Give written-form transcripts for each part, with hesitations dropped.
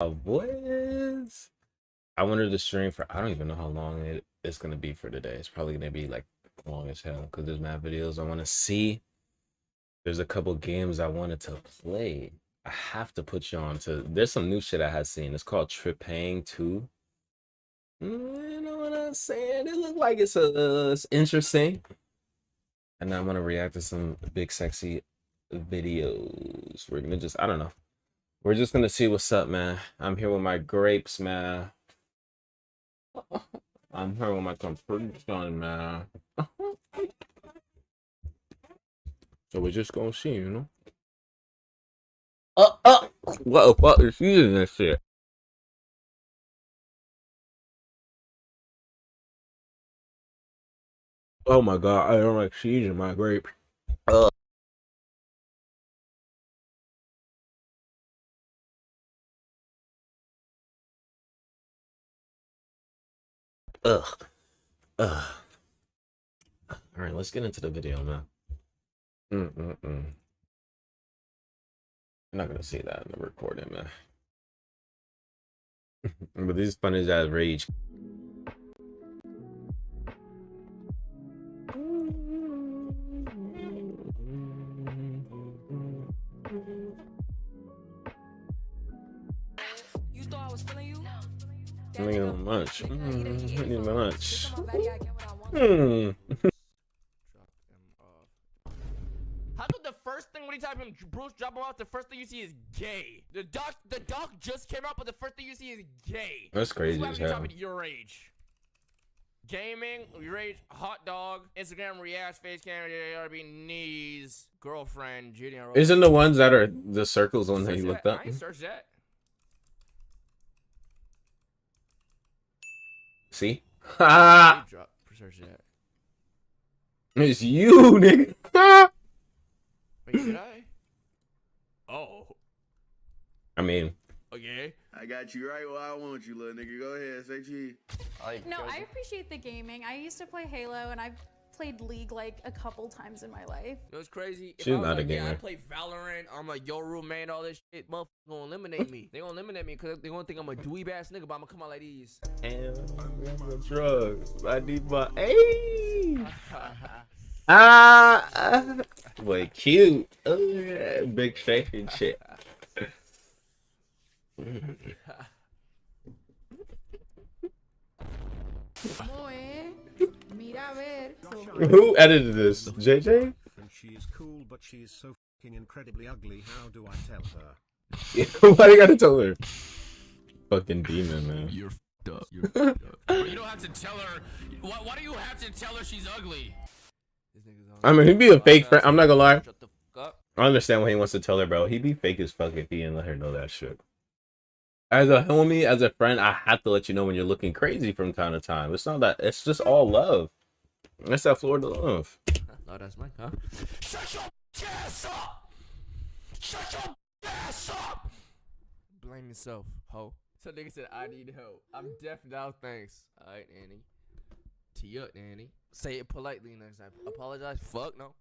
Boys, I wanted to stream for, I don't even know how long it's gonna be for today. It's probably gonna be like long as hell because there's mad videos I want to see. There's a couple games I wanted to play. I have to put you on to. There's some new shit I had seen. It's called Trippang 2. You know what I'm saying? It looked like it's interesting. And I'm gonna react to some big sexy videos. We're gonna just, I don't know. We're just gonna see what's up, man. I'm here with my grapes, man. I'm here with my completion, man. So we're just gonna see, you know. What the fuck is using this shit? Oh my god, I don't like seasoning my grape. Ugh. Ugh. Ugh. Alright, let's get into the video, man. I'm not gonna say that in the recording, man. But these funny as rage. You thought I was feeling you? I need lunch. I need my lunch. How about the first thing when you type in Bruce drop him off, the first thing you see is gay? The doc just came out, but the first thing you see is gay. That's crazy as hell. Yourrage. Gaming, Yourrage, hot dog, Instagram reacts, face camera, RB knees, girlfriend, Judy. Isn't the ones that are the circles on that you looked up? I ain't searched that. See? Ha! Search that. It's you, nigga. Wait, did I? Oh. I mean, Okay. I got you right where I want you, little nigga. Go ahead, say cheese. No, I appreciate the gaming. I used to play Halo, and I've played League like a couple times in my life. You know what's crazy? If She's I was not a like, yeah, gamer. I play Valorant, I'm like Yoru man, all this shit, motherfuckers gonna eliminate me. They gonna eliminate me because they gonna think I'm a dweeb ass nigga, but I'm gonna come out like these. and I'm drugs. I need my boy, cute. Oh, yeah. Big shake and shit. Who edited this? JJ? She is cool, but she is so fucking incredibly ugly. How do I tell her? Why you gotta tell her? Fucking demon, man. You're f***ed up. You're f***ed up. You don't have to tell her. Why do you have to tell her she's ugly? I mean, he'd be a fake friend. I'm not gonna lie. Shut the fuck up. I understand what he wants to tell her, bro. He'd be fake as fuck if he didn't let her know that shit. As a homie, as a friend, I have to let you know when you're looking crazy from time to time. It's not that. It's just all love. That's that Florida love. Oh, that's Mike, huh? Shut your ass up! Shut your ass up! Blame yourself, ho. So nigga said, I need help. I'm deaf now, thanks. Alright, Annie. Tee up, Annie. Say it politely next time. Apologize. Fuck no.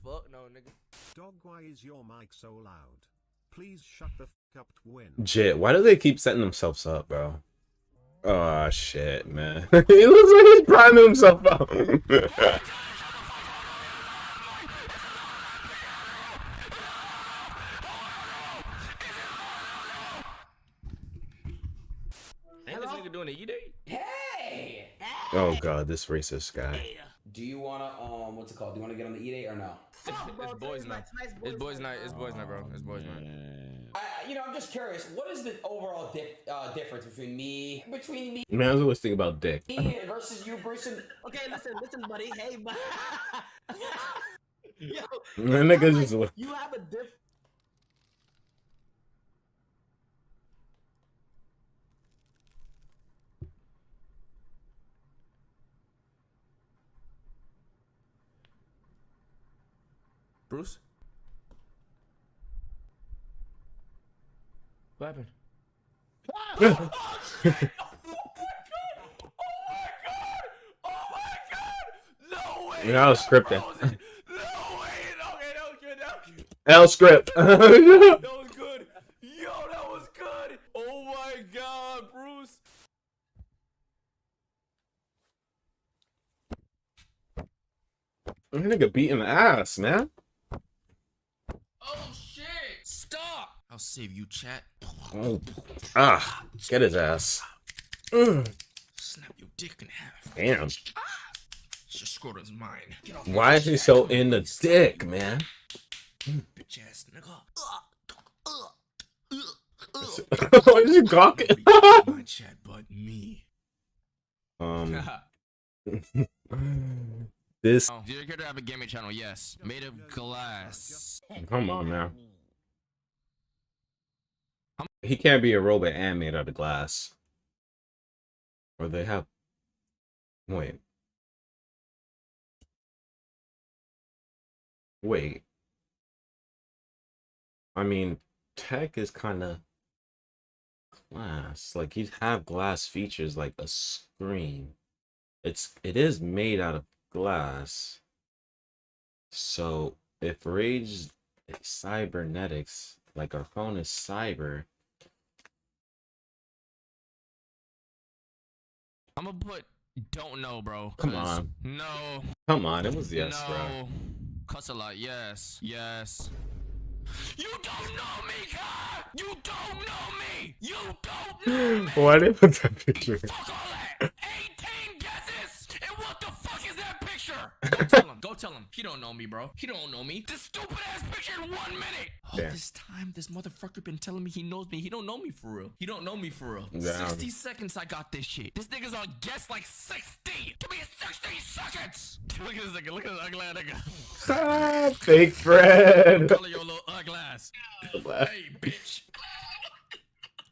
Fuck no, nigga. Dog, why is your mic so loud? Please shut the fuck up to win. Jit, why do they keep setting themselves up, bro? Oh shit, man. He looks like he's priming himself up. Ain't this nigga doing an E-Day? Hey! Oh god, this racist guy. Do you wanna what's it called? Do you wanna get on the E-Date or no? It's boys night. It's boys night. It's boys night, bro. It's boys night. You know, I'm just curious. What is the overall difference between me Man, I was always thinking about dick. versus you, Bruce? And okay, listen, buddy. Hey, buddy. Yo, That nigga just you have a diff. Bruce? What happened? Oh my god! Oh my god! No way! Yeah, I was scripting. No way! Okay, that was good. L script. That was good. Yo, that was good. That nigga beating ass, man. Oh shit! Stop! I'll save you, chat. Oh, get his ass. Snap your dick in half. Damn. Your scrotum's mine. Get off Why is he so in the dick, man? bitch ass nigga. Why is he gawking? My chat, but me. This. Do you care to have a gaming channel? Yes. Made of glass. Come on now. He can't be a robot and made out of glass. Or they have. Wait. Wait. I mean, tech is kind of glass. Like, you have glass features like a screen. It is made out of glass. So if Rage is cybernetics, like our phone is cyber. I'm gonna put don't know, bro. Come on. No. Come on, it was yes, no. bro. Cuss a lot. Yes. Yes. You don't know me, God! You don't know me! You don't know me! Why did they put that picture? Fuck all that! 18 guesses! And what the fuck is that picture? Go tell him. Go tell him. He don't know me, bro. He don't know me. This stupid ass picture in 1 minute! All Damn. this time, this motherfucker been telling me he knows me. He don't know me for real. He don't know me for real. Damn. 60 seconds I got this shit. This nigga's on guess like 60! Give me 60 seconds! Look at this nigga. Look at this ugly ass nigga. Fake friend. Color your little ugly ass. Hey, bitch.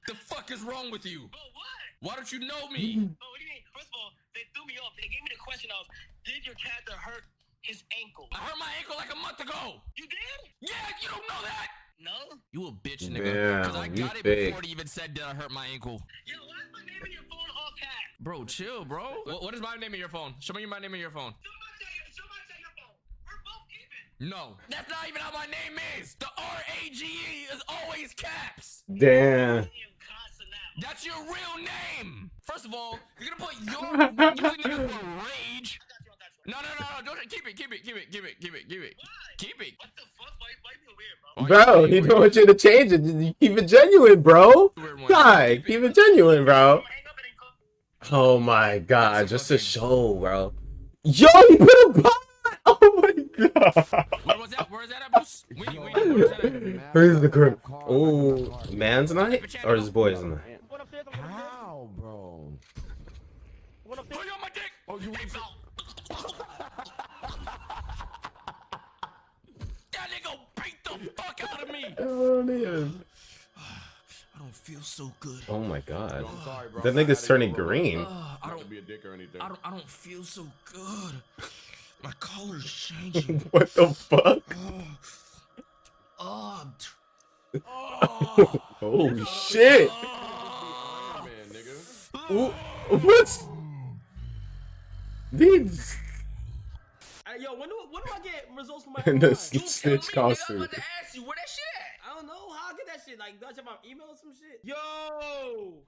The fuck is wrong with you? Bro, what? Why don't you know me? Oh, what do you mean? First of all, they threw me off. They gave me the question of, did your character hurt his ankle? I hurt my ankle like a month ago. You did? Yeah, you don't know that. No? You a bitch, nigga. Because I Damn, you got it fake. before they even said that I hurt my ankle. Yo, why is my name in your phone all caps? Bro, chill, bro. What is my name in your phone? Show me my name in your phone. Somebody take your phone. We're both even. No, that's not even how my name is. The R-A-G-E is always caps. Damn. That's your real name. First of all, you're gonna put your nigga for Rage. No. Don't keep it. Keep it. What the fuck? Why you being weird, bro? Bro, he don't want you to change it. You keep it genuine, bro. Guy, keep it genuine, bro. Oh my god, just to show, bro. Yo, you put a bot! Oh my god. Where was that? Where is that at, Bruce? Where's that at? Where's the grip? Oh, man's night? Or is boys night? How, bro? Put you on my dick! Oh, you That nigga beat the fuck out of me! Oh, man. I don't feel so good. Oh my god. I'm sorry, bro. That nigga's turning green. I Not to be a dick or anything. don't feel so good. My collar's changing. What the fuck? Oh. Holy shit. Oh. Man, nigga. Ooh, what's... These... Hey, yo, when do I get results for my In the MRI? Stitch I was costume. about to ask you where that shit at. I don't know how I get that shit. Like, do I check my email or some shit? Yo!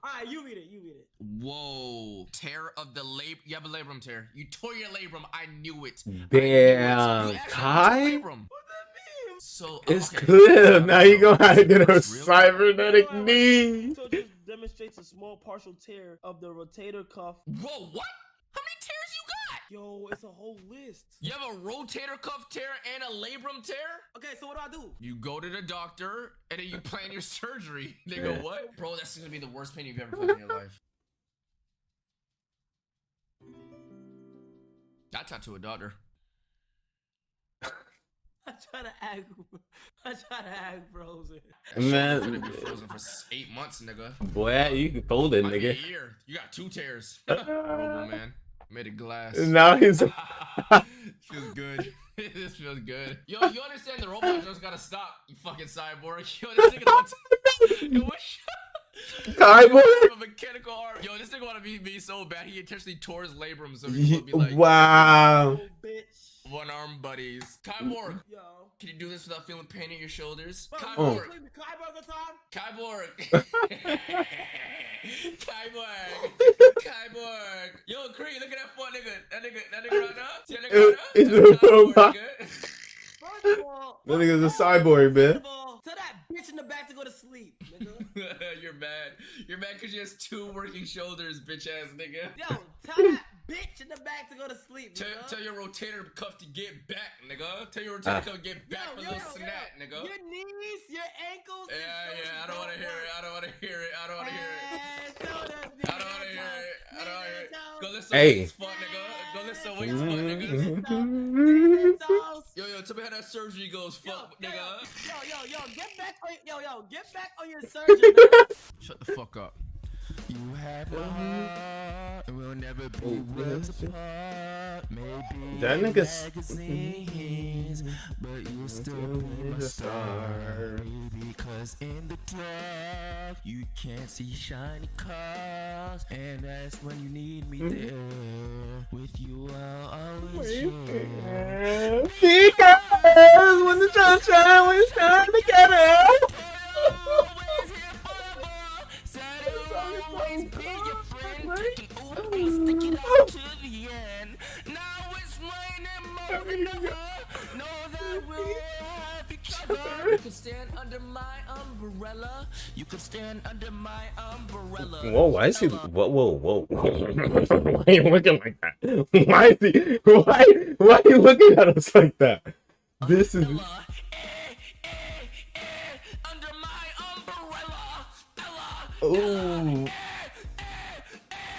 Alright, you read it. Whoa. Tear of the labrum. You have a labrum tear. You tore your labrum. I knew it. Damn, Kai? What that mean? So It's okay. good. Now you gonna have to get a That's real? cybernetic knee. So it just demonstrates a small partial tear of the rotator cuff. Whoa, what? How many tears you got? Yo, it's a whole list. You have a rotator cuff tear and a labrum tear? Okay, so what do? You go to the doctor and then you plan your surgery. They Yeah. go, what? Bro, that's gonna be the worst pain you've ever felt in your life. I tattoo a daughter. I try to act frozen. Man. Gonna be frozen for 8 months, nigga. Boy, you can fold it, Might be a nigga. year. You got 2 tears. Robo man. Made of glass. Now he's... Feels good. This feels good. Yo, you understand the robot just gotta stop, you fucking cyborg. Yo, this nigga wants... Yo, what Cyborg? a mechanical arm. Yo, this nigga wanna be so bad, he intentionally tore his labrum so he could be like... Wow. Oh, bitch. One arm buddies. Kyborg, Yo. can you do this without feeling pain in your shoulders? Bro, Kyborg. Kyborg time? Kyborg. Kyborg. Kyborg. Yo, Cree, look at that fun That nigga right now. See that nigga right now? It's That's a a robot. nigga. First of all, That nigga's a cyborg, man. first of all, tell that bitch in the back to go to sleep, nigga. You're mad. You're mad because she has 2 working shoulders, bitch ass nigga. Yo, tell that bitch in the back to go to sleep, nigga. Tell your rotator cuff to get back, nigga. Tell your rotator cuff to get back for a little snap, nigga. Your knees, your ankles. Yeah. I don't want to hear it. I don't want to hear it. I don't want to hear it. I don't want to hear it. I don't want to hear it. Go listen to Wings Fuck, nigga. Go listen to Wings Fuck, nigga. Yo, tell me how that surgery goes, fuck, nigga. Yo, get back on your surgery, man. Shut the fuck up. You have a heart, and we'll never be worlds apart. Maybe That nigga's magazines, but you still be my star. Because in the dark, you can't see shiny cars, and that's when you need me there. With you, I'll always share. Because when the sunshine was coming together. You can stand under my umbrella. You can stand under my umbrella. Whoa, why is he? Whoa. Why are you looking like that? Why is he? Why are you looking at us like that? This is. Oh.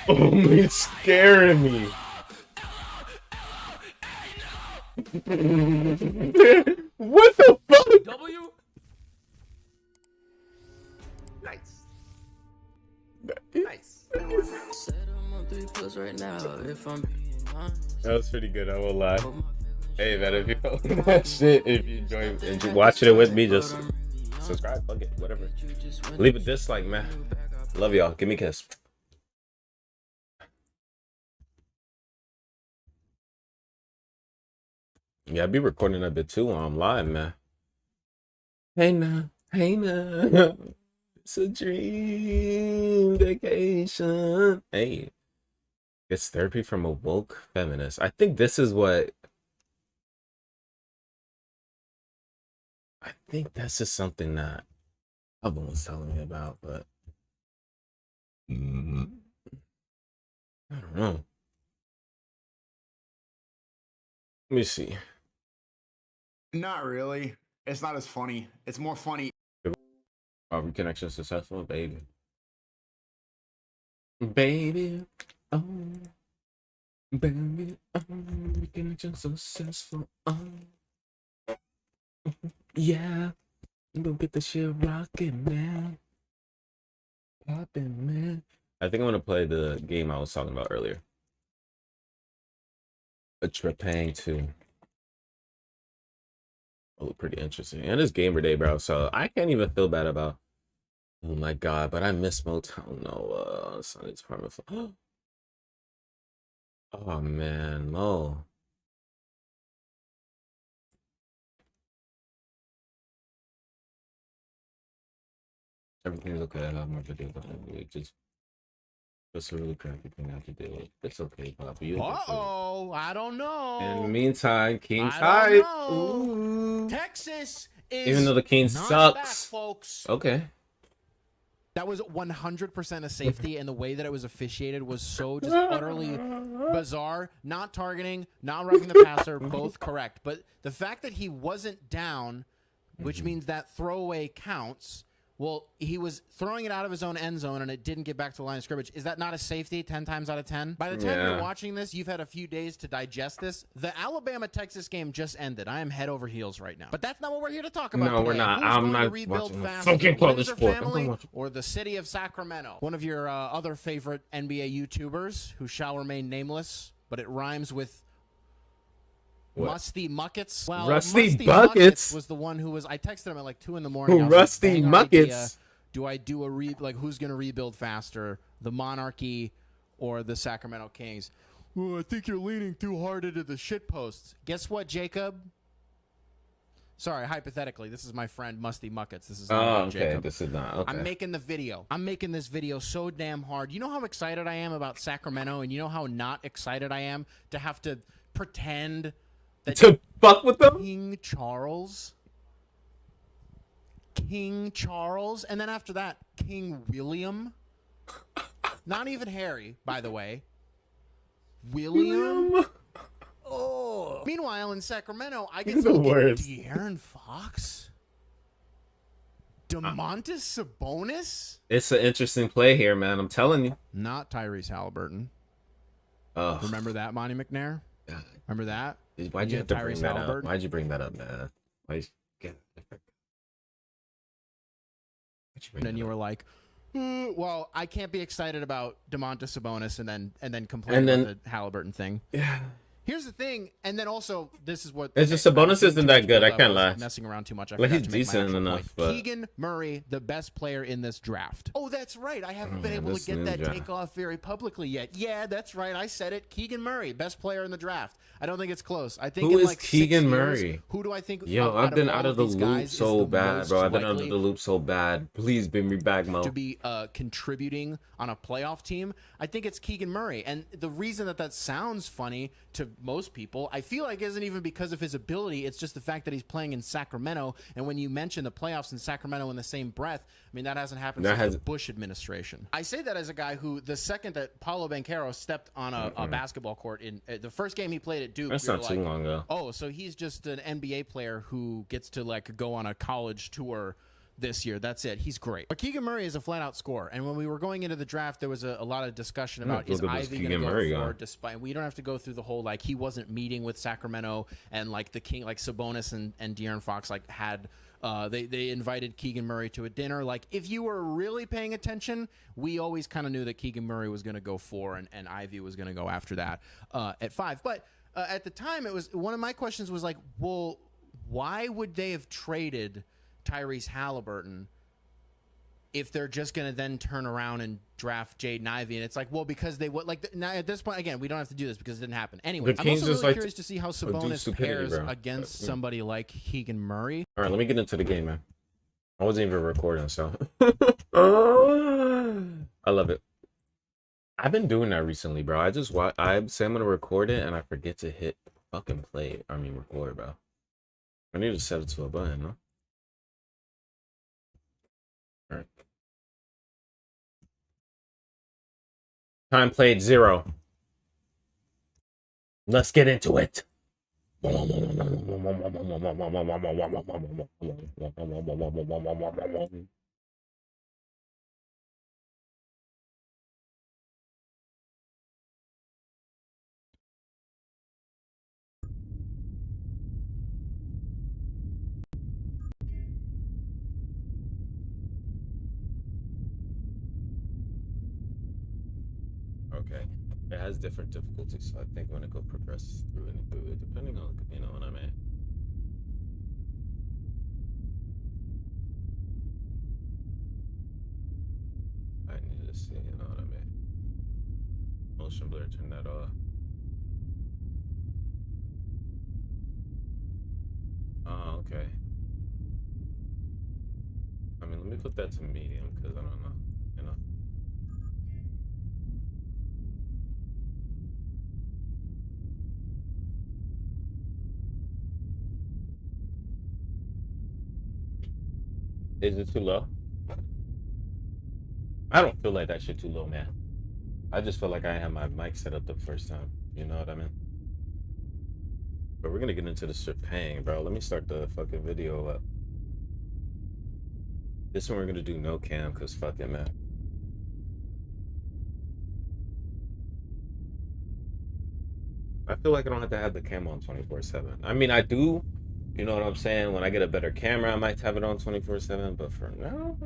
Oh, he's scaring me. What the fuck? W. Nice. That was pretty good, I won't lie. Hey man, if you that shit, if you enjoy watching it with me, just subscribe, fuck it, whatever. Leave a dislike, man. Love y'all. Give me a kiss. Yeah, I be recording a bit too while I'm live, man. Hey now, it's a dream vacation. Hey, it's therapy from a woke feminist. I think this is what. I think that's just something that Hubble was telling me about, but I don't know. Let me see. Not really. It's not as funny. It's more funny. Reconnection successful, baby. Baby, oh, baby, oh, reconnection successful, oh, yeah, we'll get the shit rocking, man, popping, man. I think I'm gonna play the game I was talking about earlier. A Trepang 2. Oh, pretty interesting. And it's Gamer Day, bro. So I can't even feel bad about. Oh my god! But I miss Motown. No, Sunday's Department. Oh man, Mo. Everything's okay. I have more videos on it. Just a really crappy thing I have to deal with. It's okay, Papa. Uh-oh, I don't know. In the meantime, King's I don't hype. know. Ooh. Texas is Even though the King not sucks. back, folks. Okay. That was 100% a safety, and the way that it was officiated was so just utterly bizarre. Not targeting, not roughing the passer, both correct. But the fact that he wasn't down, which means that throwaway counts. Well, he was throwing it out of his own end zone, and it didn't get back to the line of scrimmage. Is that not a safety 10 times out of 10? By the time you're watching this, you've had a few days to digest this. The Alabama-Texas game just ended. I am head over heels right now. But that's not what we're here to talk about today. We're not. Who's I'm going not to rebuild watching fast, fucking the college Windsor sport. family or the city of Sacramento? One of your other favorite NBA YouTubers, who shall remain nameless, but it rhymes with What? Musty Muckets. Well, Rusty Musty Buckets was the one who was. I texted him at like 2 in the morning. I was Rusty like, "Bang idea. Muckets. Do I do who's going to rebuild faster, the Monarchy or the Sacramento Kings? Well, I think you're leaning too hard into the shit posts. Guess what, Jacob? Sorry, hypothetically, this is my friend Musty Muckets. This is Oh, not okay. Jacob. This is not. Okay. I'm making the video. I'm making this video so damn hard. You know how excited I am about Sacramento, and you know how not excited I am to have to pretend that To fuck with them? King Charles, and then after that, King William. Not even Harry, by the way. William. Oh. Meanwhile, in Sacramento, I get to look at De'Aaron Fox, Domantas Sabonis. It's an interesting play here, man. I'm telling you. Not Tyrese Halliburton. Oh, Remember that, Monty McNair? Remember that? Why'd you have to bring that up? Why'd you bring that up, man? Why'd you And then you were like, well, I can't be excited about Domantas Sabonis and then complain about the Halliburton thing. Yeah. Here's the thing, and then also this is what it's just Sabonis isn't that good. I can't lie. Messing around too much. I Like, forgot he's to make my decent actual enough, point. but Keegan Murray, the best player in this draft. Oh, that's right. I haven't been able to get that take off very publicly yet. Yeah, that's right. I said it. Keegan Murray, best player in the draft. I don't think it's close. I think who in is like Keegan 6 Murray? Years, who do I think? Yo, I've been out of the loop so bad, bro. I've been out of the loop so bad. Please bring me back, Mo. To be contributing on a playoff team, I think it's Keegan Murray. And the reason that sounds funny to most people, I feel like isn't even because of his ability. It's just the fact that he's playing in Sacramento. And when you mention the playoffs in Sacramento in the same breath, I mean, that hasn't happened since the Bush administration. I say that as a guy who, the second that Paulo Banchero stepped on a basketball court in the first game he played at Duke, that's not too long ago. Oh, so he's just an NBA player who gets to like go on a college tour this year. That's it. He's great. But Keegan Murray is a flat-out scorer. And when we were going into the draft, there was a lot of discussion about is Ivy going to go for, despite we don't have to go through the whole like he wasn't meeting with Sacramento and like the King, like Sabonis and De'Aaron Fox like had they invited Keegan Murray to a dinner. Like if you were really paying attention, we always kind of knew that Keegan Murray was going to go 4 and Ivy was going to go after that at 5. But at the time, it was one of my questions was like, well, why would they have traded Tyrese Halliburton if they're just going to then turn around and draft Jaden Ivey? And it's like, well, because they would like now at this point, again, we don't have to do this because it didn't happen. Anyway, I'm also really curious to see how Sabonis pairs against somebody like Keegan Murray. All right, let me get into the game, man. I wasn't even recording, so I love it. I've been doing that recently, bro. I say I'm gonna record it and I forget to hit fucking play. I mean record, bro. I need to set it to a button, huh? Alright. Time played 0. Let's get into it. Okay, it has different difficulties, so I think I'm gonna go progress through it, depending on, you know what I mean. I need to see, you know what I mean. Motion blur, turn that off. Oh, okay. I mean, let me put that to medium, because I don't know, you know. Is it too low? I don't feel like that shit too low, man. I just feel like I had my mic set up the first time. You know what I mean? But we're gonna get into the shit paying, bro. Let me start the fucking video up. This one we're gonna do no cam, cause fuck it, man. I feel like I don't have to have the cam on 24/7. I mean, I do. You know what I'm saying? When I get a better camera, I might have it on 24/7. But for now,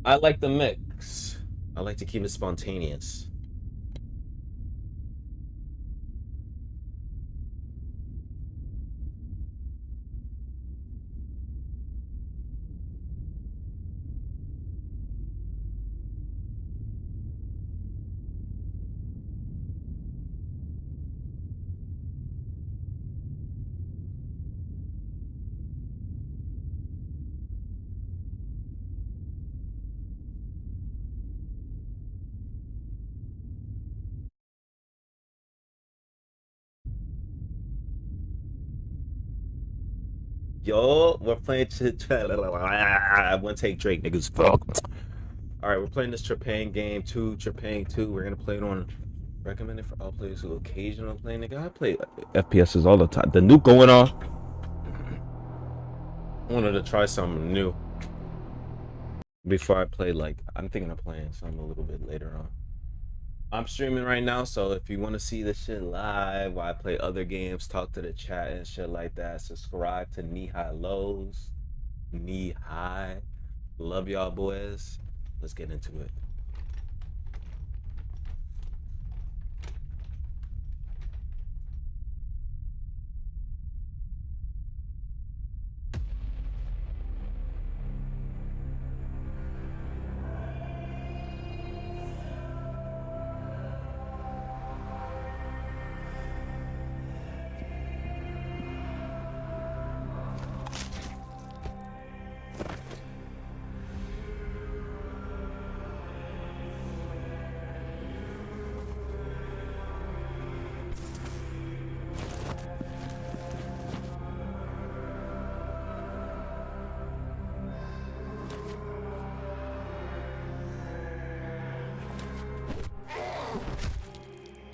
I like the mix. I like to keep it spontaneous. Yo, we're playing one take Drake niggas. Fuck. All right, we're playing this Trepang game 2, Trepang 2. We're gonna play it on recommended for all players who occasionally play. Nigga, I play FPSs all the time. The nuke going off. I wanted to try something new before I play. Like, I'm thinking of playing something a little bit later on. I'm streaming right now, so if you want to see this shit live while I play other games, talk to the chat and shit like that, subscribe to Knee High Lows. Knee High. Love y'all, boys. Let's get into it.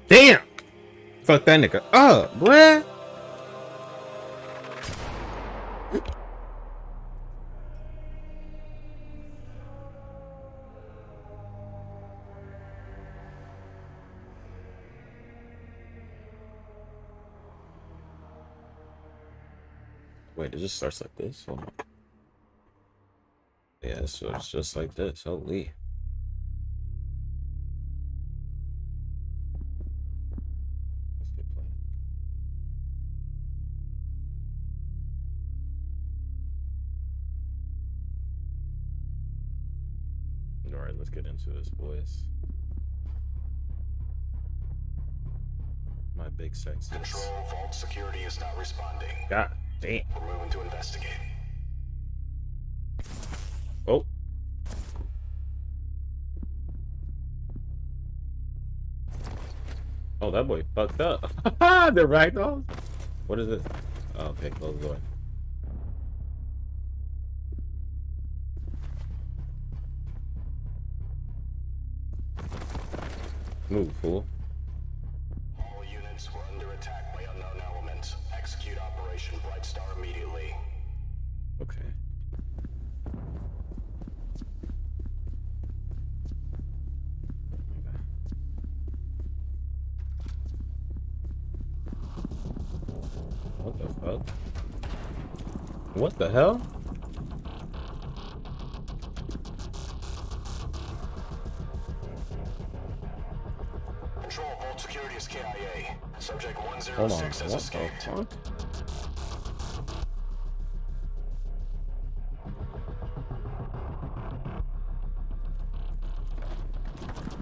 Damn! Fuck that nigga up, boy. Wait, it just starts like this? Hold on. Yeah, so it's just like this. Holy. Alright, let's get into this, boys. My big sex. Control, vault security is not responding. God damn. We're moving to investigate. Oh. Oh, that boy fucked up. The ragdolls? What is it? Oh, okay, close the door. Move, fool. All units were under attack by unknown elements. Execute Operation Bright Star immediately. Okay. What the fuck? What the hell? Control, vault security is KIA. Subject Hold on. 106 has What escaped. the fuck?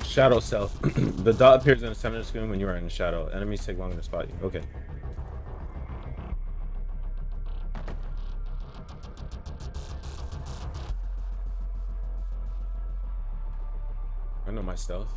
Shadow self. The dot appears in the center of the screen when you are in the shadow. Enemies take longer to spot you. Okay. I know my stuff.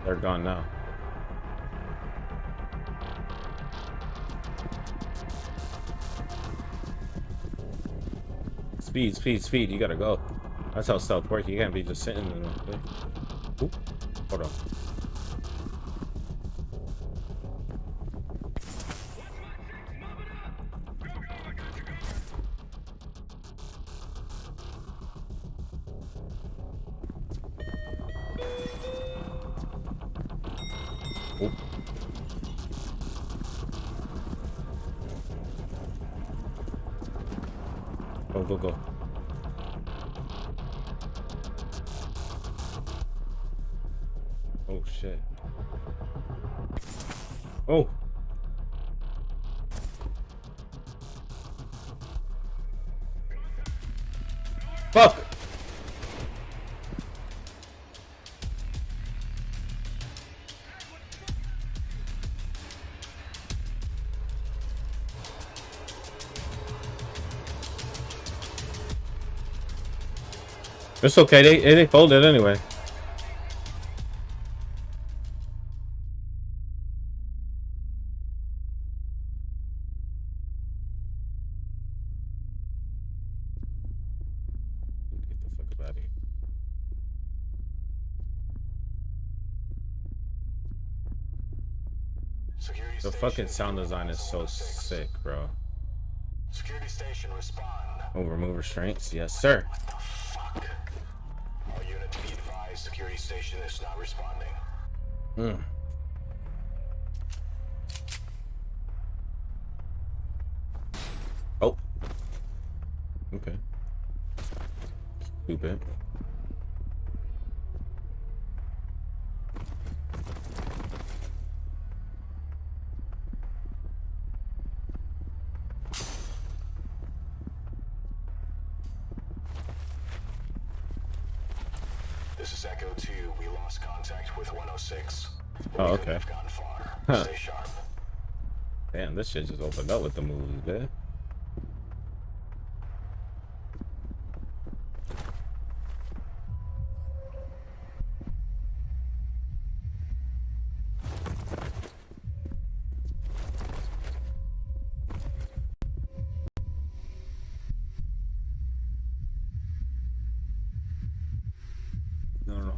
They're gone now. Speed, speed, speed. You gotta go. That's how stealth works. You can't be just sitting in there. Oop. Hold on. Oop. Go, go, go. Oh, shit. Oh. Fuck. It's okay. They folded anyway. Get the fuck out of here. The fucking sound design is so sick, bro. Security station, respond. Oh, remove restraints? Yes, sir. Fuck. All units be advised, security station is not responding. Oh. Okay. Stupid. This is Echo 2. We lost contact with 106. Oh, okay. Have gone far. Huh. Stay sharp. Damn, this shit just opened up with the movies, man. No.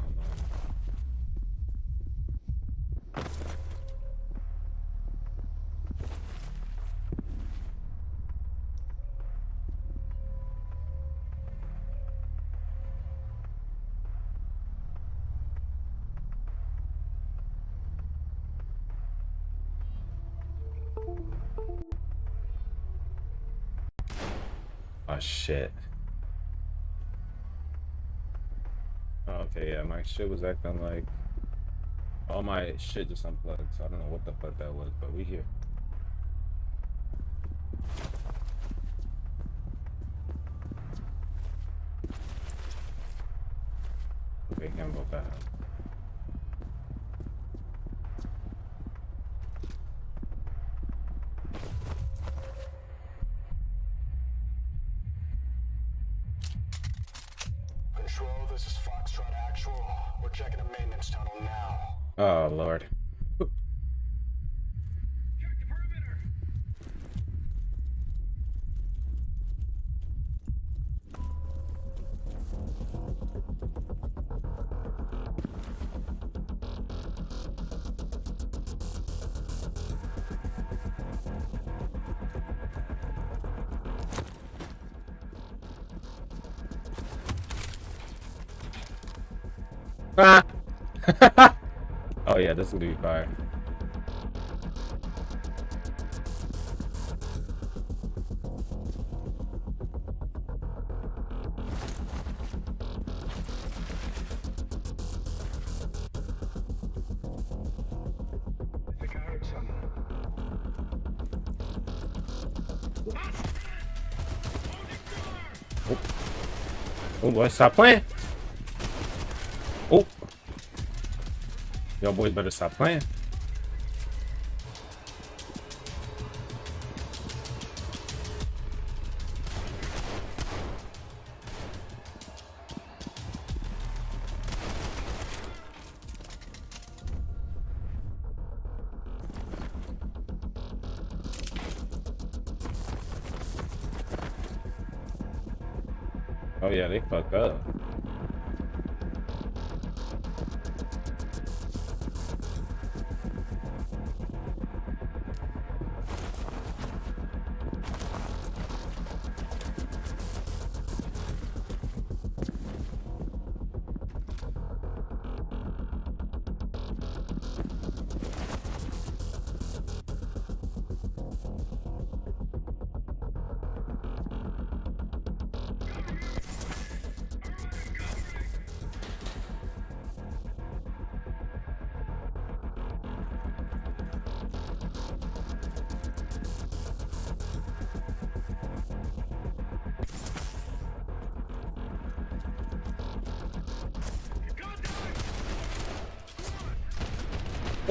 Oh shit. Oh, okay, yeah, my shit was acting like all my shit just unplugged, so I don't know what the fuck that was, but we here. Okay, can't vote that out. Control, this is Foxtrot Actual. We're checking a maintenance tunnel now. Oh lord. Ah! Oh yeah, this is gonna be fire. Oh boy, stop playing. Oh. Y'all boys better stop playing. Oh yeah, they fucked up.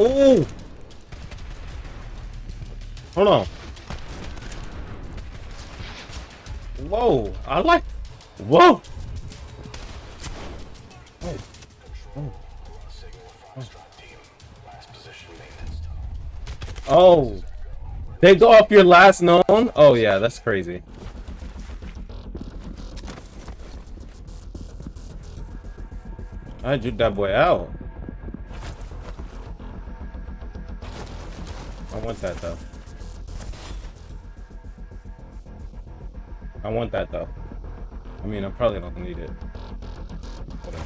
Oh! Hold on. Whoa! I like. Whoa! Oh, they go off your last known? Oh yeah, that's crazy. I juked that boy out. I want that though. I want that though. I mean, I probably don't need it. Whatever.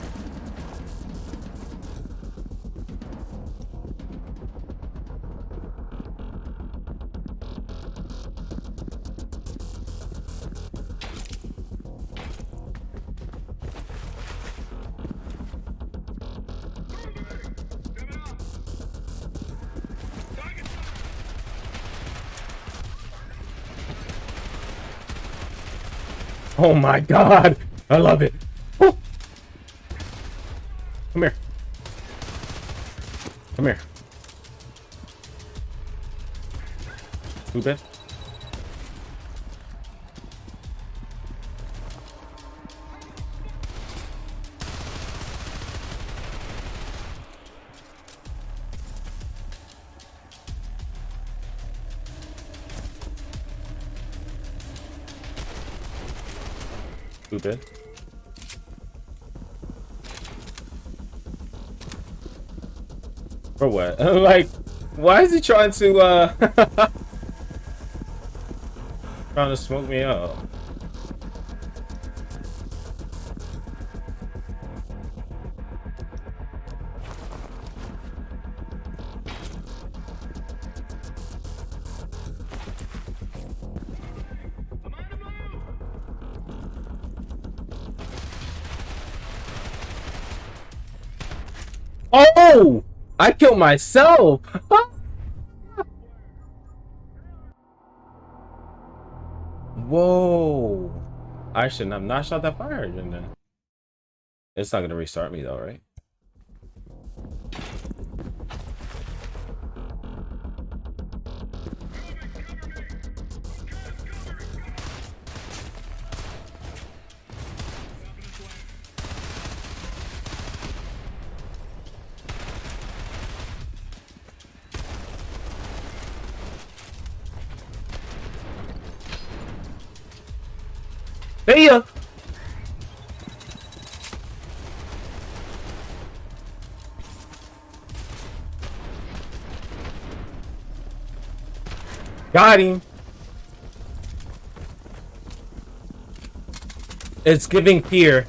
Oh my god! I love it! Oh. Come here. Come here. Who bit? Stupid. For what? Like, why is he trying to trying to smoke me up? Oh! I killed myself! Whoa! I shouldn't have not shot that fire hydrant then. It's not gonna restart me though, right? See ya! Got him! It's giving fear.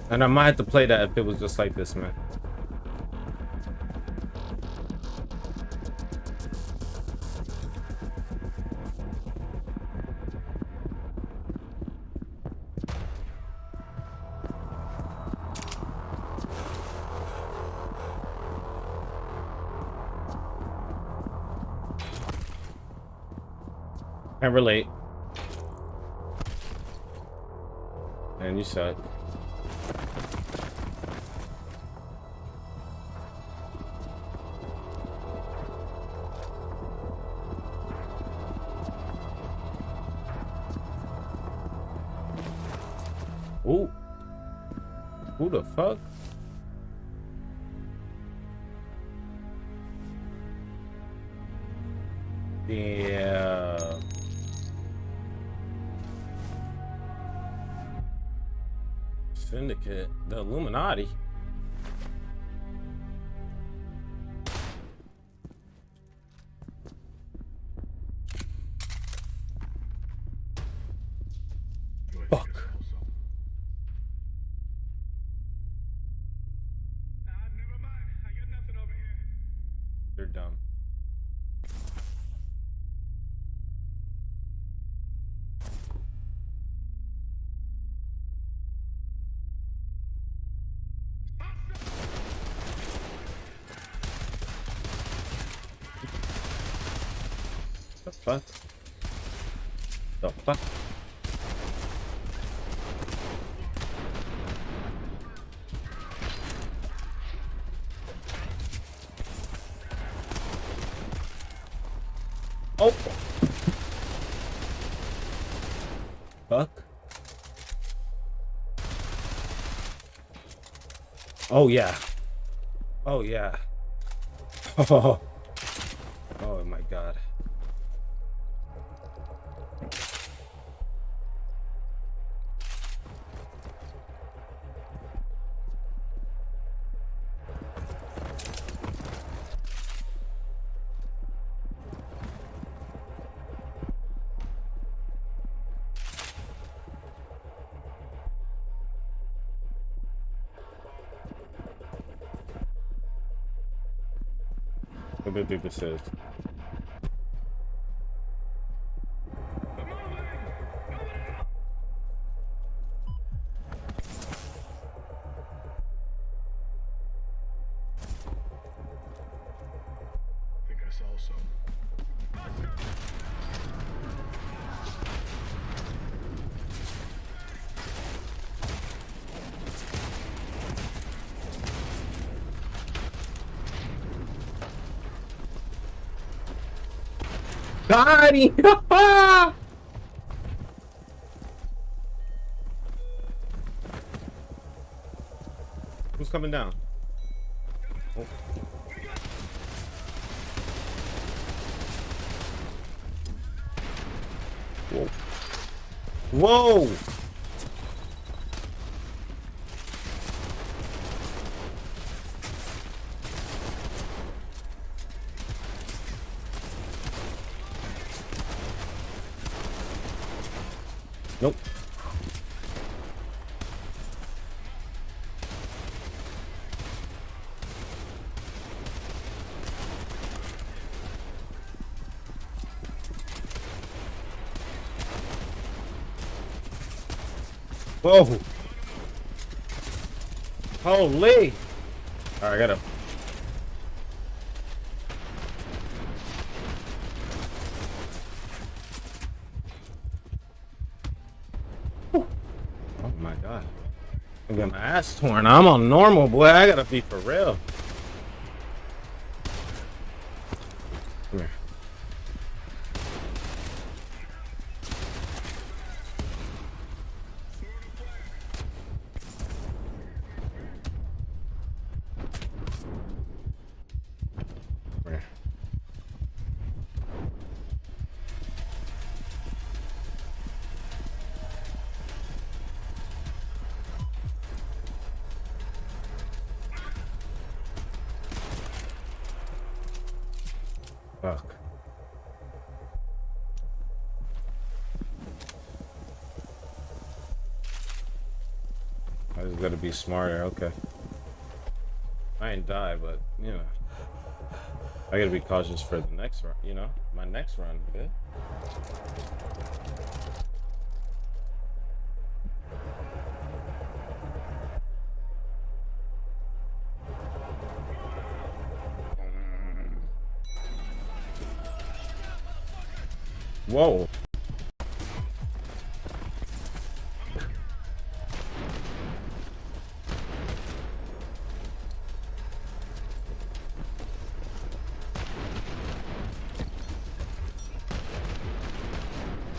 And I might have to play that if it was just like this, man. Can't relate. And you suck. Ooh. Who the fuck? Yeah. Syndicate, the Illuminati. Fuck. They're dumb. The fuck? The fuck? Oh! Fuck? Oh yeah. Oh yeah. Oh, oh my god. What did people say? I think I saw some. Got him! Who's coming down? Oh. Whoa. Whoa! Nope. Whoa. Holy. All right, I got him. Oh my god. I got my ass torn. I'm on normal, boy. I gotta be for real. Come here. Come here. Fuck. I just gotta be smarter, okay. I ain't die, but, you know. I gotta be cautious for the next run, you know? My next run, good? Whoa.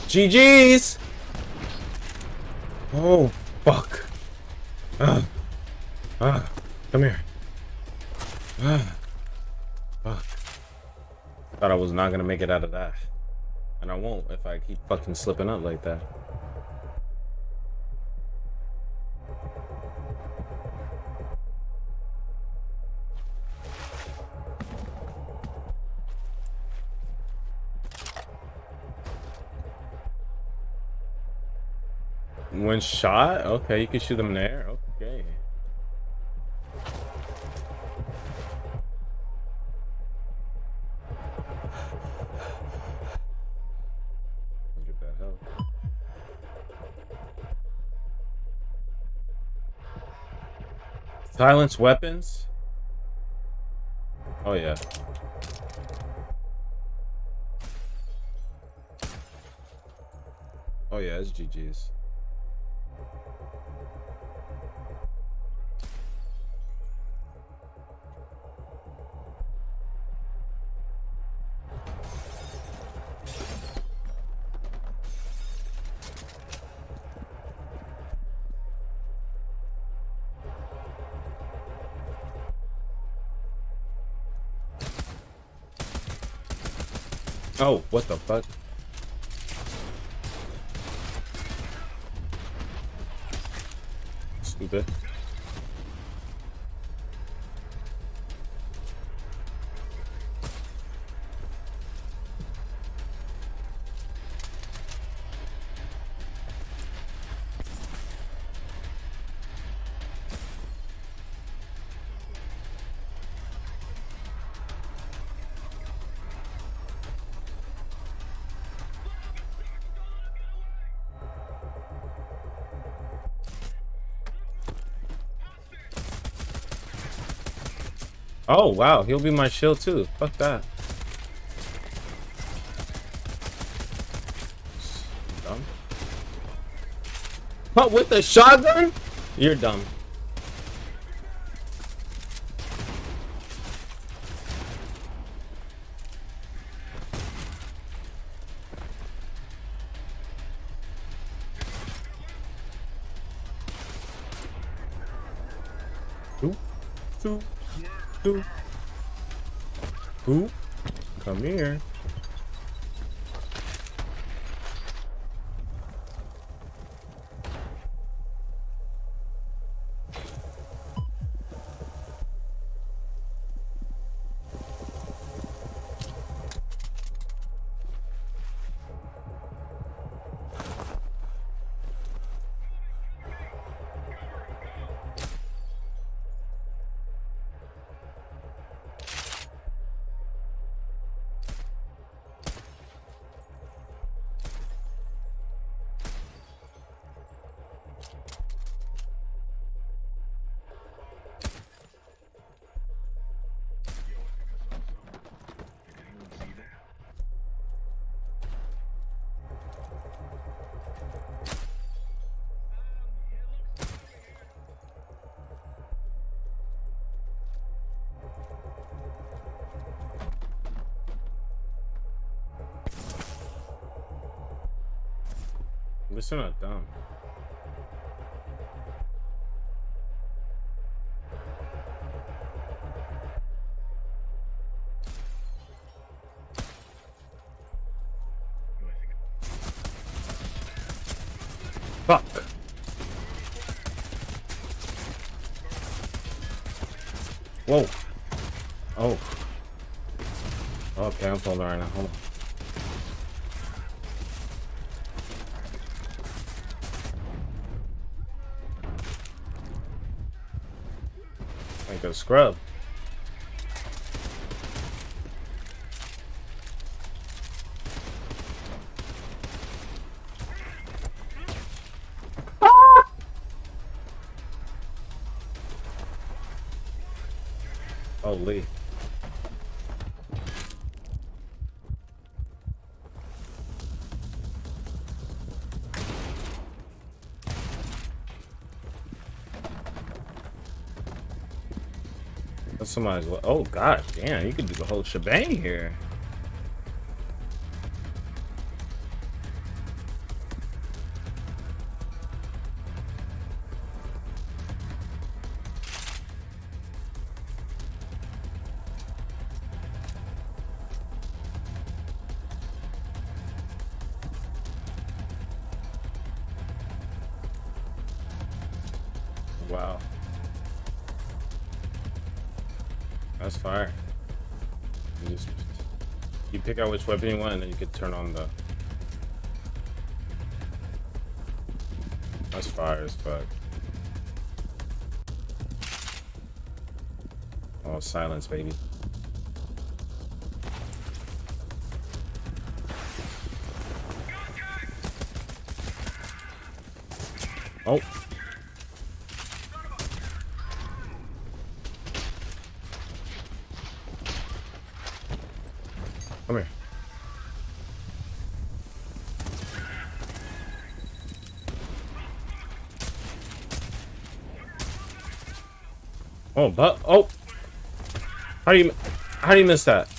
GG's. Oh, fuck. Come here. Fuck. Thought I was not gonna make it out of that. And I won't if I keep fucking slipping up like that. One shot? Okay, you can shoot them in the air. Okay. Get that help. Silence weapons? Oh yeah. Oh yeah, it's GG's. Oh, what the fuck? Stupid. Oh wow, he'll be my shield too. Fuck that. Dumb. What, with the shotgun? You're dumb. Who? Come here. Listen not dumb. Fuck. Whoa. Oh. Okay, I'm falling right now. Hold on. Like a scrub. Holy. That's somebody's. Oh god, damn! You could do the whole shebang here. Wow. That's fire. You pick out which weapon you want, and then you can turn on the. That's fire as fuck. Oh, silence, baby. Oh. Come here. Oh, but oh, how do you miss that?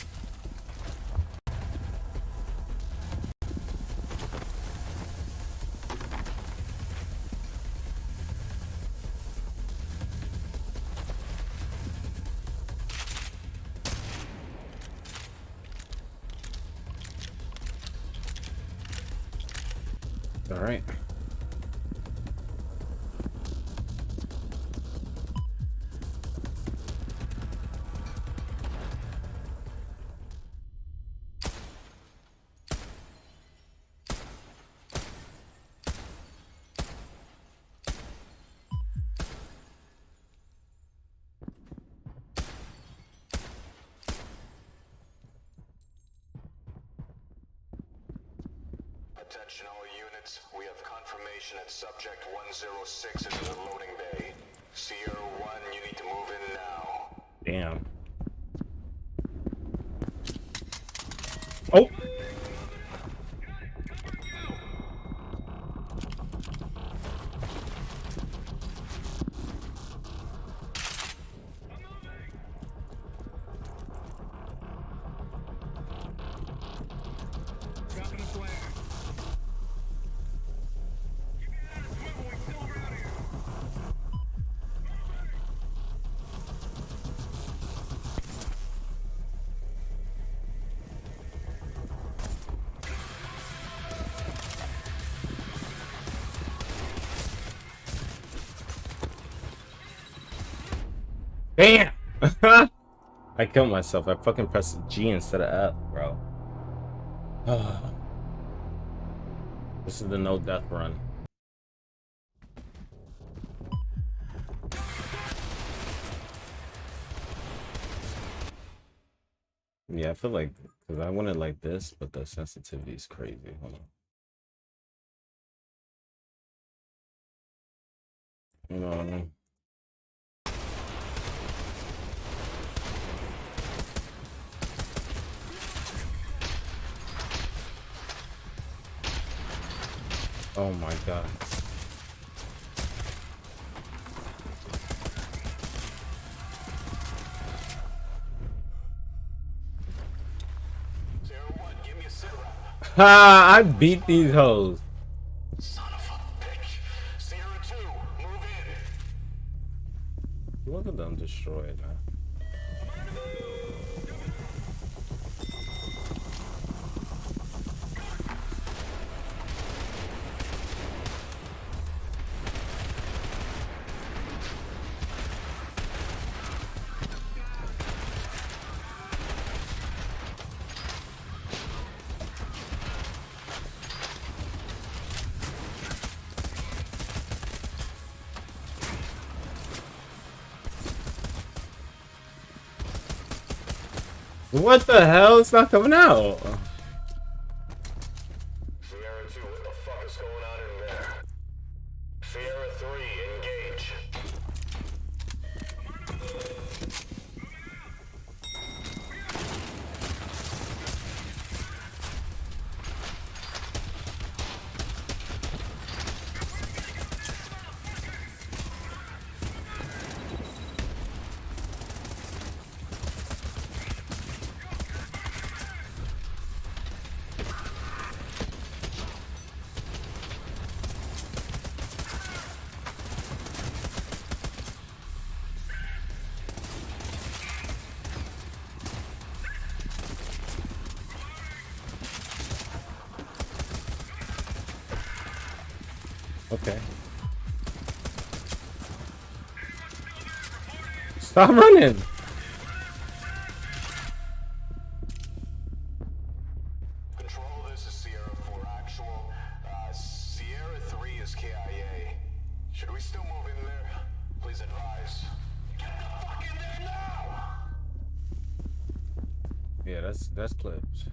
all right. Attention all units, we have confirmation that subject 106 is in the loading bay. Sierra 1, you need to move in now. Damn. Oh. Damn! I killed myself. I fucking pressed G instead of F, bro. This is the no death run. Yeah, I feel like, because I want it like this, but the sensitivity is crazy. Hold on. You know what I mean? Oh my god. Ha! I beat these hoes. Son of a bitch. Sierra 2, move in. Look at them destroyed, man. What the hell? It's not coming out. Sierra 2, what the fuck is going on in there? Sierra 3, engage. Okay. Stop running. Control, this is Sierra 4 actual. Sierra 3 is KIA. Should we still move in there? Please advise. Get the fuck in there now! Yeah, that's clips.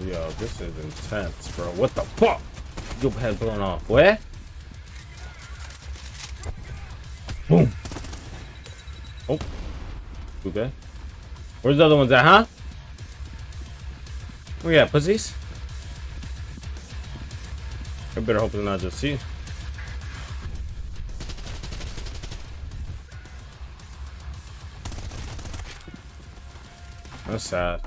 Yo, this is intense, bro. What the fuck? Your head blown off. Where? Boom. Oh. Okay. Where's the other ones at, huh? Where you at, pussies? I better hope it's not just you. That's sad.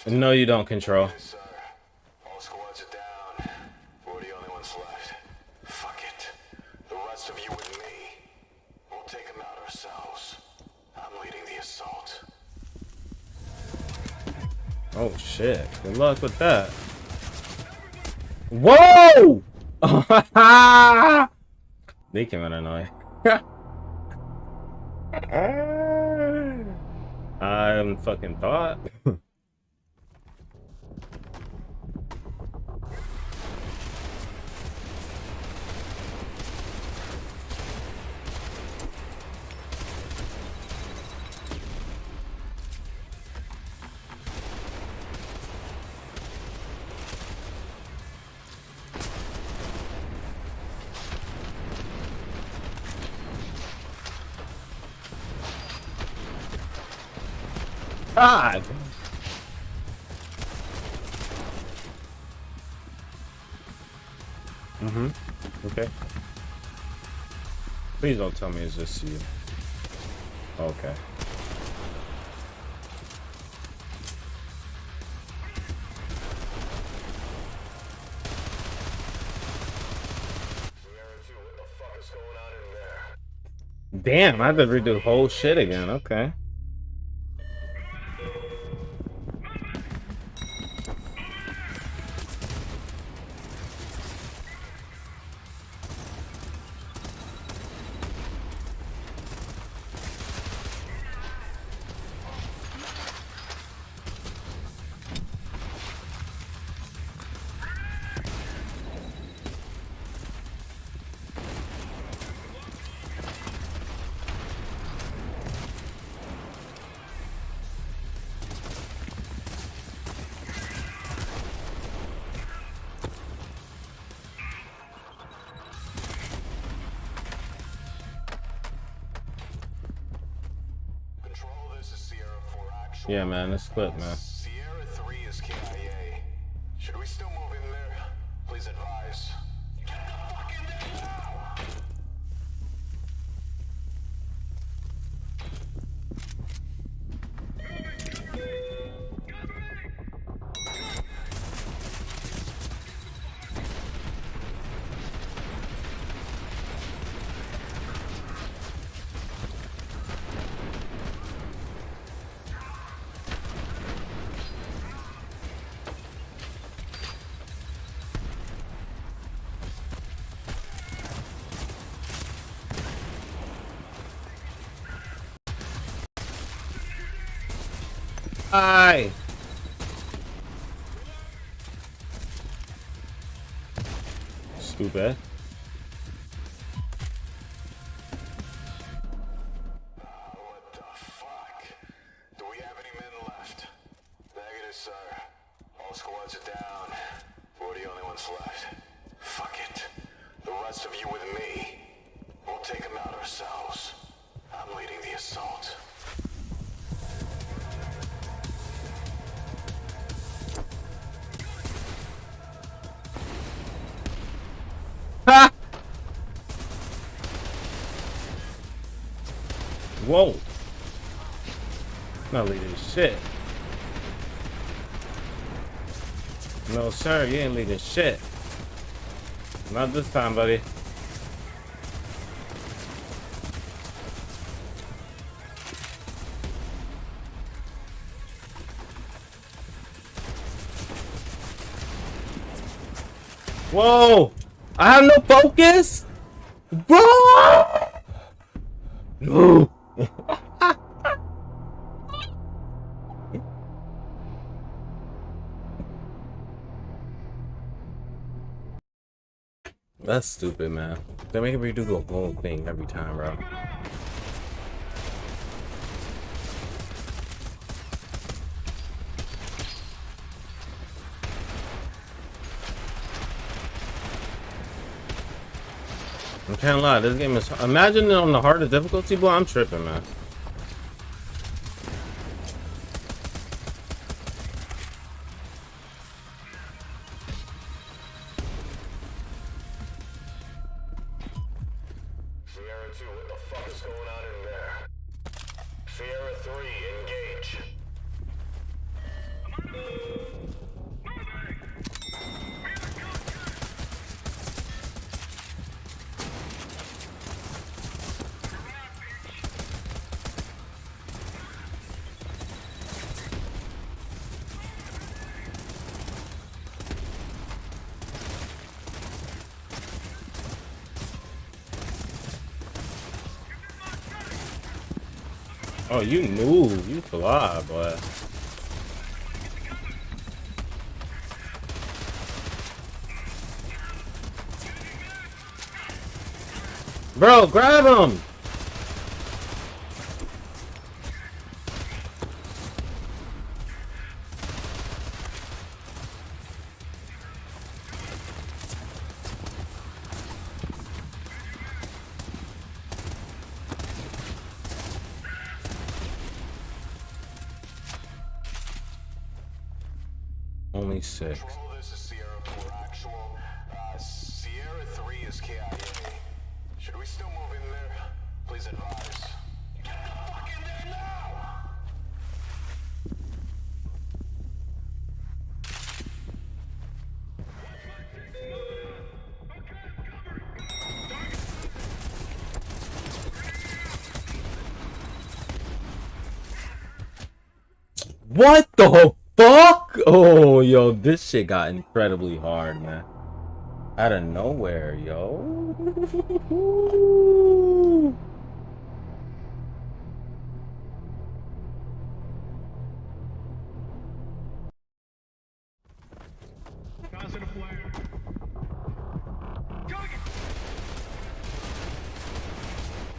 No, you don't, Control. All squads are down. We're the only ones left. Fuck it. The rest of you with me. We'll take them out ourselves. I'm leading the assault. Oh shit. Good luck with that. Whoa! They came out annoying. I'm fucking thought. God. Okay. Please don't tell me it's just you. Okay. Damn, I had to redo the whole shit again. Okay. Yeah, man, this clip, man. Sierra 3 is KIA. Should we still move in there? Please advise. Get the fuck in there now! Hi. Stupid. What the fuck? Do we have any men left? Negative, sir. All squads are down. We're the only ones left. Fuck it. The rest of you with me. We'll take them out ourselves. I'm leading the assault. Ha! Whoa. Not leading shit. No, sir, you ain't leading shit. Not this time, buddy. Whoa! I have no focus? Bro! No! That's stupid, man. They make me do the whole thing every time, bro. I can't lie, this game is. Imagine it on the hardest difficulty, boy. I'm tripping, man. Oh, you move. You fly, boy. Bro, grab him! Only 6. Control, this is Sierra 4 actual. Sierra 3 is KIA. Should we still move in there? Please advise. Get the fuck in there now! What the fuck? Oh, yo, this shit got incredibly hard, man. Out of nowhere, yo.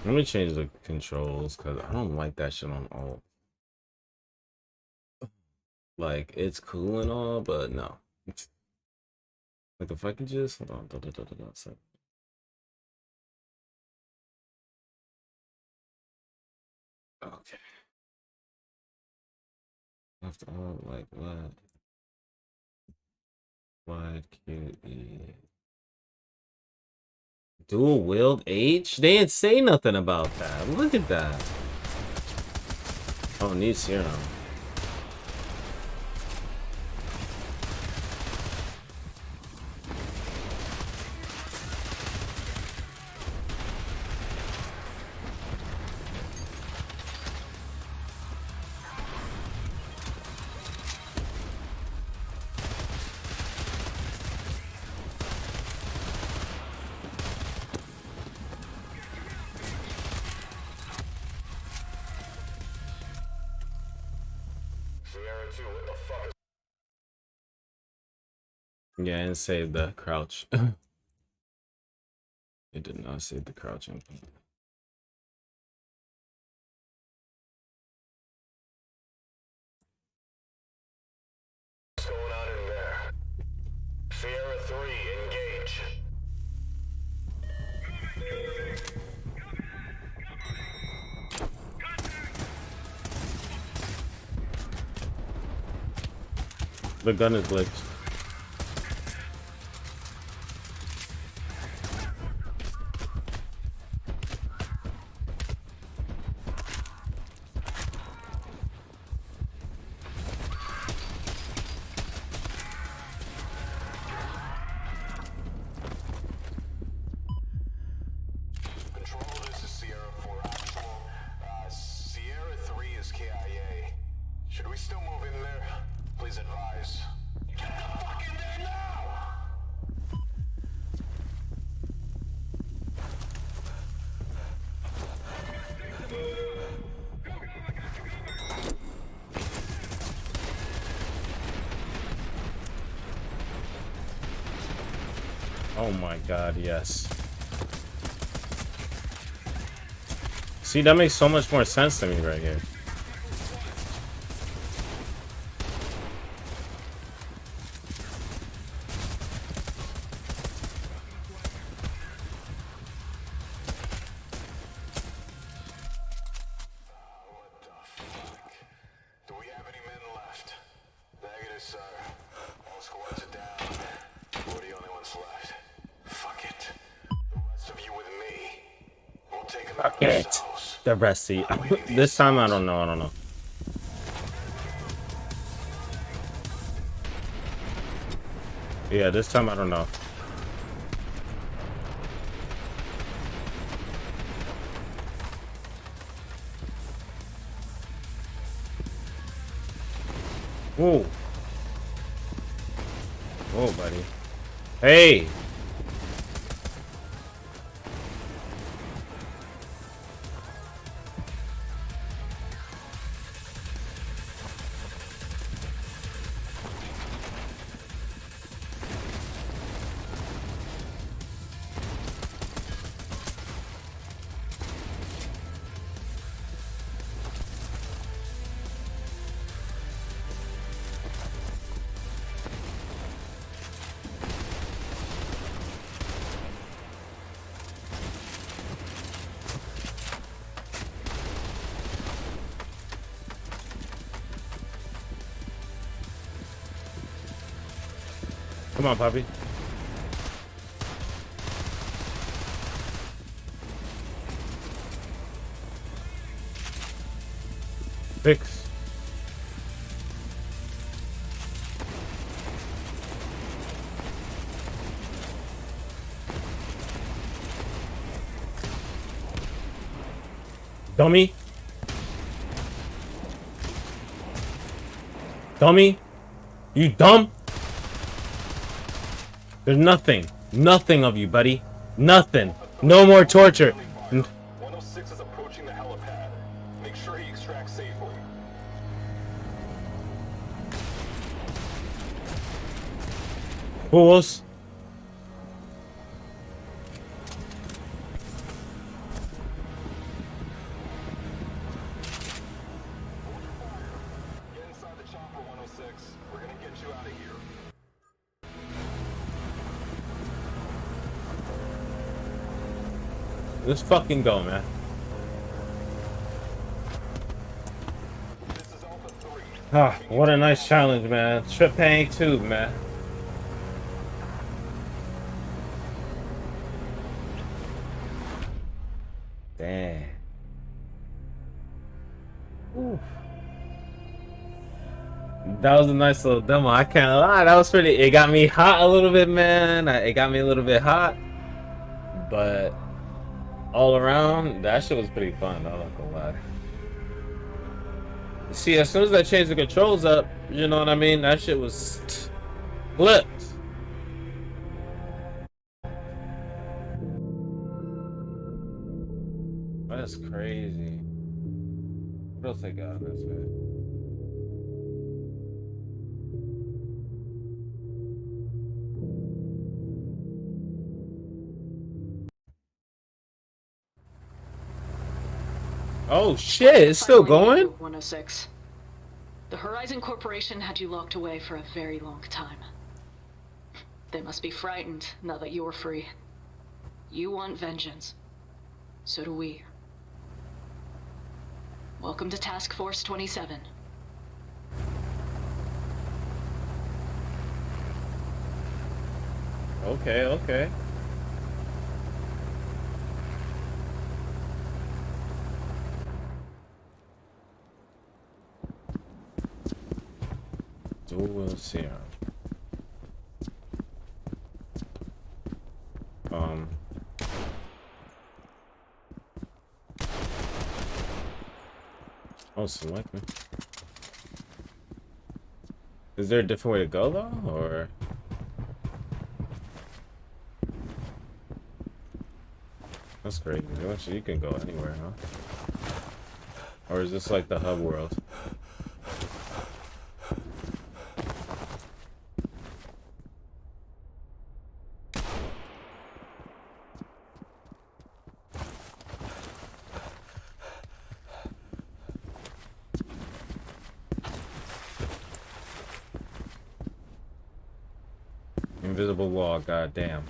Let me change the controls because I don't like that shit on alt. Like, it's cool and all, but no. Like, if I can just hold on. Okay. Left alt, like what? Wide QE. Dual wield H? They didn't say nothing about that. Look at that. Oh, need serum. Sierra 2, what the fuck is... Yeah, and save the crouch. It did not save the crouching. What's going on in there? Sierra 3, engage. The gun is glitched. Control, this is Sierra 4 actual. Sierra 3 is KIA. Should we still move in there? Please advise. Get the fuck in there now! Oh my god, yes. See, that makes so much more sense to me right here. What the fuck? Do we have any men left? Negative, sir. All squads are down. We're the only ones left. Fuck it. The rest of you with me. We'll take them out Fuck it. ourselves. The rest, see. This time, I don't know. Yeah, this time, I don't know. Whoa. Whoa, buddy. Hey! Come on, Poppy. Fix. Dummy. Dummy. You dumb? There's nothing. Nothing of you, buddy. Nothing. No more torture. 106 is approaching the helipad. Make sure he extracts safely. Fools. Get inside the chopper, 106. We're gonna get you out of here. Let's fucking go, man. Ah, what a nice challenge, man. Trip paying too, man. Damn. Ooh. That was a nice little demo. I can't lie. That was pretty. It got me hot a little bit, man. It got me a little bit hot. But all around, that shit was pretty fun. I'm not gonna lie. See, as soon as I changed the controls up, you know what I mean? That shit was flipped. That's crazy. What else I got on this, man? Oh shit, it's still going? 106. The Horizon Corporation had you locked away for a very long time. They must be frightened now that you're free. You want vengeance. So do we. Welcome to Task Force 27. Okay, okay. Dual serum. Oh, select me. Is there a different way to go though, or? That's great. You can go anywhere, huh? Or is this like the hub world? Invisible wall, goddamn.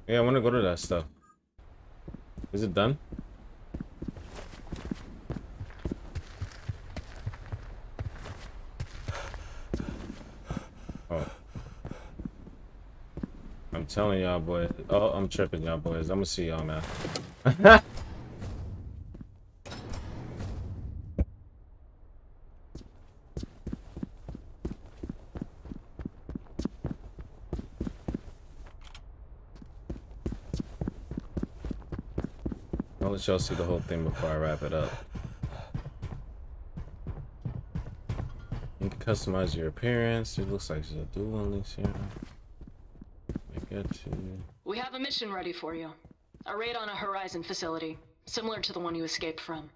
Yeah, I want to go to that stuff. Is it done? Oh. I'm telling y'all boys. Oh, I'm tripping y'all boys. I'm gonna see y'all now. I'll let y'all see the whole thing before I wrap it up. You can customize your appearance. It looks like there's a dual unleash here. We have a mission ready for you. A raid on a Horizon facility, similar to the one you escaped from.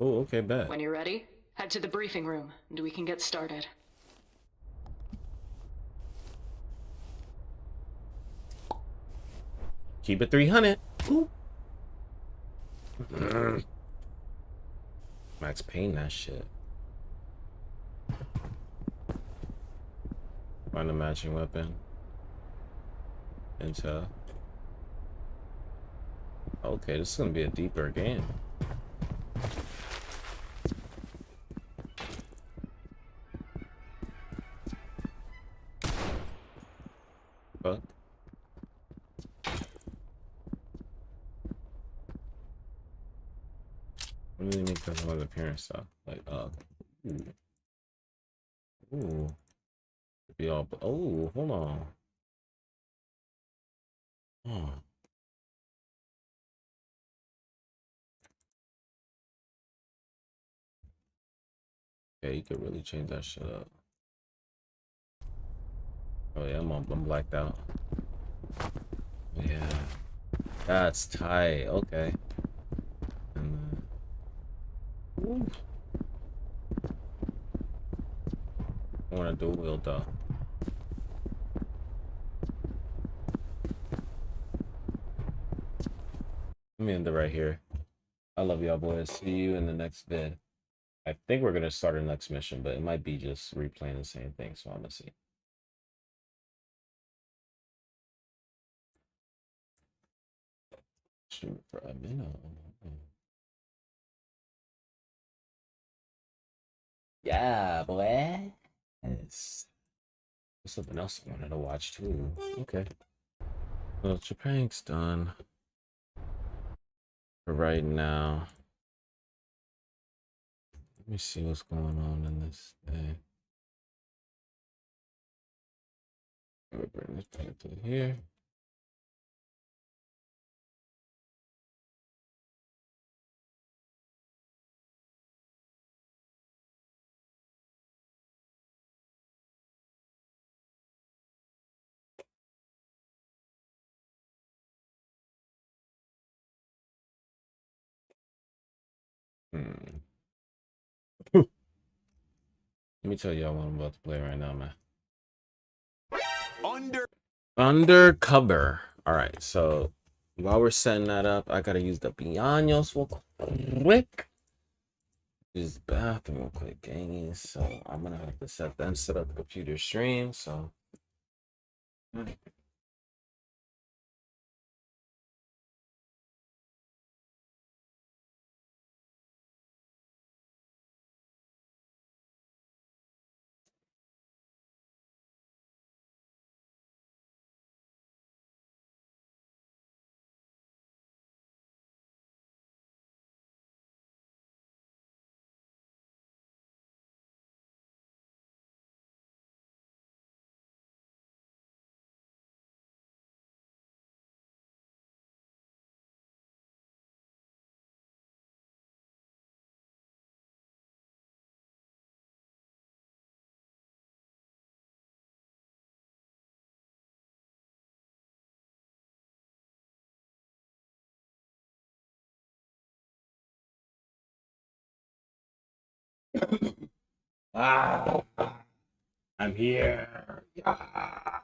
Oh, okay, bet. When you're ready, head to the briefing room, and we can get started. Keep it 300. Ooh. Max Payne that shit. Find a matching weapon. Intel. Okay, this is gonna be a deeper game. Fuck. What do you mean customized appearance stuff? Like, ooh. Ooh. Be all, oh, hold on. Oh. Yeah, you could really change that shit up. Oh yeah, I'm blacked out. Yeah, that's tight. Okay. And ooh. I want to dual wield though. Let me end it right here. I love y'all boys. See you in the next vid. I think we're gonna start our next mission, but it might be just replaying the same thing. So I'm gonna see. Shoot for a minute. Yeah, boy. Yes. There's something else I wanted to watch too. Okay. Well, Japan's done for right now. Let me see what's going on in this thing. I'm gonna bring this back to here. Let me tell y'all what I'm about to play right now, man. Undercover. All right, so while we're setting that up, I gotta use the pianos real quick. Use the bathroom real quick, gangies. So I'm gonna have to set up the computer stream. So. Ah, I'm here. Yeah.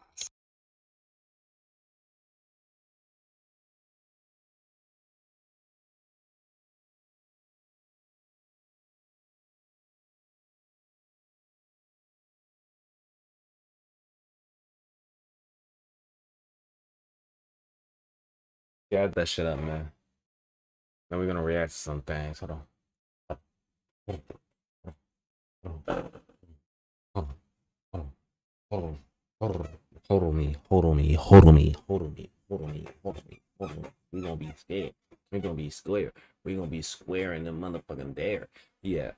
Yeah, that shit up, man. Then we're gonna react to some things. Hold on. Hold on me. We gonna be scared. We gonna be square. We gonna be square in the motherfucking dare. Yeah.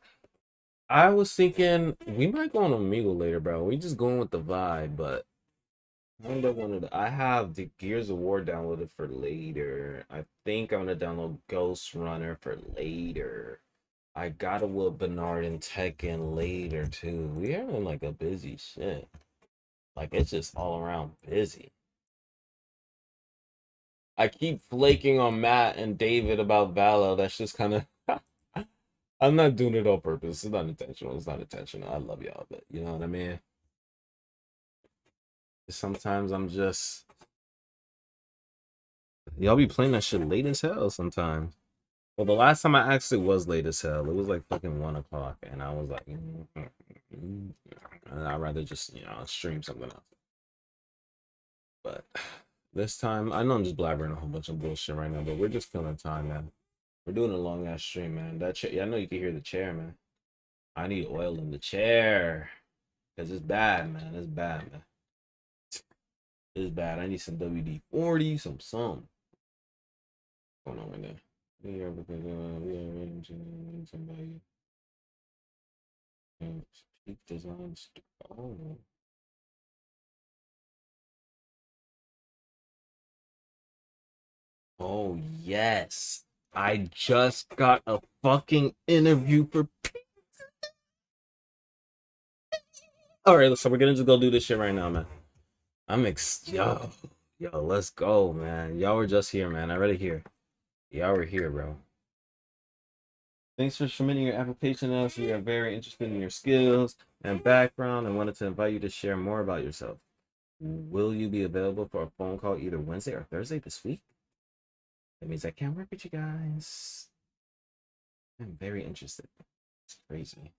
I was thinking we might go on Amigo later, bro. We just going with the vibe, but I have the Gears of War downloaded for later. I think I'm gonna download Ghost Runner for later. I gotta whoop Bernard and Tekken later too. We having like a busy shit. Like it's just all around busy. I keep flaking on Matt and David about Valor. That's just kind of. I'm not doing it on purpose. It's not intentional. It's not intentional. I love y'all, but you know what I mean? Sometimes I'm just. Y'all be playing that shit late as hell sometimes. Well, the last time I actually was late as hell, it was like fucking 1 o'clock, and I was like, and I'd rather just, stream something else. But This time, I know I'm just blabbering a whole bunch of bullshit right now, but we're just killing time, man. We're doing a long ass stream, man. That chair, yeah, I know you can hear the chair, man. I need oil in the chair. Because it's bad, man. It's bad, man. It's bad. I need some WD-40, some something. What's going on right there? We are because we are waiting to somebody. Peak design. Oh. Oh, yes. I just got a fucking interview for. All right, so we're gonna just go do this shit right now, man. Yo, let's go, man. Y'all were just here, man. I already here. Y'all were here, bro. Thanks for submitting your application to us. We are very interested in your skills and background and wanted to invite you to share more about yourself. Will you be available for a phone call either Wednesday or Thursday this week? That means I can't work with you guys. I'm very interested. It's crazy.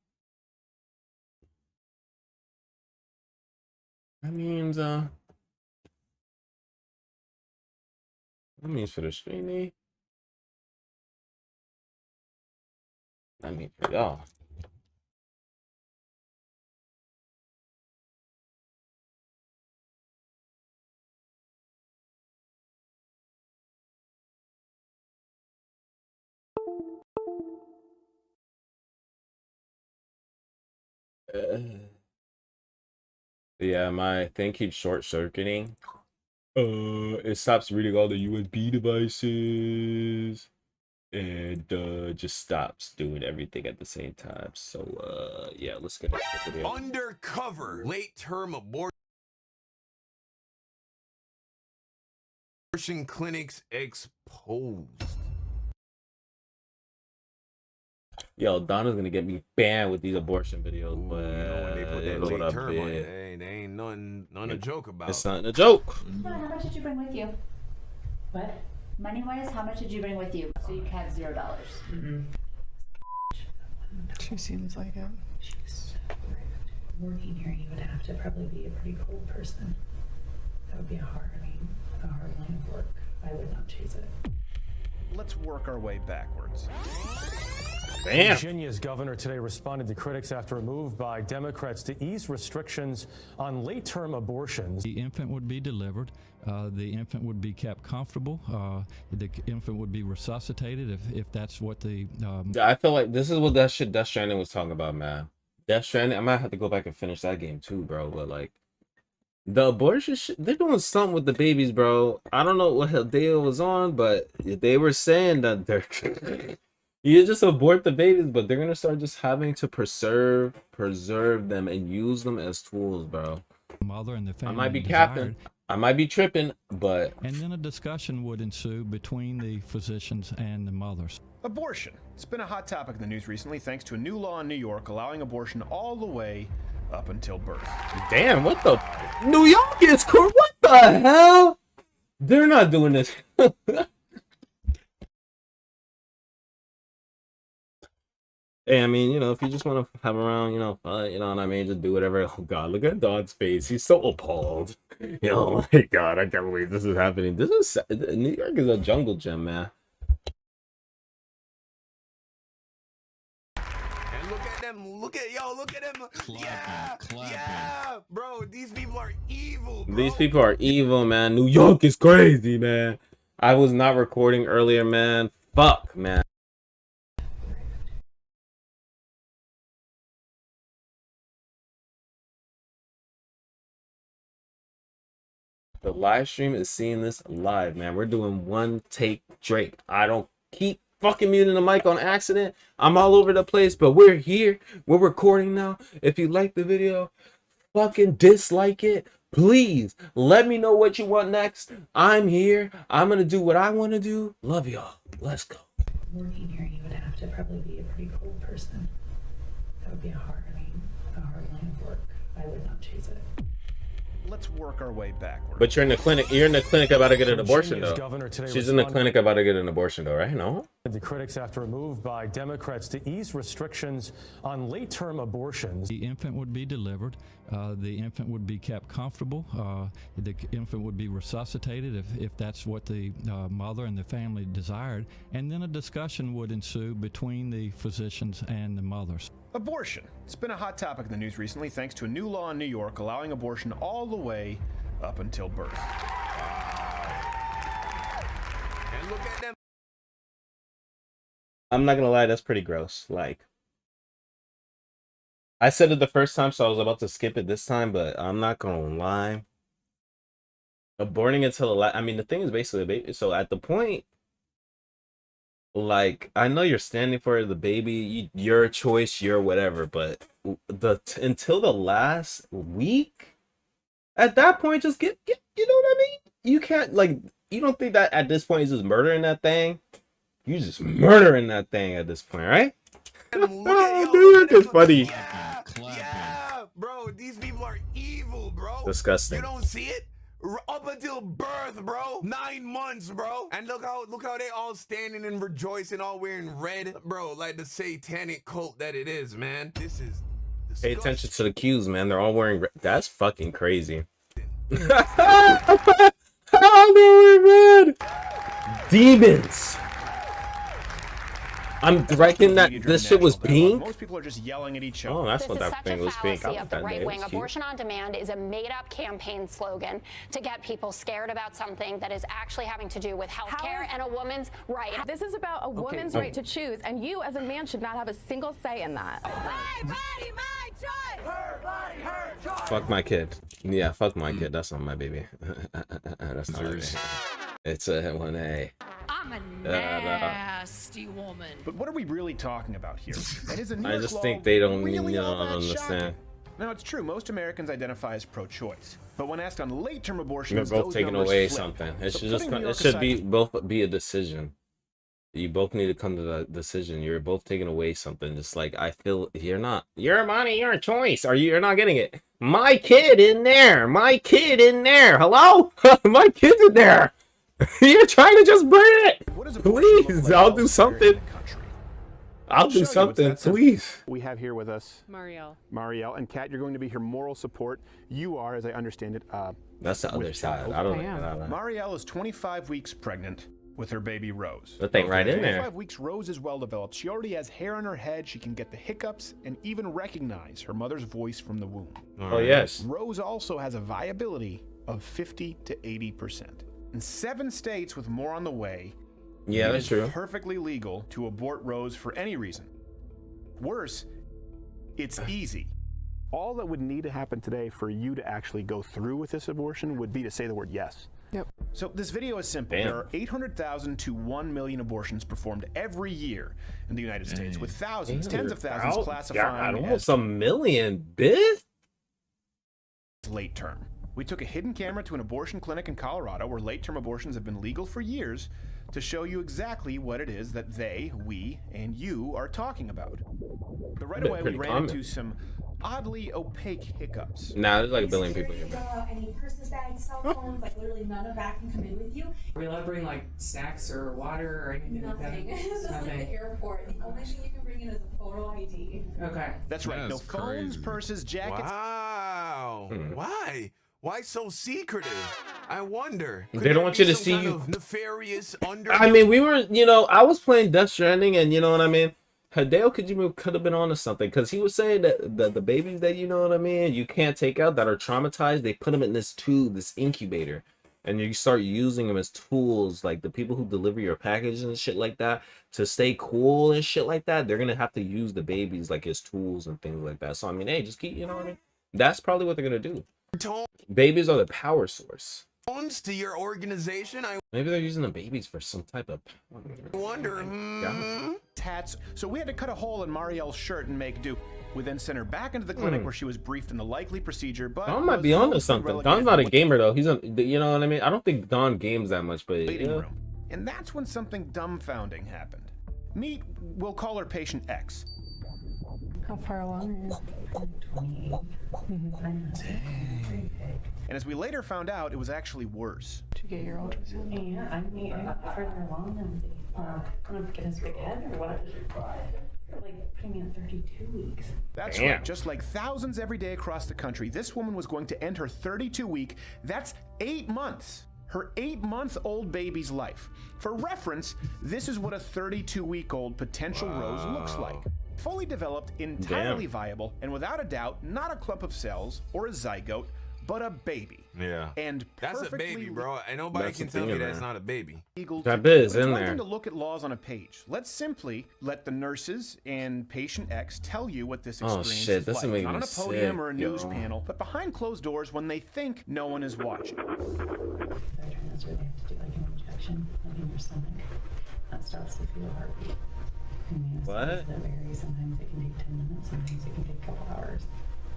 That means for the streaming. I mean for y'all. Yeah, my thing keeps short circuiting. It stops reading all the USB devices and just stops doing everything at the same time. So yeah, let's get into the video. Undercover late term abortion clinics exposed. Yo, Donna's gonna get me banned with these abortion videos, but You know when they put that what late up, term on bitch? it, they ain't nothing to joke about. It's not a joke. How much did you bring with you? What? Money-wise, how much did you bring with you? So you have $0. She seems like it. She's so rude. Working here, you would have to probably be a pretty cold person. That would be a hard line of work. I would not choose it. Let's work our way backwards. Damn. Virginia's governor today responded to critics after a move by Democrats to ease restrictions on late-term abortions. The infant would be delivered. The infant would be kept comfortable. The infant would be resuscitated if that's what the. I feel like this is what that shit Death Stranding was talking about, man. Death Stranding, I might have to go back and finish that game too, bro. But like, the abortion shit, they're doing something with the babies, bro. I don't know what hell deal was on, but they were saying that they're. You just abort the babies, but they're gonna start just having to preserve them and use them as tools, bro. Mother and the family. I might be capping. I might be tripping, but. And then a discussion would ensue between the physicians and the mothers. Abortion. It's been a hot topic in the news recently thanks to a new law in New York allowing abortion all the way up until birth. Damn, what the? New York is cool. What the hell? They're not doing this. Hey, I mean, you know, if you just want to have around, you know what I mean, just do whatever. Oh God, look at Don's face. He's so appalled. You know, oh my God, I can't believe this is happening. New York is a jungle gym, man. And look at them. Look at them. Yeah, bro. These people are evil, bro. These people are evil, man. New York is crazy, man. I was not recording earlier, man. Fuck, man. The live stream is seeing this live, man. We're doing one take Drake. I don't keep fucking muting the mic on accident. I'm all over the place, but we're here. We're recording now. If you like the video, fucking dislike it. Please let me know what you want next. I'm here. I'm going to do what I want to do. Love y'all. Let's go. Working here, you would have to probably be a pretty cold person. That would be a hard line of work. I would not choose it. Let's work our way backwards. But you're in the clinic. You're in the clinic about to get an abortion, though. She's in the clinic about to get an abortion, though, right? No? The critics after a move by Democrats to ease restrictions on late-term abortions. The infant would be delivered. The infant would be kept comfortable. The infant would be resuscitated if that's what the mother and the family desired. And then a discussion would ensue between the physicians and the mothers. Abortion. It's been a hot topic in the news recently thanks to a new law in New York allowing abortion all the way up until birth. And look at them. I'm not gonna lie, that's pretty gross. Like, I said it the first time, so I was about to skip it this time, but I'm not gonna lie. Aborting until I mean, the thing is basically a baby. So at the point, like, I know you're standing for the baby, your choice, your whatever, but until the last week, at that point, just get you know what I mean? You can't, like, you don't think that at this point is just murdering that thing? You just murdering that thing at this point, right? Dude, it's funny. Yeah, bro, these people are evil, bro. Disgusting. You don't see it? Up until birth, bro. 9 months, bro. And look how they all standing and rejoicing, all wearing red, bro, like the satanic cult that it is, man. This is disgusting. Pay attention to the cues, man. They're all wearing red. That's fucking crazy. Oh no, man. Demons. I'm reckon that this shit was pink. Most people are just yelling at each other. Oh, that's what that thing was pink. Of the right wing. Abortion on demand is a made-up campaign slogan to get people scared about something that is actually having to do with health care and a woman's right. This is about a woman's right to choose, and you as a man should not have a single say in that. My body, my choice. Her body, her choice. Fuck my kid. Yeah, fuck my kid. That's not my baby. That's not my baby. It's a 1A. I'm a nasty woman. But what are we really talking about here? And is a New I York just law think they don't really all that understand. shocking? Now, it's true, most Americans identify as pro-choice. But when asked on late-term They're abortions, both those taking numbers away flip. something. It So should just putting New it York should aside- be both be a decision. You both need to come to the decision. You're both taking away something. Just like I feel you're not. Your money, your choice. You're not getting it. My kid in there. My kid in there. Hello? My kid's in there. You're trying to just burn it. Please, I'll do something. I'll do something, please. We have here with us Marielle. Marielle and Kat. You're going to be her moral support. You are, as I understand it, That's the other side. I don't know. Marielle is 25 weeks pregnant with her baby Rose. The thing right in there. 25 weeks, Rose is well developed. She already has hair on her head. She can get the hiccups and even recognize her mother's voice from the womb. Oh, yes. Rose also has a viability of 50 to 80%. In 7 states with more on the way, Yeah, it that's is true. perfectly legal to abort Rose for any reason. Worse, it's easy. All that would need to happen today for you to actually go through with this abortion would be to say the word yes. Yep. So this video is simple. Damn. There are 800,000 to 1 million abortions performed every year in the United States, with thousands, tens of thousands classifying God, as almost a million, bitch. late term. We took a hidden camera to an abortion clinic in Colorado where late-term abortions have been legal for years to show you exactly what it is that they, we, and you are talking about. But right away, we Pretty ran common. into some oddly opaque hiccups. Nah, there's like a billion people here. Any purses, bags, cell phones, like literally none of that can come in with you. Are we allowed to bring like snacks or water or anything like that? Nothing. It's just like the airport. The only thing you can bring in is a photo ID. Okay. That's right. No That's phones, crazy. purses, jackets. Wow. Why? Why so secretive? I wonder. Could They don't there want be you to some see kind you- of nefarious under. I mean, we were, I was playing Death Stranding, and you know what I mean? Hideo Kojima could have been onto something, because he was saying that the babies that, you know what I mean, you can't take out, that are traumatized, they put them in this tube, this incubator, and you start using them as tools, like the people who deliver your package and shit like that, to stay cool and shit like that, they're gonna have to use the babies like as tools and things like that. So I mean, hey, just keep, you know what I mean? That's probably what they're gonna do. Babies are the power source. To your organization, I Maybe they're using the babies for some type of wonder. Tats. So we had to cut a hole in Marielle's shirt and make do. We then sent her back into the clinic where she was briefed in the likely procedure, but Don might be onto something. Don's not a gamer though. He's you know what I mean? I don't think Don games that much, but waiting yeah. room. And that's when something dumbfounding happened. Meet, we'll call her patient X. How far along are you? 28. And as we later found out, it was actually worse. Did you get your ultrasound? Yeah, I'm further along than gonna get his big head or what? Like putting me at 32 weeks. That's Damn. right. Just like thousands every day across the country, this woman was going to end her 32-week, that's 8 months, her 8-month-old baby's life. For reference, this is what a 32-week-old potential rose looks like. Fully developed, entirely viable, and without a doubt, not a clump of cells or a zygote, but a baby. Yeah. And That's a baby, bro. And nobody can tell me that's not a baby. That bit is But it's in one there. thing to look at laws on a page. Let's simply let the nurses and patient X tell you what this Oh, experience shit, is that's like. making Not on me a podium sick, or a news yo. panel, but behind closed doors when they think no one is watching. They're trying to do like an injection like in your stomach. That stops the feel heartbeat. And What? That varies. Sometimes it can take 10 minutes. Sometimes it can take a couple hours.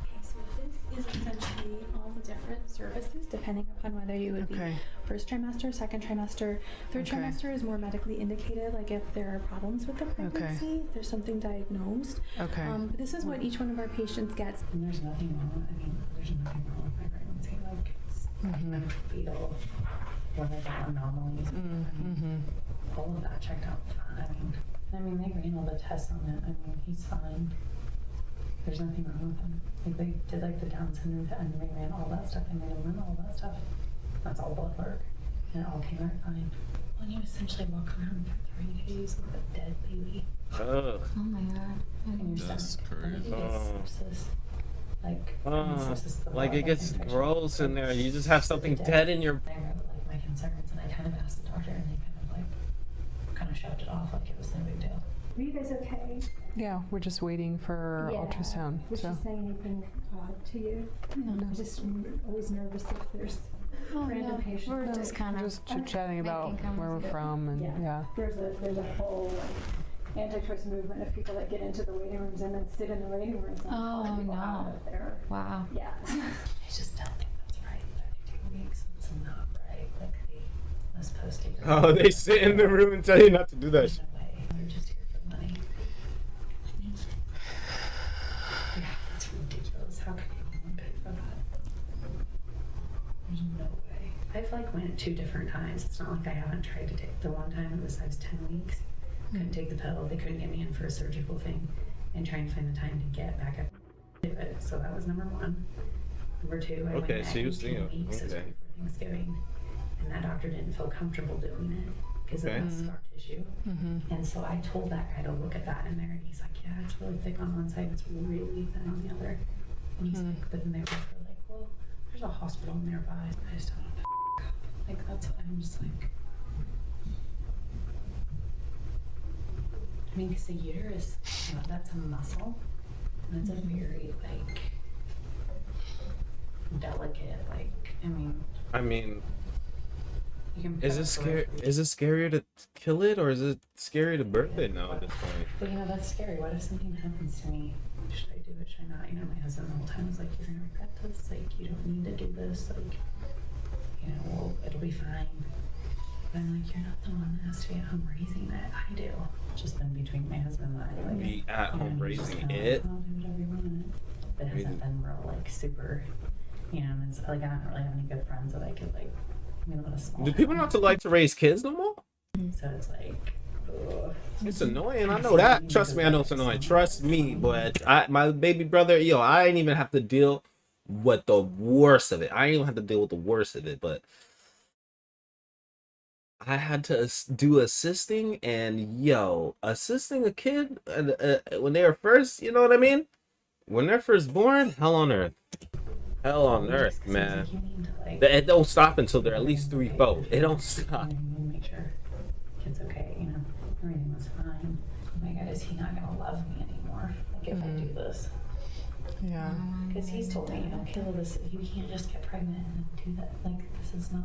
Okay, so this is essentially all the different services depending upon whether you would be first trimester, second trimester. Third trimester is more medically indicated, like if there are problems with the pregnancy, if there's something diagnosed. But this is what each one of our patients gets. And there's nothing wrong. I mean, there's nothing wrong with my pregnancy. Like it's fetal, whatever anomalies. All of that checked out fine. I mean, they ran all the tests on it. I mean, he's fine. There's nothing wrong with him. Like they did like the Down syndrome and they ran all that stuff. They made him run all that stuff. That's all blood work, and it all came out fine. When you essentially walk around for 3 days with a dead baby. Oh my god. And your That's stomach. crazy. Sepsis. Like like it gets gross in there. You just have something dead in your. I wrote like my concerns and I kind of asked the doctor and they kind of shoved it off like it was no big deal. Are you guys okay? Yeah, we're just waiting for ultrasound. Was So. she saying anything odd to you? No. I'm just always nervous if there's random patients. We're just kind of chit-chatting about where we're from and yeah. There's a whole anti-choice movement of people that get into the waiting rooms and then sit in the waiting rooms and call people out of there. Wow. Yeah. I just don't think that's right. 32 weeks, it's not right. Like they was posting. Oh, they sit in the room and tell you not to do that. They're just here for the money. Yeah, it's ridiculous. How can anyone pay for that? There's no way. I've like went 2 different times. It's not like I haven't tried to take. The one time it was I was 10 weeks. Couldn't take the pill. They couldn't get me in for a surgical thing, and try and find the time to get back up. So that was number 1. Number 2, I went Okay, at so you 18 weeks. It was okay. right before Thanksgiving, and that doctor didn't feel comfortable doing it because Okay. of that scar tissue. And so I told that guy to look at that in there, and he's like, "Yeah, it's really thick on one side, it's really thin on the other." And he's like, "But then they were like, well, there's a hospital nearby." I just don't know. Like that's what I'm just like. I mean, because the uterus, that's a muscle. And it's a very, like, delicate, like, I mean, you can is it scary? Is it scarier to kill it or is it scary to birth it now at this point? But, that's scary. What if something happens to me? Should I do it? Should I not? My husband the whole time was like, "You're going to regret this. Like, you don't need to do this. Like, well, it'll be fine." But I'm like, "You're not the one that has to be at home raising it. I do." It's just been between my husband and I. Like, Be at home he's just raising kinda it? Like, "I'll do whatever you want." But it hasn't been real, like, super, and it's like, I don't really have any good friends that I could, like, live in a small Do people not like to raise kids no more? So it's like, It's annoying. I know that. Trust me, I know it's annoying. Trust me, but my baby brother, I ain't even have to deal with the worst of it. I ain't even have to deal with the worst of it, but I had to do assisting, and assisting a kid when they were first, you know what I mean? When they're first born, hell on earth. Hell on earth, man. It don't stop until they're at least 3-4. It don't stop. Make sure kid's okay, everything was fine. Oh my god, is he not gonna love me anymore? Like if I do this. Yeah. Because he's told me, Kayla, you can't just get pregnant and then do that. Like this is not,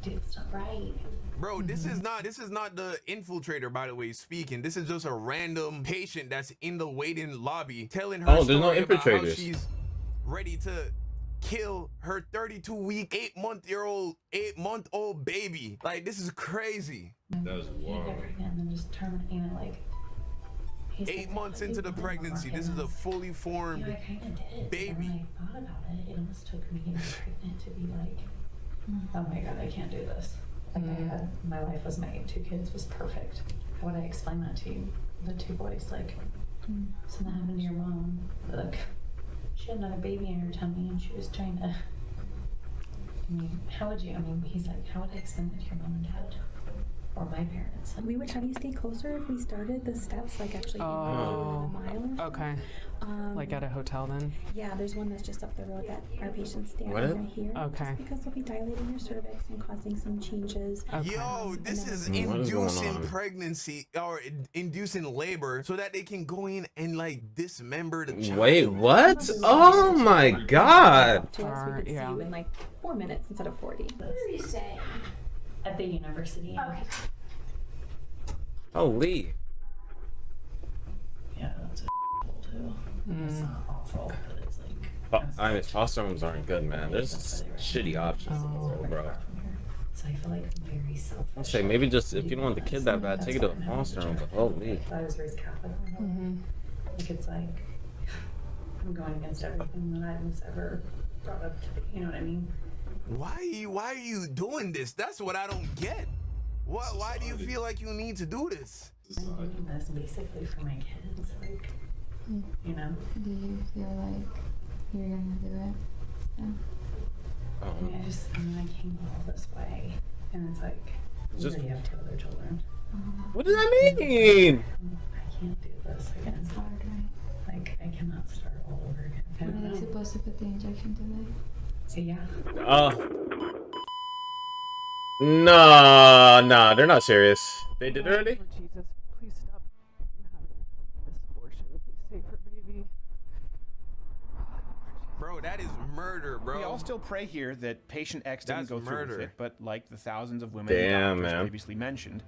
it's not right. Bro, this is not the infiltrator, by the way, speaking. This is just a random patient that's in the waiting lobby telling her there's no story about how infiltrators. she's ready to kill her 32-week, 8-month-old baby. Like, this is crazy. That's wild. And then just terminate, like. 8 months into the pregnancy, this is a fully formed I kind of did. baby. When I thought about it, it almost took me getting pregnant to be like, oh my god, I can't do this. Like my life was made. 2 kids was perfect. How would I explain that to you? The 2 boys, like, something happened to your mom. Like, she had another baby in her tummy and she was trying to. I mean, how would you? I mean, he's like, how would I explain that to your mom and dad? Or my parents? We would have you stay closer if we started the steps, like actually in a mile or so. Okay. Like at a hotel then? Yeah, there's one that's just up the road that our patients stand What? right here. Okay. Just because they'll be dilating your cervix and causing some changes. Yo, this is inducing pregnancy or inducing labor so that they can go in and like dismember the child. Wait, what? Oh my god. To us, we could see you in like 4 minutes instead of 40. Where are you staying? At the university. Okay. Holy. Yeah, that's a hole too. It's not awful, but it's like. I mean, foster homes aren't good, man. There's shitty options in the world, bro. So I feel like very selfish. I'll say maybe just if you don't want the kid that bad, take it to a foster home. But holy. I was raised Catholic. Like it's like I'm going against everything that I was ever brought up to be. You know what I mean? Why are you doing this? That's what I don't get. Why do you feel like you need to do this? I'm doing this basically for my kids, like, you know. Do you feel like you're gonna do it? Yeah. I mean, I came all this way, and it's like, you Just- already have 2 other children. What does that mean? I can't do this again. It's hard, right? Like, I cannot start all over again. Are they supposed to put the injection today? So yeah. No, they're not serious. They did it already? Jesus, please stop having this abortion. Please save her baby. Bro, that is murder, bro. We all still pray here that patient X didn't That's go through murder. with it, but like the thousands of women Damn, the doctors man. previously mentioned,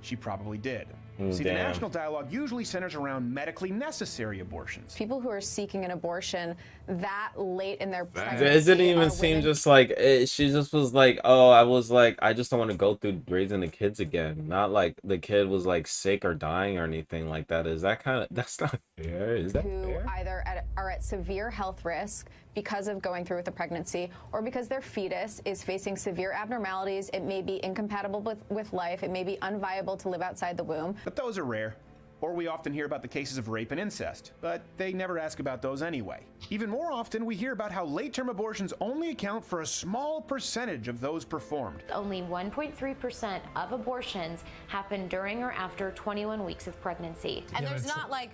she probably did. See, the Damn. national dialogue usually centers around medically necessary abortions. People who are seeking an abortion that late in their pregnancy. It didn't even are seem women- just like she just was like, oh, I was like, I just don't want to go through raising the kids again. Not like the kid was like sick or dying or anything like that. Is that kind of, that's not fair? Is that who fair? either are at severe health risk because of going through with the pregnancy or because their fetus is facing severe abnormalities. It may be incompatible with life. It may be unviable to live outside the womb. But those are rare. Or we often hear about the cases of rape and incest, but they never ask about those anyway. Even more often, we hear about how late-term abortions only account for a small percentage of those performed. Only 1.3% of abortions happen during or after 21 weeks of pregnancy. And there's not like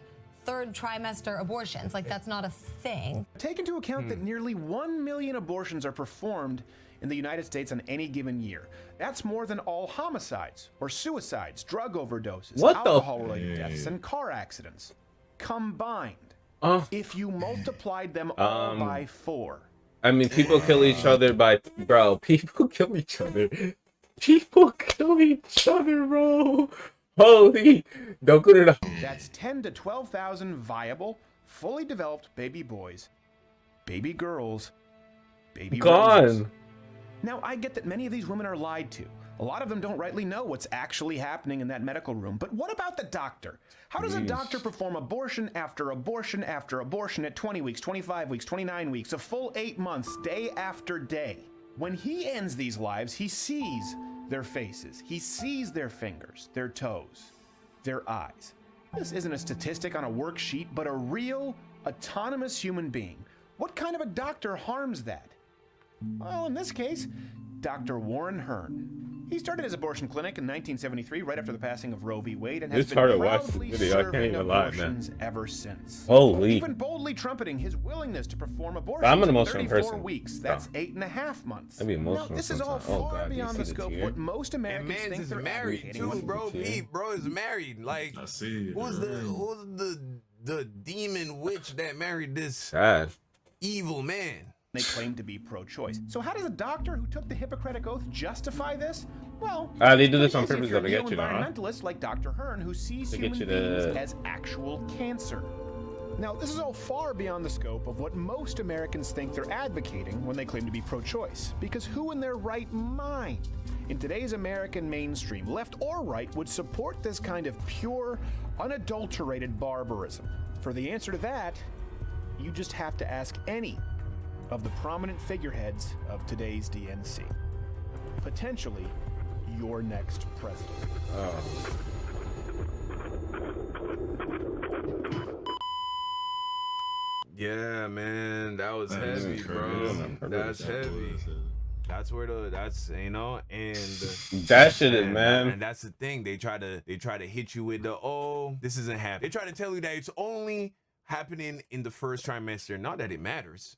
3rd trimester abortions, like that's not a thing. Take into account that nearly 1 million abortions are performed in the United States on any given year. That's more than all homicides or suicides, drug overdoses, What the- alcohol-related deaths, and car accidents combined. If you multiplied them all by 4. I mean, people kill each other by, bro, people kill each other. People kill each other, bro. Holy, don't go to the... That's 10 to 12,000 viable, fully developed baby boys, baby girls, baby roses. Gone. Now, I get that many of these women are lied to. A lot of them don't rightly know what's actually happening in that medical room. But what about the doctor? How does a doctor perform abortion after abortion after abortion at 20 weeks, 25 weeks, 29 weeks, a full 8 months, day after day? When he ends these lives, he sees their faces. He sees their fingers, their toes, their eyes. This isn't a statistic on a worksheet, but a real, autonomous human being. What kind of a doctor harms that? Well, in this case, Dr. Warren Hearn. He started his abortion clinic in 1973, right after the passing of Roe v. Wade, and has Just been started watching proudly the video. I can't serving even lie, man. abortions ever since. Holy. Even boldly trumpeting his willingness to perform abortions I'm an in emotional 34 person. weeks. That's 8.5 months. I'd be Now, emotional this is all sometimes. Oh, far God, do you beyond see the the scope of tear? what most And Americans man's think is they're married advocating too, when- bro. Pete, bro is married. Like, I see it, who's bro. the demon witch that married this Sad. evil man? They claim to be pro-choice. So how does a doctor who took the Hippocratic Oath justify this? Well, They do this on it's pretty purpose easy if you're to a get you, though, huh? environmentalist like Dr. Hearn, who sees To get human you beings to- as actual cancer. Now, this is all far beyond the scope of what most Americans think they're advocating when they claim to be pro-choice. Because who in their right mind, in today's American mainstream, left or right, would support this kind of pure, unadulterated barbarism? For the answer to that, you just have to ask any of the prominent figureheads of today's DNC. Potentially, your next president. Yeah, man, that was heavy, bro. That's heavy. That's where that's you know, and that shit is, man. And that's the thing. They try to hit you with the, oh, this isn't happening. They try to tell you that it's only happening in the first trimester. Not that it matters,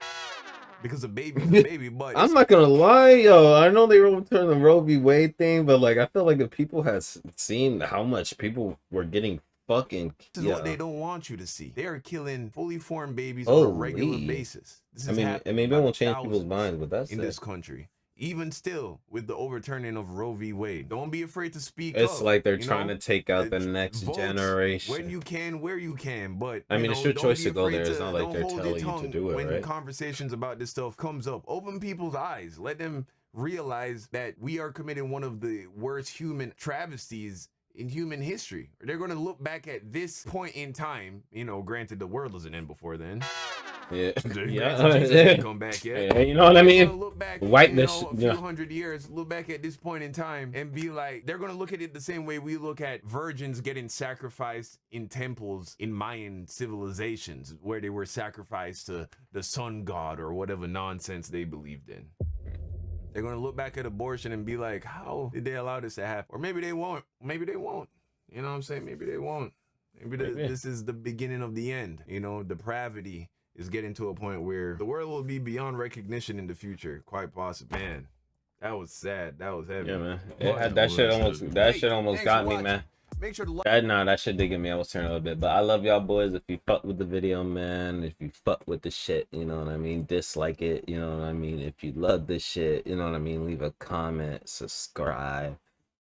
because a baby's a baby. But I'm not gonna lie, yo. I know they overturned the Roe v. Wade thing, but like, I feel like if people had seen how much people were getting fucking, this is what they don't want you to see. They are killing fully formed babies on a regular basis. This is and maybe it won't change people's minds, but that's in this country. Even still, with the overturning of Roe v. Wade, don't be afraid to speak It's up. like they're trying to take out the next generation. When you can, where you can, but I mean, it's your choice to go there. It's not like don't they're hold telling your you to tongue do it, when right? conversations about this stuff comes up. Open people's eyes. Let them realize that we are committing one of the worst human travesties in human history. They're going to look back at this point in time. You know, granted, the world doesn't end before then. Yeah, Jesus didn't come back yet. Yeah, you know what I mean? Look back, Wipe this, a few hundred years. Look back at this point in time and be like, they're gonna look at it the same way we look at virgins getting sacrificed in temples in Mayan civilizations, where they were sacrificed to the sun god or whatever nonsense they believed in. They're gonna look back at abortion and be like, how did they allow this to happen? Or maybe they won't. Maybe they won't. You know what I'm saying? Maybe they won't. Maybe this is the beginning of the end. You know, depravity is getting to a point where the world will be beyond recognition in the future. Quite possible. Man, that was sad. That was heavy. Yeah, man. That shit almost got me, man. Make sure to that shit did get me. I was turning a little bit, but I love y'all boys. If you fuck with the video, man, if you fuck with the shit, you know what I mean, dislike it, you know what I mean. If you love this shit, you know what I mean, leave a comment, subscribe,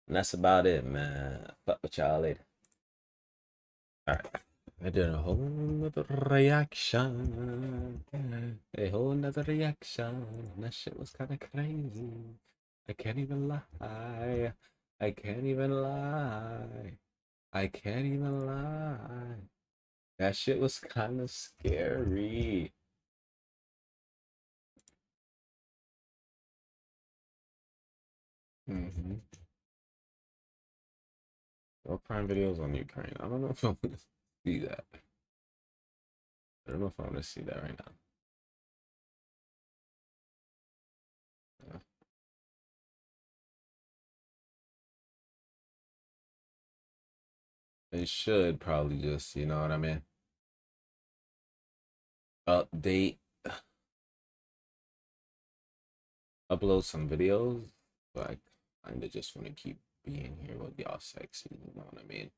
and that's about it, man. Fuck with y'all later. All right. I did a whole nother reaction. A whole nother reaction. That shit was kind of crazy. I can't even lie. I can't even lie. I can't even lie. That shit was kind of scary. Well, Prime videos on Ukraine. I don't know if I'm gonna see that. I don't know if I'm gonna see that right now. They should probably just, you know what I mean, update, upload some videos, but I kind of just want to keep being here with y'all sexy, you know what I mean?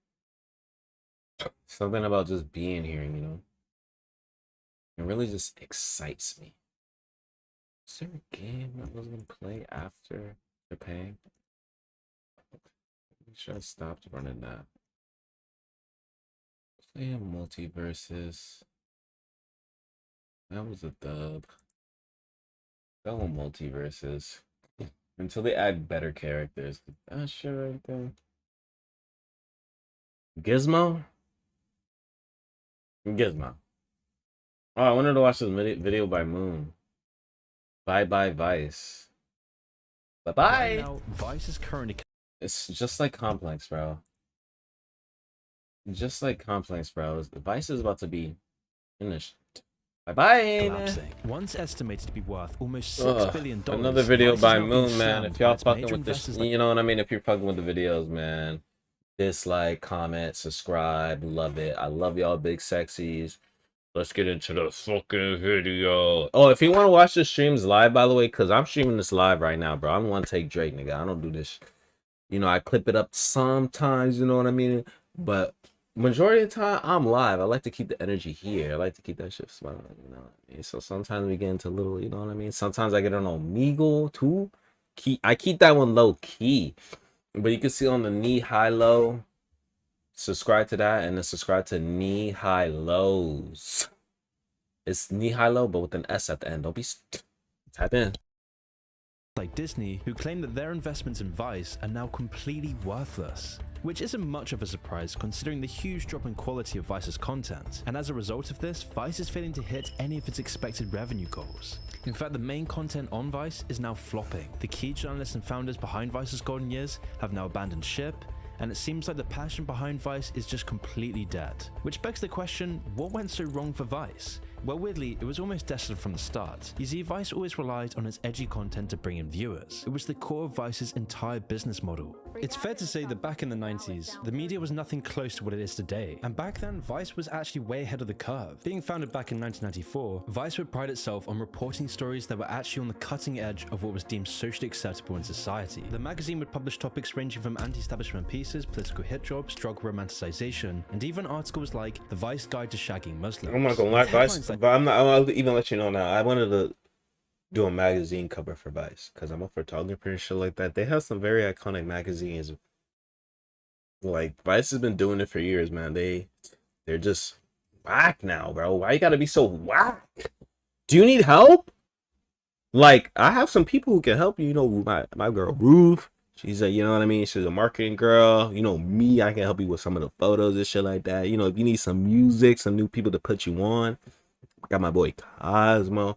Something about just being here, you know? It really just excites me. Is there a game that was gonna play after Japan? Make sure I stopped running that. Play multiverses. That was a dub. That one multiverses. Until they add better characters. That shit right there. Gizmo? Gizmo. Oh, I wanted to watch this video by Moon. Bye bye Vice. Bye bye. Right now, Vice is currently. It's just like Complex, bro. Just like Complex, bro. Vice is about to be finished. Bye bye. Collapsing. Once estimated to be worth almost $6 billion. Another video by Moon, man. If y'all fucking with this, you know what I mean. If you're fucking with the videos, man, dislike, comment, subscribe, love it. I love y'all, big sexies. Let's get into the fucking video. Oh, if you want to watch the streams live, by the way, because I'm streaming this live right now, bro. I'm one take Drake, nigga. I don't do this. You know, I clip it up sometimes. You know what I mean, but majority of the time I'm live. I like to keep the energy here. I like to keep that shit smiling, you know. So sometimes we get into little, you know what I mean. Sometimes I get on Omegle too. I keep that one low key, but you can see on the knee high low. Subscribe to that, and then subscribe to Knee High Lows. It's Knee High Low, but with an S at the end. Don't be type in. like Disney, who claim that their investments in Vice are now completely worthless. Which isn't much of a surprise considering the huge drop in quality of Vice's content, and as a result of this, Vice is failing to hit any of its expected revenue goals. In fact, the main content on Vice is now flopping. The key journalists and founders behind Vice's golden years have now abandoned ship, and it seems like the passion behind Vice is just completely dead. Which begs the question, what went so wrong for Vice? Well, weirdly, it was almost destined from the start. You see, Vice always relied on its edgy content to bring in viewers. It was the core of Vice's entire business model. It's fair to say that back in the 90s, the media was nothing close to what it is today. And back then, Vice was actually way ahead of the curve. Being founded back in 1994, Vice would pride itself on reporting stories that were actually on the cutting edge of what was deemed socially acceptable in society. The magazine would publish topics ranging from anti-establishment pieces, political hit jobs, drug romanticization, and even articles like The Vice Guide to Shagging Muslims. I'm not gonna lie, Vice. But I'll even let you know now. I wanted to do a magazine cover for Vice because I'm a photographer and shit like that. They have some very iconic magazines. Like Vice has been doing it for years, man. They're just whack now, bro. Why you gotta be so whack? Do you need help? Like I have some people who can help you. You know, my girl Ruth. She's a, you know what I mean? She's a marketing girl. You know me. I can help you with some of the photos and shit like that. You know, if you need some music, some new people to put you on. Got my boy Cosmo.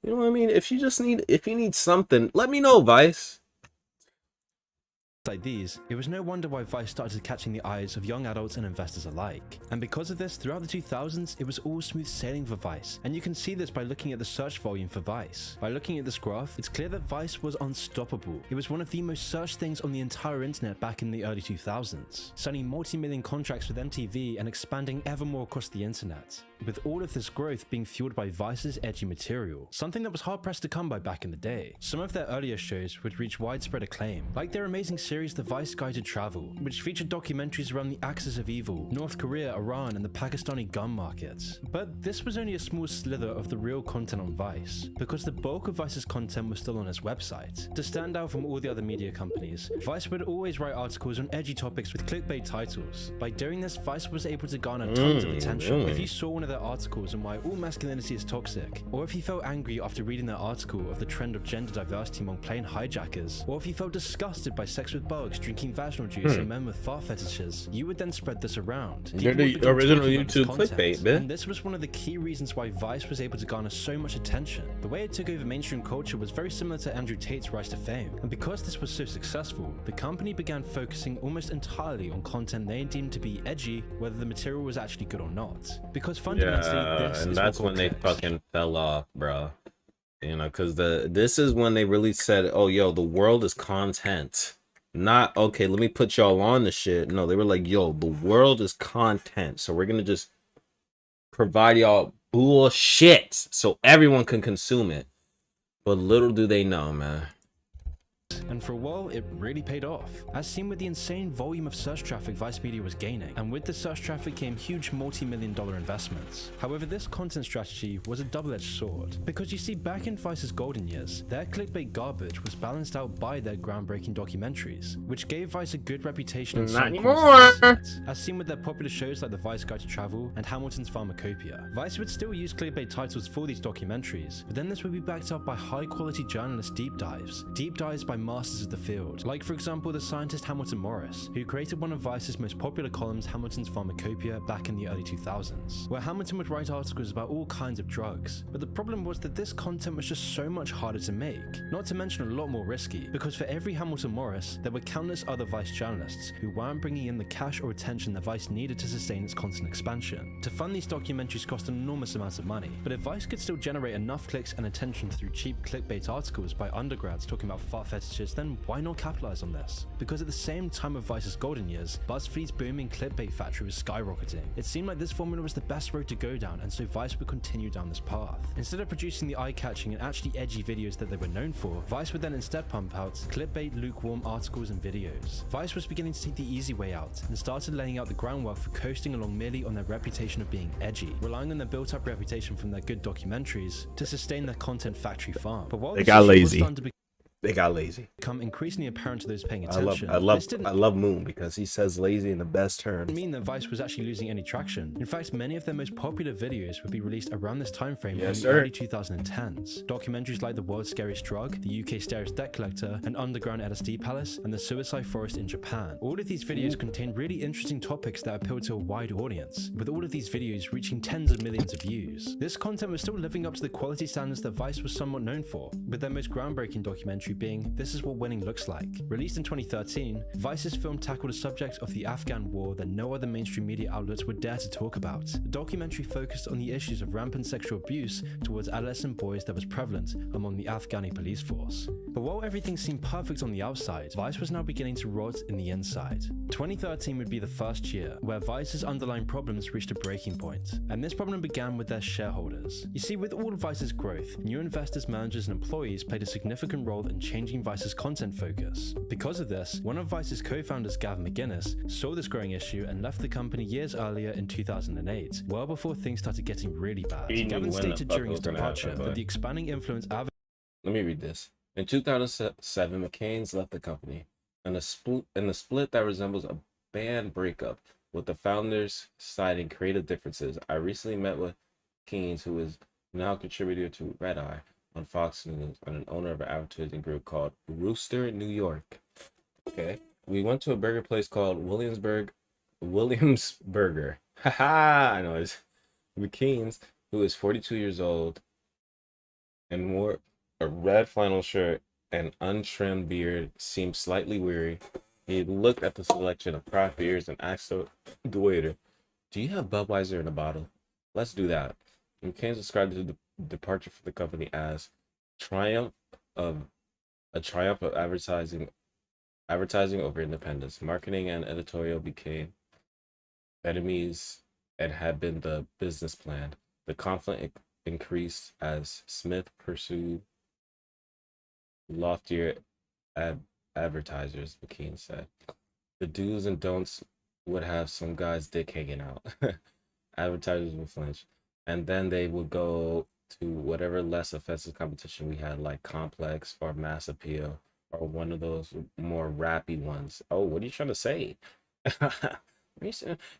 You know what I mean? If you need something, let me know, Vice. Like these, it was no wonder why Vice started catching the eyes of young adults and investors alike. And because of this, throughout the 2000s, it was all smooth sailing for Vice. And you can see this by looking at the search volume for Vice. By looking at this graph, it's clear that Vice was unstoppable. It was one of the most searched things on the entire internet back in the early 2000s, signing multi-million contracts with MTV and expanding ever more across the internet. With all of this growth being fueled by Vice's edgy material, something that was hard-pressed to come by back in the day. Some of their earlier shows would reach widespread acclaim, like their amazing series The Vice Guide to Travel, which featured documentaries around the axis of evil, North Korea, Iran, and the Pakistani gun markets. But this was only a small slither of the real content on Vice, because the bulk of Vice's content was still on its website. To stand out from all the other media companies, Vice would always write articles on edgy topics with clickbait titles. By doing this, Vice was able to garner tons of attention. If you saw one of their articles on why all masculinity is toxic, or if you felt angry after reading their article of the trend of gender diversity among plane hijackers, or if you felt disgusted by sex with bugs, drinking vaginal juice, and men with fart fetishes, you would then spread this around. They're the original YouTube clickbait, man. And this was one of the key reasons why Vice was able to garner so much attention. The way it took over mainstream culture was very similar to Andrew Tate's rise to fame, and because this was so successful, the company began focusing almost entirely on content they deemed to be edgy, whether the material was actually good or not. Because fundamentally, and that's when they fucking fell off, bro. You know, because this is when they really said, oh, yo, the world is content. Not, okay, let me put y'all on the shit. No, they were like, yo, the world is content. So we're going to just provide y'all bullshit so everyone can consume it. But little do they know, man. And for a while, it really paid off, as seen with the insane volume of search traffic Vice Media was gaining, and with the search traffic came huge multi-million-dollar investments. However, this content strategy was a double-edged sword, because you see, back in Vice's golden years, their clickbait garbage was balanced out by their groundbreaking documentaries, which gave Vice a good reputation in some corners, as seen with their popular shows like The Vice Guide to Travel and Hamilton's Pharmacopoeia. Vice would still use clickbait titles for these documentaries, but then this would be backed up by high-quality journalist deep dives by masters of the field, like for example the scientist Hamilton Morris, who created one of Vice's most popular columns, Hamilton's Pharmacopoeia, back in the early 2000s, where Hamilton would write articles about all kinds of drugs. But the problem was that this content was just so much harder to make, not to mention a lot more risky, because for every Hamilton Morris, there were countless other Vice journalists who weren't bringing in the cash or attention that Vice needed to sustain its content expansion. To fund these documentaries cost an enormous amount of money, but if Vice could still generate enough clicks and attention through cheap clickbait articles by undergrads talking about fart fetishes, then why not capitalize on this? Because at the same time of Vice's golden years, BuzzFeed's booming clickbait factory was skyrocketing. It seemed like this formula was the best road to go down, and so Vice would continue down this path. Instead of producing the eye-catching and actually edgy videos that they were known for, Vice would then instead pump out clickbait, lukewarm articles and videos. Vice was beginning to take the easy way out, and started laying out the groundwork for coasting along merely on their reputation of being edgy, relying on their built-up reputation from their good documentaries to sustain their content factory farm. But while they got lazy. They got lazy. Become increasingly apparent to those paying I attention. love Moon because he says lazy in the best terms. Didn't mean that Vice was actually losing any traction. In fact, many of their most popular videos would be released around this time frame in the early 2010s. Documentaries like The World's Scariest Drug, The UK's Scariest Debt Collector, An Underground LSD Palace, and The Suicide Forest in Japan. All of these videos contain really interesting topics that appeal to a wide audience, with all of these videos reaching tens of millions of views. This content was still living up to the quality standards that Vice was somewhat known for, with their most groundbreaking documentary being This Is What Winning Looks Like. Released in 2013, Vice's film tackled a subject of the Afghan war that no other mainstream media outlets would dare to talk about. The documentary focused on the issues of rampant sexual abuse towards adolescent boys that was prevalent among the Afghani police force. But while everything seemed perfect on the outside, Vice was now beginning to rot in the inside. 2013 would be the first year where Vice's underlying problems reached a breaking point, and this problem began with their shareholders. You see, with all of Vice's growth, new investors, managers, and employees played a significant role in changing Vice's content focus. Because of this, one of Vice's co-founders, Gavin McInnes, saw this growing issue and left the company years earlier in 2008, well before things started getting really bad. Gavin stated during his departure that the expanding influence of... Let me read this. In 2007, McCain's left the company, and a split that resembles a band breakup, with the founders citing creative differences. I recently met with Keynes, who is now a contributor to Red Eye on Fox News and an owner of an advertising group called Rooster New York. Okay. We went to a burger place called Williams Burger. Haha, I know it's McKean's, who is 42 years old and wore a red flannel shirt and untrimmed beard, seemed slightly weary. He looked at the selection of craft beers and asked the waiter, "Do you have Budweiser in a bottle? Let's do that." McCain described the departure from the company as a triumph of advertising over independence. Marketing and editorial became enemies and had been the business plan. The conflict increased as Smith pursued loftier advertisers, McKean said. The do's and don'ts would have some guy's dick hanging out. Advertisers would flinch. And then they would go to whatever less offensive competition we had, like Complex or Mass Appeal, or one of those more rappy ones. Oh, what are you trying to say?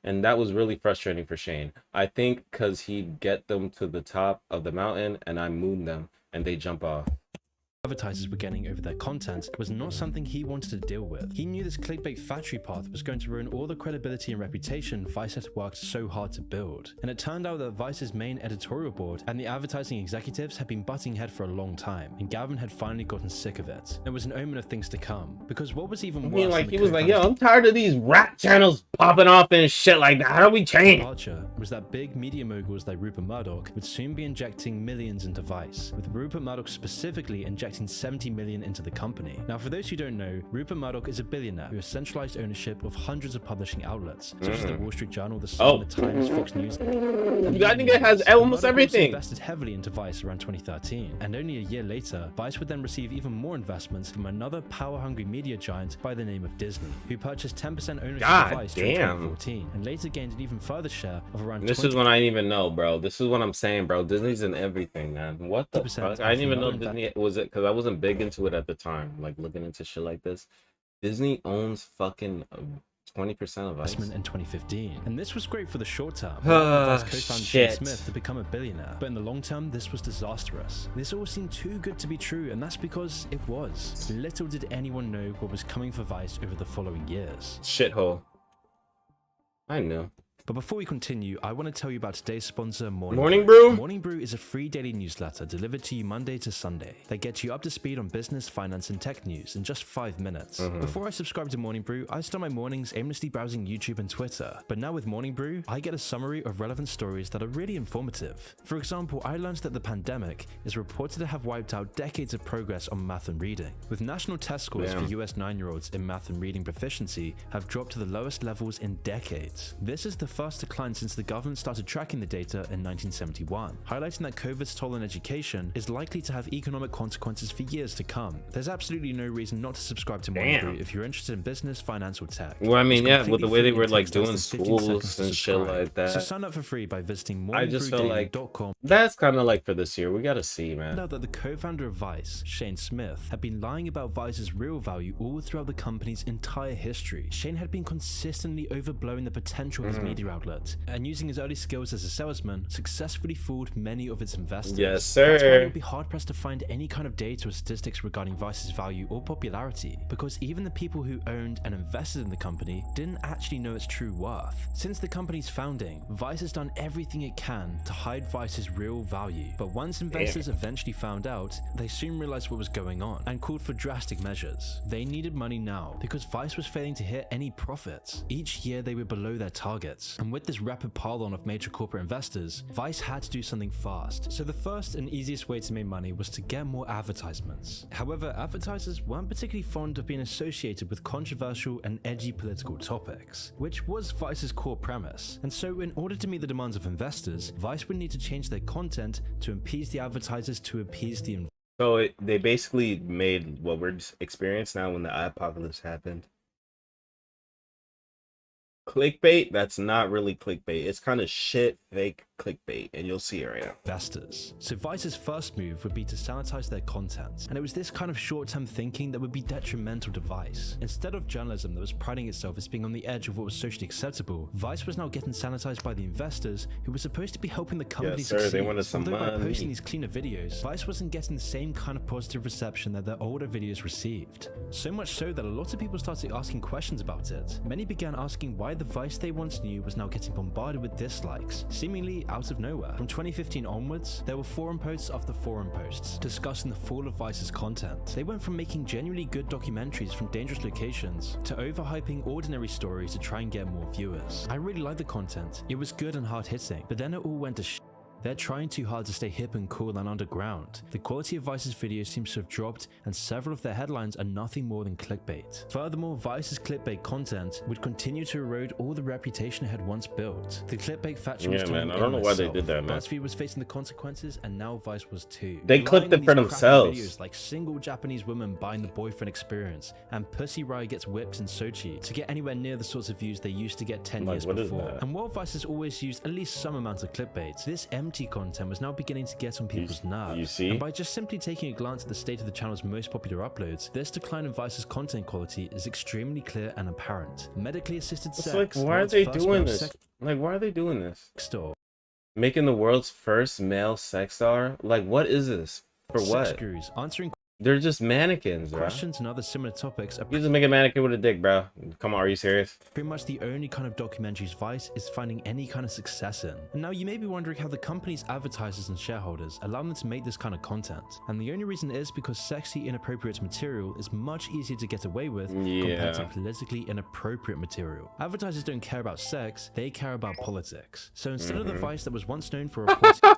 And that was really frustrating for Shane. I think because he'd get them to the top of the mountain and I moon them and they jump off. Advertisers were getting over their content was not something he wanted to deal with. He knew this clickbait factory path was going to ruin all the credibility and reputation Vice had worked so hard to build. And it turned out that Vice's main editorial board and the advertising executives had been butting head for a long time, and Gavin had finally gotten sick of it. It was an omen of things to come, because what was even worse, he was like, yo, I'm tired of these rap channels popping off and shit like that. How do we change? Was that big media moguls like Rupert Murdoch would soon be injecting millions into Vice, with Rupert Murdoch specifically injecting 70 million into the company. Now, for those who don't know, Rupert Murdoch is a billionaire who has centralized ownership of hundreds of publishing outlets, such as the Wall Street Journal, The Sun, The Times, Fox News. I think it has almost everything. Invested heavily into Vice around 2013, and only a year later, Vice would then receive even more investments from another power-hungry media giant by the name of Disney, who purchased 10% ownership of Vice in 2014, and later gained an even further share of around. This is when I didn't even know, bro. This is what I'm saying, bro. Disney's in everything, man. What the fuck? I didn't even know Disney was it, because I wasn't big into it at the time, like looking into shit like this. Disney owns fucking 20% of Vice in 2015, and this was great for the short term. Vice co-founder Shane Smith to become a billionaire, but in the long term, this was disastrous. This all seemed too good to be true, and that's because it was. Little did anyone know what was coming for Vice over the following years. Shithole. I know. But before we continue, I want to tell you about today's sponsor, Morning Brew. Morning Brew is a free daily newsletter delivered to you Monday to Sunday that gets you up to speed on business, finance, and tech news in just 5 minutes. Before I subscribed to Morning Brew, I start my mornings aimlessly browsing YouTube and Twitter. But now with Morning Brew, I get a summary of relevant stories that are really informative. For example, I learned that the pandemic is reported to have wiped out decades of progress on math and reading, with national test scores for US 9-year-olds in math and reading proficiency have dropped to the lowest levels in decades. This is the first decline since the government started tracking the data in 1971, highlighting that COVID's toll on education is likely to have economic consequences for years to come. There's absolutely no reason not to subscribe to Money if you're interested in business, finance, or tech. Well, I mean, It's yeah, with the completely way they free were and like takes less doing than 15 schools seconds to and shit subscribe. like that. So sign up for free by visiting I just feel like morningbrewdaily.com. that's kind of like for this year. We gotta see, man. Now that the co-founder of Vice, Shane Smith, had been lying about Vice's real value all throughout the company's entire history. Shane had been consistently overblowing the potential of his media outlet, and using his early skills as a salesman, successfully fooled many of its investors. Yes, sir. That's why it would be hard-pressed to find any kind of data or statistics regarding Vice's value or popularity, because even the people who owned and invested in the company didn't actually know its true worth. Since the company's founding, Vice has done everything it can to hide Vice's real value, but once investors eventually found out, they soon realized what was going on and called for drastic measures. They needed money now because Vice was failing to hit any profits. Each year they were below their targets, and with this rapid pile-on of major corporate investors, Vice had to do something fast. So the first and easiest way to make money was to get more advertisements. However, advertisers weren't particularly fond of being associated with controversial and edgy political topics, which was Vice's core premise. And so in order to meet the demands of investors, Vice would need to change their content to appease the advertisers to appease the investors. So they basically made what we're experiencing now when the apocalypse happened. Clickbait, that's not really clickbait. It's kind of shit fake clickbait, and you'll see it right now. Investors. So Vice's first move would be to sanitize their content, and it was this kind of short-term thinking that would be detrimental to Vice. Instead of journalism that was priding itself as being on the edge of what was socially acceptable, Vice was now getting sanitized by the investors who were supposed to be helping the company succeed. They wanted some Although by money. posting these cleaner videos, Vice wasn't getting the same kind of positive reception that their older videos received. So much so that a lot of people started asking questions about it. Many began asking why the Vice they once knew was now getting bombarded with dislikes, seemingly out of nowhere. From 2015 onwards, there were forum posts after forum posts discussing the fall of Vice's content. They went from making genuinely good documentaries from dangerous locations to overhyping ordinary stories to try and get more viewers. I really liked the content. It was good and hard-hitting, but then it all went to shit. They're trying too hard to stay hip and cool and underground. The quality of Vice's videos seems to have dropped, and several of their headlines are nothing more than clickbait. Furthermore, Vice's clickbait content would continue to erode all the reputation it had once built. The clickbait factory was turning I don't know why they did that, man. BuzzFeed was facing the consequences, and now Vice was too. They clipped it for Relying on these crappy themselves. Videos like single Japanese woman buying the boyfriend experience and Pussy Riot gets whipped in Sochi to get anywhere near the sorts of views they used to get 10 years what is before. that? And while Vice has always used at least some amount of clickbait, this empty content was now beginning to get on people's nerves. You see? And by just simply taking a glance at the state of the channel's most popular uploads, this decline in Vice's content quality is extremely clear and apparent. Medically assisted It's sex. like, why are world's they first doing male this? sex Like, why are they doing this? store. Making the world's first male sex star? Like, what is this? For Sex what? gurus answering They're just mannequins, bro. questions and other similar topics are You just make a mannequin with a dick, bro. Come on, are you serious? pretty much the only kind of documentaries Vice is finding any kind of success in. And now you may be wondering how the company's advertisers and shareholders allow them to make this kind of content. And the only reason is because sexy, inappropriate material is much easier to get away with compared to politically inappropriate material. Advertisers don't care about sex, they care about politics. So instead of the Vice that was once known for reporting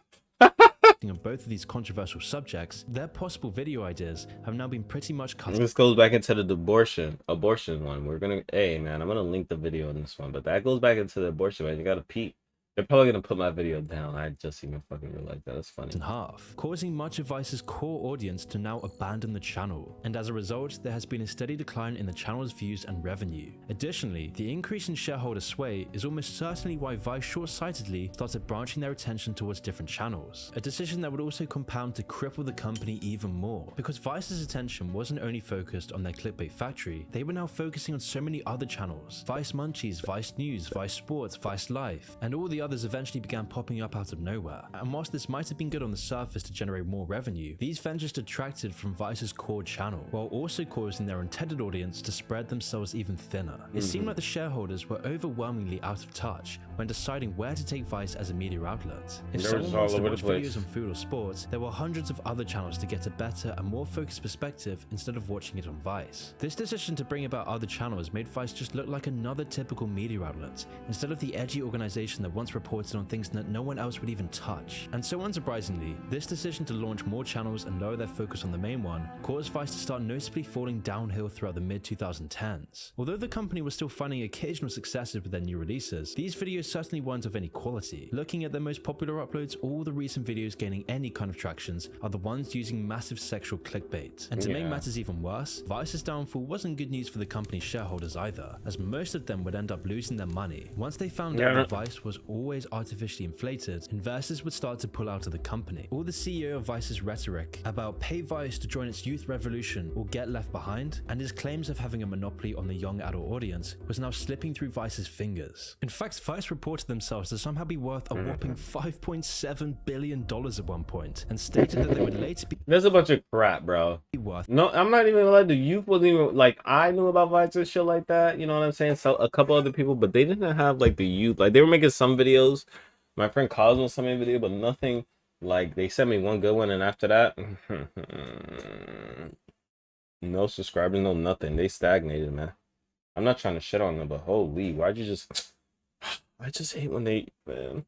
on both of these controversial subjects, their possible video ideas have now been pretty much cut. This goes back into the abortion one. We're gonna, hey man, I'm gonna link the video in this one, but that goes back into the abortion, man. You gotta peep. They're probably gonna put my video down. I just even fucking realized that. That's funny. In half, causing much of Vice's core audience to now abandon the channel, and as a result, there has been a steady decline in the channel's views and revenue. Additionally, the increase in shareholder sway is almost certainly why Vice short-sightedly started branching their attention towards different channels, a decision that would also compound to cripple the company even more, because Vice's attention wasn't only focused on their clickbait factory, they were now focusing on so many other channels: Vice Munchies, Vice News, Vice Sports, Vice Life, and all the others eventually began popping up out of nowhere. And whilst this might have been good on the surface to generate more revenue, these ventures detracted from Vice's core channel, while also causing their intended audience to spread themselves even thinner. It seemed like the shareholders were overwhelmingly out of touch when deciding where to take Vice as a media outlet. If They were someone just all wants to over watch the place. videos on food or sports, there were hundreds of other channels to get a better and more focused perspective instead of watching it on Vice. This decision to bring about other channels made Vice just look like another typical media outlet, instead of the edgy organization that once reported on things that no one else would even touch. And so unsurprisingly, this decision to launch more channels and lower their focus on the main one caused Vice to start noticeably falling downhill throughout the mid-2010s. Although the company was still finding occasional successes with their new releases, these videos certainly weren't of any quality. Looking at their most popular uploads, all the recent videos gaining any kind of tractions are the ones using massive sexual clickbait. And to make matters even worse, Vice's downfall wasn't good news for the company's shareholders either, as most of them would end up losing their money. Once they found out that Vice was always artificially inflated, investors would start to pull out of the company. All the CEO of Vice's rhetoric about pay Vice to join its youth revolution or get left behind, and his claims of having a monopoly on the young adult audience was now slipping through Vice's fingers. In fact, Vice reported themselves to somehow be worth a whopping $5.7 billion at one point, and stated that they would later be There's a bunch of crap, bro. worth. No, I'm not even gonna lie. The youth wasn't even like, I knew about Vice and shit like that. You know what I'm saying? So a couple other people, but they didn't have like the youth. Like they were making some videos. My friend Cosmo sent me a video, but nothing. Like they sent me one good one, and after that, no subscribers, no nothing. They stagnated, man. I'm not trying to shit on them, but holy, why'd you just? I just hate when they, man.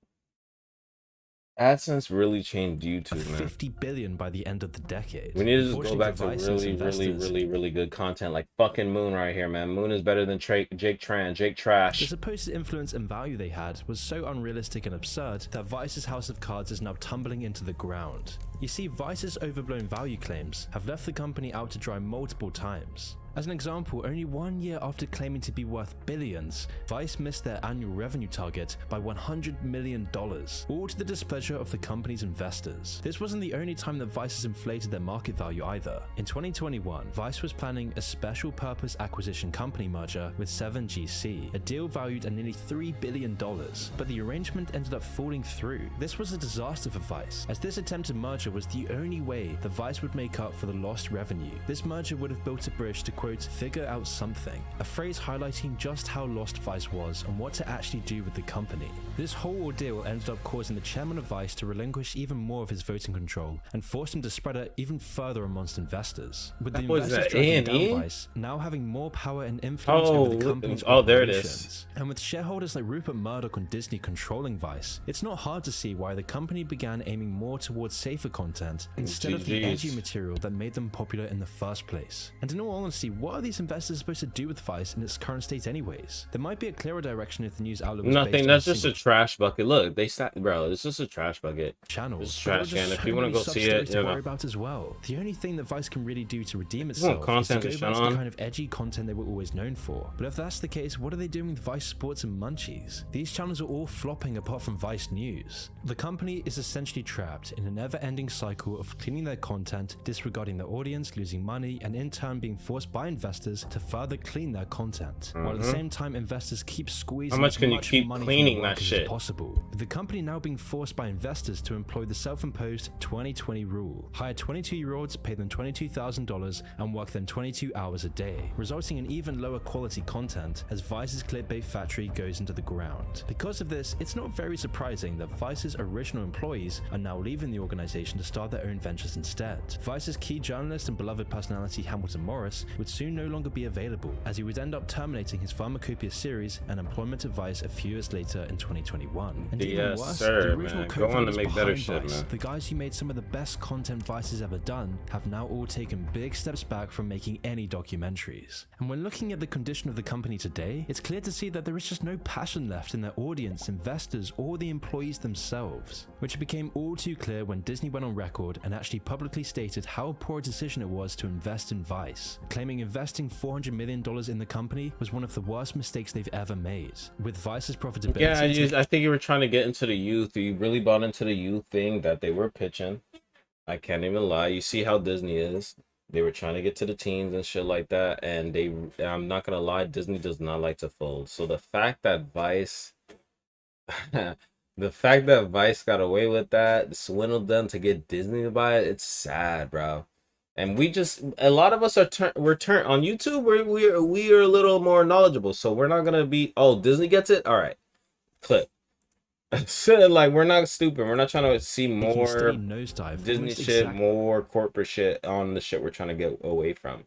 AdSense really changed YouTube, man. 50 billion by the end of the decade. We need to just go back to really good content, like fucking Moon right here, man. Moon is better than Jake Tran. Jake trash. The supposed influence and value they had was so unrealistic and absurd that Vice's house of cards is now tumbling into the ground. You see, Vice's overblown value claims have left the company out to dry multiple times. As an example, only 1 year after claiming to be worth billions, Vice missed their annual revenue target by $100 million, all to the displeasure of the company's investors. This wasn't the only time that Vice has inflated their market value either. In 2021, Vice was planning a special purpose acquisition company merger with 7GC, a deal valued at nearly $3 billion, but the arrangement ended up falling through. This was a disaster for Vice, as this attempted merger was the only way that Vice would make up for the lost revenue. This merger would have built a bridge to quote, figure out something, a phrase highlighting just how lost Vice was and what to actually do with the company. This whole ordeal ended up causing the chairman of Vice to relinquish even more of his voting control and forced him to spread it even further amongst investors. With the investors dragging down Vice now having more power and influence over the company's there it operations. is. And with shareholders like Rupert Murdoch and Disney controlling Vice, it's not hard to see why the company began aiming more towards safer content instead of the edgy material that made them popular in the first place. And in all honesty, what are these investors supposed to do with Vice in its current state anyways? There might be a clearer direction if the news outlet was Nothing. based That's on just a trash bucket. Look, they sat, bro. It's just a trash bucket. Channels. It's trash can. If you want to go see it, to worry about as well. The only thing that Vice can really do to redeem itself is to go back to the kind of edgy content they were always known for. But if that's the case, what are they doing with Vice Sports and Munchies? These channels are all flopping apart from Vice News. The company is essentially trapped in a never-ending cycle of cleaning their content, disregarding their audience, losing money, and in turn being forced by investors to further clean their content. While at the same time, investors keep squeezing how much can you keep money cleaning that shit? as possible. With the company now being forced by investors to employ the self-imposed 20/20 rule. Hire 22-year-olds, pay them $22,000, and work them 22 hours a day, resulting in even lower quality content as Vice's clickbait factory goes into the ground. Because of this, it's not very surprising that Vice's original employees are now leaving the organization to start their own ventures instead. Vice's key journalist and beloved personality Hamilton Morris would soon no longer be available, as he would end up terminating his Pharmacopoeia series and employment at Vice a few years later in 2021. And even worse, the original co-founders behind Vice, the guys who made some of the best content Vice has ever done, have now all taken big steps back from making any documentaries. And when looking at the condition of the company today, it's clear to see that there is just no passion left in their audience, investors, or the employees themselves, which became all too clear when Disney went on record and actually publicly stated how poor a decision it was to invest in Vice, claiming investing $400 million in the company was one of the worst mistakes they've ever made. With Vice's profitability... Yeah, I think you were trying to get into the youth. You really bought into the youth thing that they were pitching. I can't even lie. You see how Disney is. They were trying to get to the teens and shit like that. And I'm not going to lie, Disney does not like to fold. So the fact that Vice... the fact that Vice got away with that, swindled them to get Disney to buy it, it's sad, bro. And a lot of us are we're on YouTube. We are a little more knowledgeable, so we're not gonna be, oh, Disney gets it, all right, clip. So like, we're not stupid. We're not trying to see more Disney shit, more corporate shit on the shit we're trying to get away from.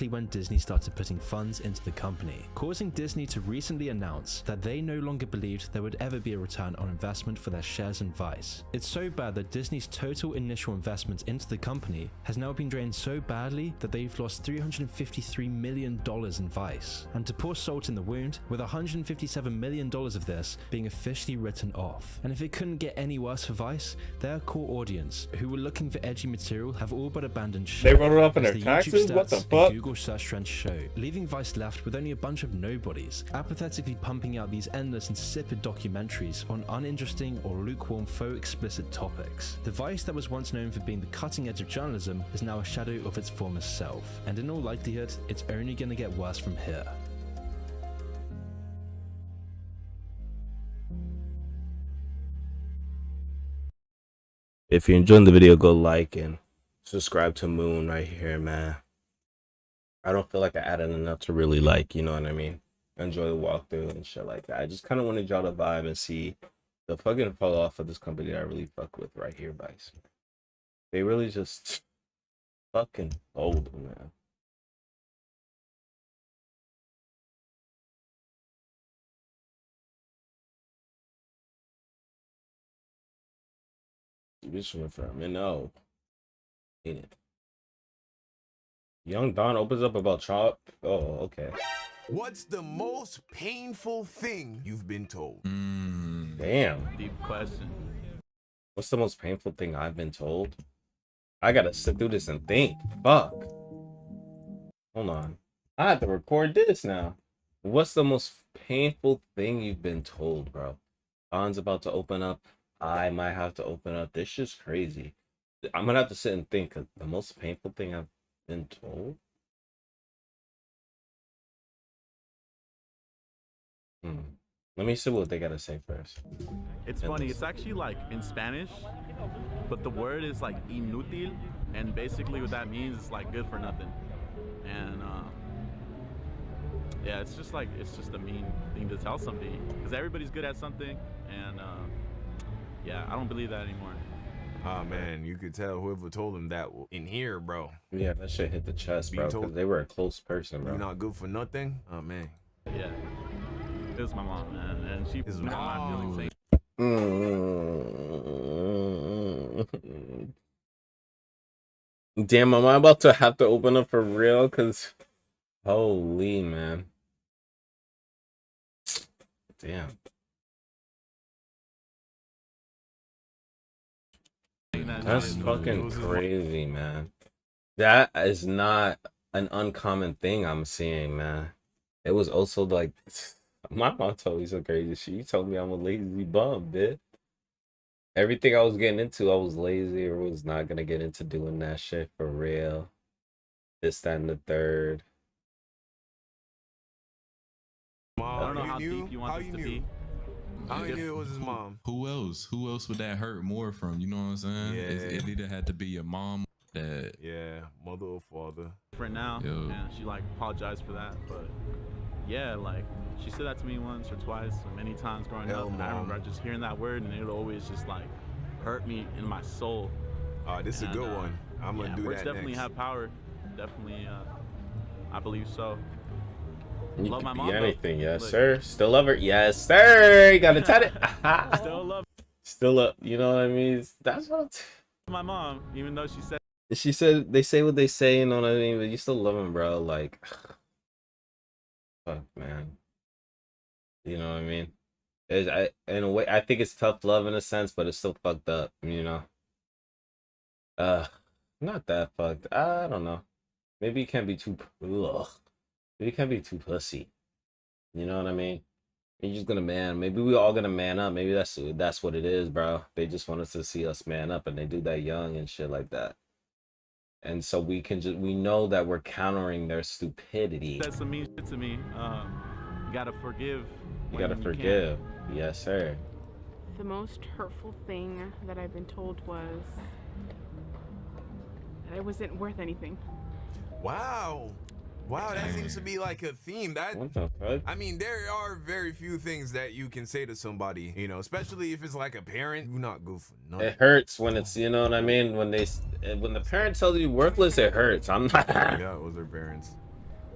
when Disney started putting funds into the company, causing Disney to recently announce that they no longer believed there would ever be a return on investment for their shares in Vice. It's so bad that Disney's total initial investment into the company has now been drained so badly that they've lost $353 million in Vice. And to pour salt in the wound, with $157 million of this being officially written off. And if it couldn't get any worse for Vice, their core audience, who were looking for edgy material, have all but abandoned show. They wrote it up in as their the taxes? YouTube What the stats fuck? and Google search trends show, leaving Vice left with only a bunch of nobodies, apathetically pumping out these endless, insipid documentaries on uninteresting or lukewarm faux explicit topics. The Vice that was once known for being the cutting edge of journalism is now a shadow of its former self, and in all likelihood, it's only gonna get worse from here. If you're enjoying the video, go like and subscribe to Moon right here, man. I don't feel like I added enough to really like, you know what I mean? Enjoy the walkthrough and shit like that. I just kind of wanted y'all to vibe and see the fucking fall off of this company that I really fuck with right here, Vice. They really just fucking old, man. This one for me, no. Ain't it? Young Don opens up about chop. Oh, okay. What's the most painful thing you've been told? Damn. Deep question. What's the most painful thing I've been told? I gotta sit through this and think. Fuck. Hold on. I have to record this now. What's the most painful thing you've been told, bro? Don's about to open up. I might have to open up. This shit's crazy. I'm gonna have to sit and think. 'Cause the most painful thing I've been told? Let me see what they gotta say first. It's funny. It's actually like in Spanish, but the word is like inútil, and basically what that means is like good for nothing. And yeah, it's just a mean thing to tell somebody because everybody's good at something, and yeah, I don't believe that anymore. Oh man, you could tell whoever told him that in here, bro. Yeah, that shit hit the chest, bro. Because they were a close person, bro. You're not good for nothing. Oh man. Yeah, it was my mom, man, and she was not my feelings. Damn, am I about to have to open up for real? Cause holy man. Damn. That's fucking crazy, man. That is not an uncommon thing I'm seeing, man. It was also like my mom told me some crazy shit. She told me I'm a lazy bum, bitch. Everything I was getting into, I was lazy or was not gonna get into doing that shit for real. This, that, and the third. I don't know how deep you want this to be. How you knew it was his mom? Who else? Who else would that hurt more from? You know what I'm saying? Yeah. It either had to be your mom, dad. Yeah, mother or father. For now, and she like apologized for that, but yeah, like she said that to me once or twice, or many times growing up. And I remember just hearing that word, and it would always just like hurt me in my soul. This is a good one. I'm gonna do words that definitely next. have power. Definitely, I believe so. You Love could my be mom, anything, though. yes, Look. sir. Still love her, yes, sir. You gotta tell it. Still love Still up, you know what I mean? That's what my mom, even though she said. They say what they say, you know what I mean? But you still love them, bro. Like, fuck, man. You know what I mean? In a way, I think it's tough love in a sense, but it's still fucked up, you know? Not that fucked. I don't know. Maybe you can't be too, ugh. Maybe you can't be too pussy. You know what I mean? You're just gonna man. Maybe we all gonna man up. Maybe that's what it is, bro. They just want us to see us man up, and they do that young and shit like that. And so we know that we're countering their stupidity. said some mean shit to me. You gotta forgive. You gotta forgive. Yes, sir. The most hurtful thing that I've been told was that I wasn't worth anything. Wow. Wow, that seems to be like a theme. What the fuck? I mean, there are very few things that you can say to somebody, you know, especially if it's like a parent. You're not good for nothing. It hurts when it's, you know what I mean? When the parent tells you worthless, it hurts. I'm not. Yeah, it was their parents.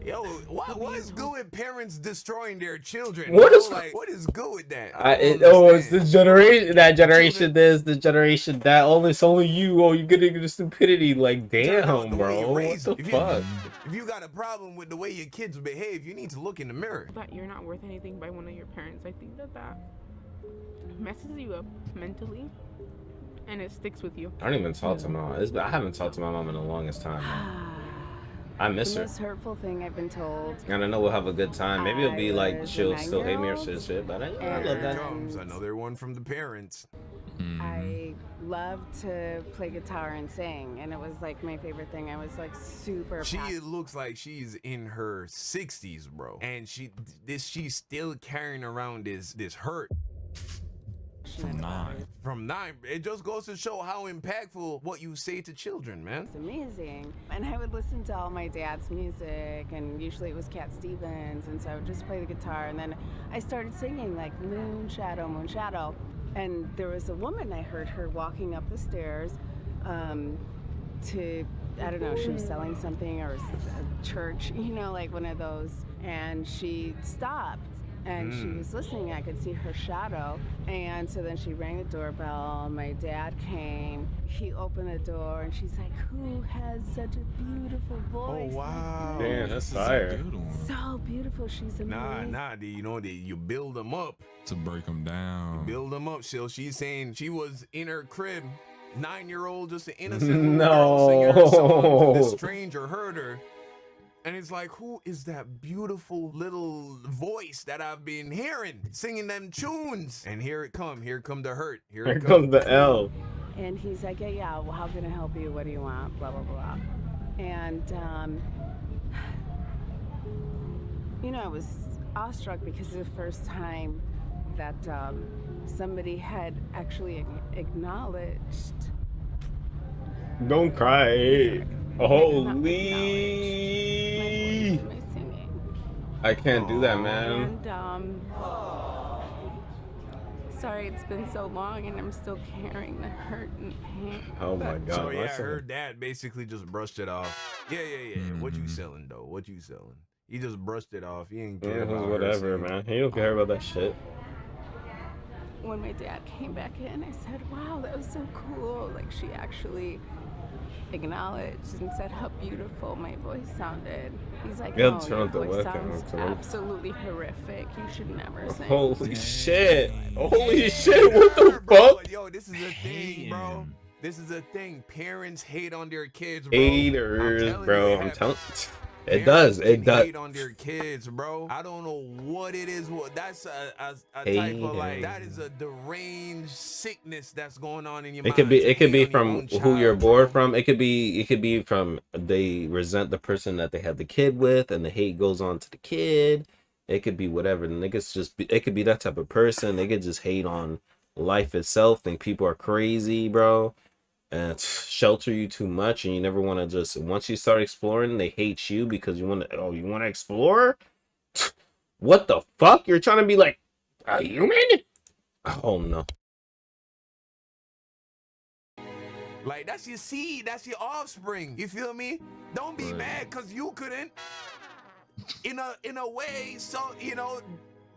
Yo, what is good with parents destroying their children? What is like? What is good with that? It's this generation, that generation this, this generation that. It's only you. Oh, you're getting into stupidity. Like, damn, bro. What the fuck? If you got a problem with the way your kids behave, you need to look in the mirror. That you're not worth anything by one of your parents. I think that messes you up mentally, and it sticks with you. I don't even talk to my mom. I haven't talked to my mom in the longest time, man. I miss the her. most hurtful thing I've been told. And I know we'll have a good time. Maybe it'll be like she'll still hate me or shit, but I love that. Another one from the parents. I love to play guitar and sing, and it was like my favorite thing. I was like super. She looks like she's in her 60s, bro, and she's still carrying around this hurt. From 9. It just goes to show how impactful what you say to children, man. It's amazing. And I would listen to all my dad's music, and usually it was Cat Stevens, and so I would just play the guitar, and then I started singing like Moon Shadow, Moon Shadow. And there was a woman, I heard her walking up the stairs to, I don't know, she was selling something, or a church, you know, like one of those, and she stopped. And she was listening. I could see her shadow. And so then she rang the doorbell. My dad came. He opened the door, and she's like, "Who has such a beautiful voice?" Oh, wow. Damn, that's fire. So beautiful. She's amazing. Nah, you know, you build them up. To break them down. You build them up. So she's saying she was in her crib, 9-year-old, just an innocent No. girl singing her song. This stranger heard her. And it's like, who is that beautiful little voice that I've been hearing singing them tunes? And here it come the hurt. Here comes the L. And he's like, yeah, well, how can I help you? What do you want? Blah, blah, blah. And, you know, I was awestruck because it was the first time that somebody had actually acknowledged. Don't cry. Holy. I can't do that, man. And, sorry it's been so long and I'm still carrying the hurt and pain. Oh my God. So yeah, her dad basically just brushed it off. Yeah. What you selling though? What you selling? He just brushed it off. He ain't care about whatever, man. He don't care about that shit. When my dad came back in, I said, wow, that was so cool. Like, she actually acknowledged and said how beautiful my voice sounded. He's like, Yeah, no, your voice sounds absolutely horrific. You should never sing. Holy shit. Holy shit, what the fuck? Yo, this is a thing, bro. This is a thing. Parents hate on their kids, bro. Haters, bro. I'm telling you. It Parents does. It does. hate on their kids, bro. I don't know what it is. That's a type of like, that is a deranged sickness that's going on in your mind. It could be from who you're born from. It could be from they resent the person that they had the kid with, and the hate goes on to the kid. It could be whatever. The niggas it could be that type of person. They could just hate on life itself. Think people are crazy, bro. And shelter you too much, and you never want to just, once you start exploring, they hate you because you want to explore. What the fuck? You're trying to be like a human? Oh no. Like, that's your seed, that's your offspring. You feel me? Don't be mad because you couldn't. In a way, so you know,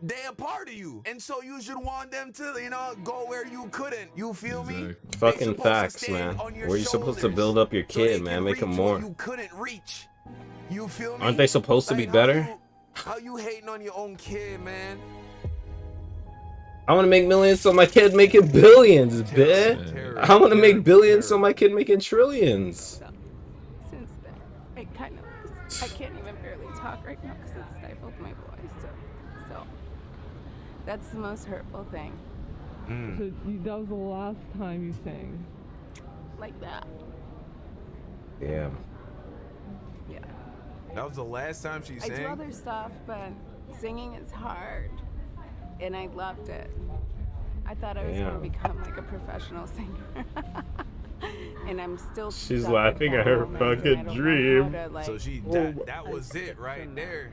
they're a part of you, and so you should want them to, you know, go where you couldn't. You feel me? Fucking facts, man. Where you supposed to build up your kid, man? Make him more. You couldn't reach. You feel me? Aren't they supposed to be better? How you hating on your own kid, man? I want to make millions so my kid making billions, bitch. I want to make billions so my kid making trillions. Since then, it kind of, I can't even barely talk right now because it stifled my voice. So that's the most hurtful thing. So that was the last time you sang? Like that. Yeah. Yeah. That was the last time she sang? I do other stuff, but singing is hard. And I loved it. I thought I was going to become like a professional singer. and I'm still. She's stuck laughing with at that her moment, and I fucking don't know dream. how to, like, So she that was it right there.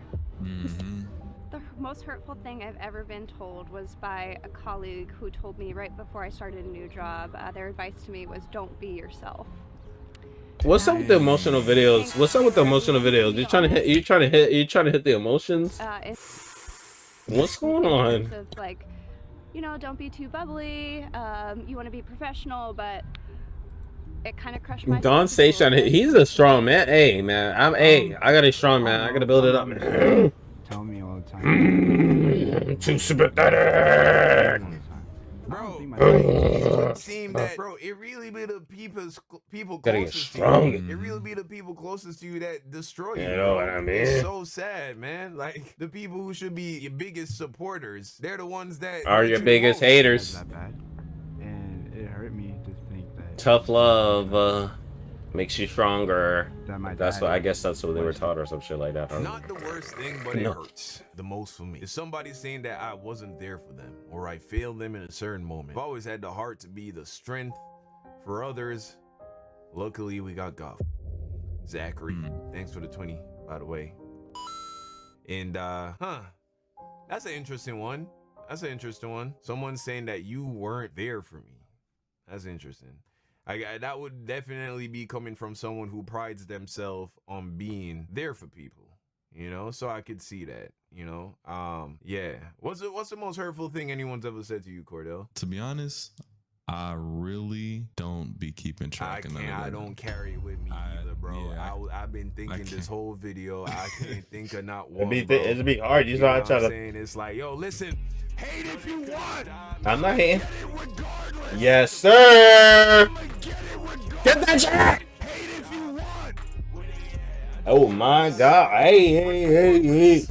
The most hurtful thing I've ever been told was by a colleague who told me right before I started a new job, their advice to me was don't be yourself. What's up with the emotional videos? What's up with the emotional videos? You trying to hit the emotions? What's going on? Of, like, you know, don't be too bubbly. You want to be professional, but it kind of crushed my. Don Sage trying to hit. He's a strong man. Hey man, I got a strong man. I gotta build it up, man. Tell me all the time. Too sympathetic. Bro, it would seem that, bro, it really be the people Gotta get closest to stronger. you. It really be the people closest to you that destroy you. You know bro. what I mean? It's so sad, man. Like, the people who should be your biggest supporters, they're the ones that Are hurt your you biggest the most. haters. That bad. And it hurt me to think that Tough love makes you stronger. That my That's dad what I guess that's what they were taught or some shit like that. Not the worst thing, but it No. hurts the most for me. Is somebody saying that I wasn't there for them or I failed them in a certain moment. I've always had the heart to be the strength for others. Luckily, we got Goff. Zachary, thanks for the 20, by the way. And, that's an interesting one. That's an interesting one. Someone saying that you weren't there for me. That's interesting. That would definitely be coming from someone who prides themselves on being there for people, you know? So I could see that, you know? Yeah. What's the most hurtful thing anyone's ever said to you, Cordell? To be honest, I really don't be keeping track of none of that. I don't carry it with me either, bro. I've been thinking this whole video. I can't think of not one. It'd be hard. You know know, I what try I'm to. saying? It's like, yo, listen, hate if you want. I'm not hating. Yes, sir. Get that shit. Oh my God! Hey.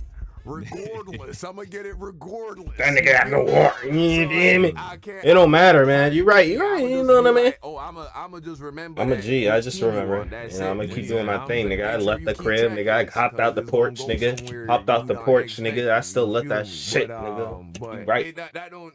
Regardless, I'm gonna get it regardless. That nigga got no war. You feel me? It don't matter, man. You right. You know what I mean? Oh, I'ma just remember. I'm a G. I just remember. You know, I'm gonna keep doing my thing, nigga. I left the crib, nigga. I hopped out the porch, nigga. Hopped out the porch, nigga. I still let that shit, nigga. You right.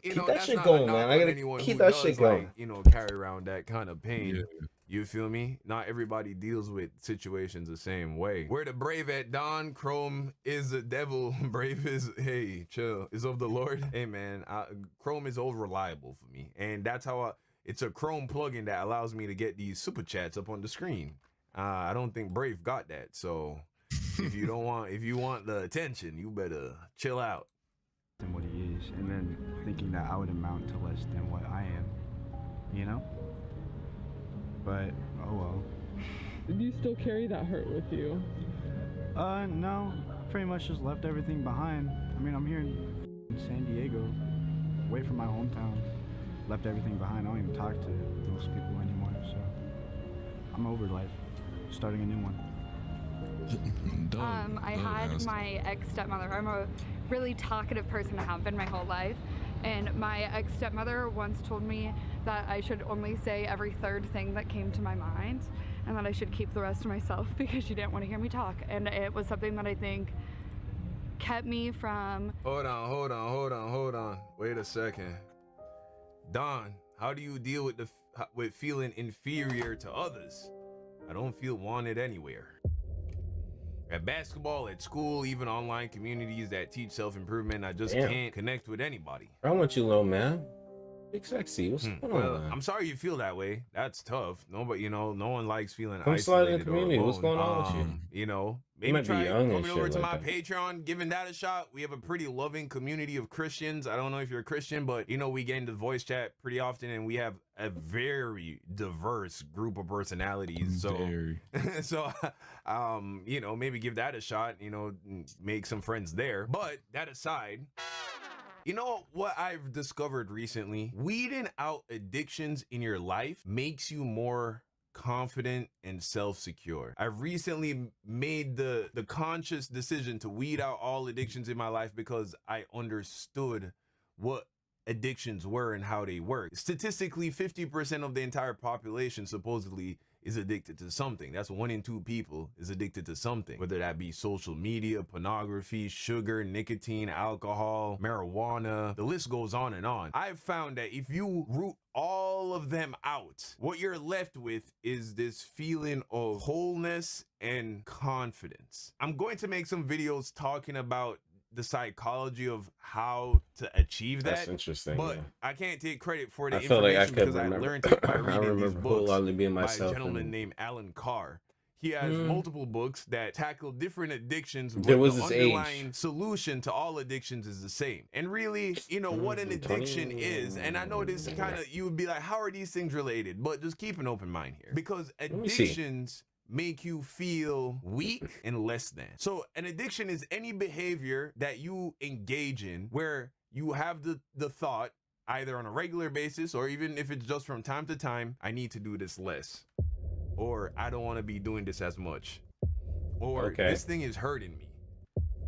Keep that shit going, man. I gotta keep that shit going. You know, carry around that kind of pain. You feel me? Not everybody deals with situations the same way. Where the brave at Don, Chrome is the devil. Brave is, hey, chill, is of the Lord. Hey, man, Chrome is all reliable for me. And that's how it's a Chrome plugin that allows me to get these super chats up on the screen. I don't think Brave got that. So if you want the attention, you better chill out. than what he is, and then thinking that I would amount to less than what I am, you know? But, oh well. Do you still carry that hurt with you? No. Pretty much just left everything behind. I mean, I'm here in San Diego, away from my hometown. Left everything behind. I don't even talk to most people anymore, so I'm over life. Starting a new one. I had my ex-stepmother. I'm a really talkative person. I have been my whole life. And my ex-stepmother once told me that I should only say every third thing that came to my mind and that I should keep the rest to myself because she didn't want to hear me talk. And it was something that I think kept me from... Hold on. Wait a second. Don, how do you deal with feeling inferior to others? I don't feel wanted anywhere. At basketball, at school, even online communities that teach self-improvement, I just can't connect with anybody. I want you, little man. Big sexy. What's going on? I'm sorry you feel that way. That's tough. Nobody, no one likes feeling Come slide in the isolated or community. alone. What's going on with you? You know, You maybe might be try young and coming over shit to like my that. Patreon, giving that a shot. We have a pretty loving community of Christians. I don't know if you're a Christian, but you know, we get into voice chat pretty often, and we have a very diverse group of personalities. So, you know, maybe give that a shot. You know, make some friends there. But that aside. You know what I've discovered recently? Weeding out addictions in your life makes you more confident and self-secure. I've recently made the conscious decision to weed out all addictions in my life because I understood what addictions were and how they work. Statistically, 50% of the entire population supposedly is addicted to something. That's 1 in 2 people is addicted to something, whether that be social media, pornography, sugar, nicotine, alcohol, marijuana. The list goes on and on. I've found that if you root all of them out, what you're left with is this feeling of wholeness and confidence. I'm going to make some videos talking about the psychology of how to achieve that. That's interesting. But yeah. I can't take credit for the I feel like I information could because I remember. learned it by I reading these remember books wholeheartedly being by a myself. gentleman named Alan Carr. He has multiple books that tackle different addictions, but There was the this underlying solution to all addictions is the same. And really, you know, what an addiction is, and I know this kind of, you would be like, how are these things related? But just keep an open mind here. Because addictions make you feel weak and less than. So an addiction is any behavior that you engage in where you have the thought, either on a regular basis or even if it's just from time to time, I need to do this less. Or I don't want to be doing this as much. Or this thing is hurting me.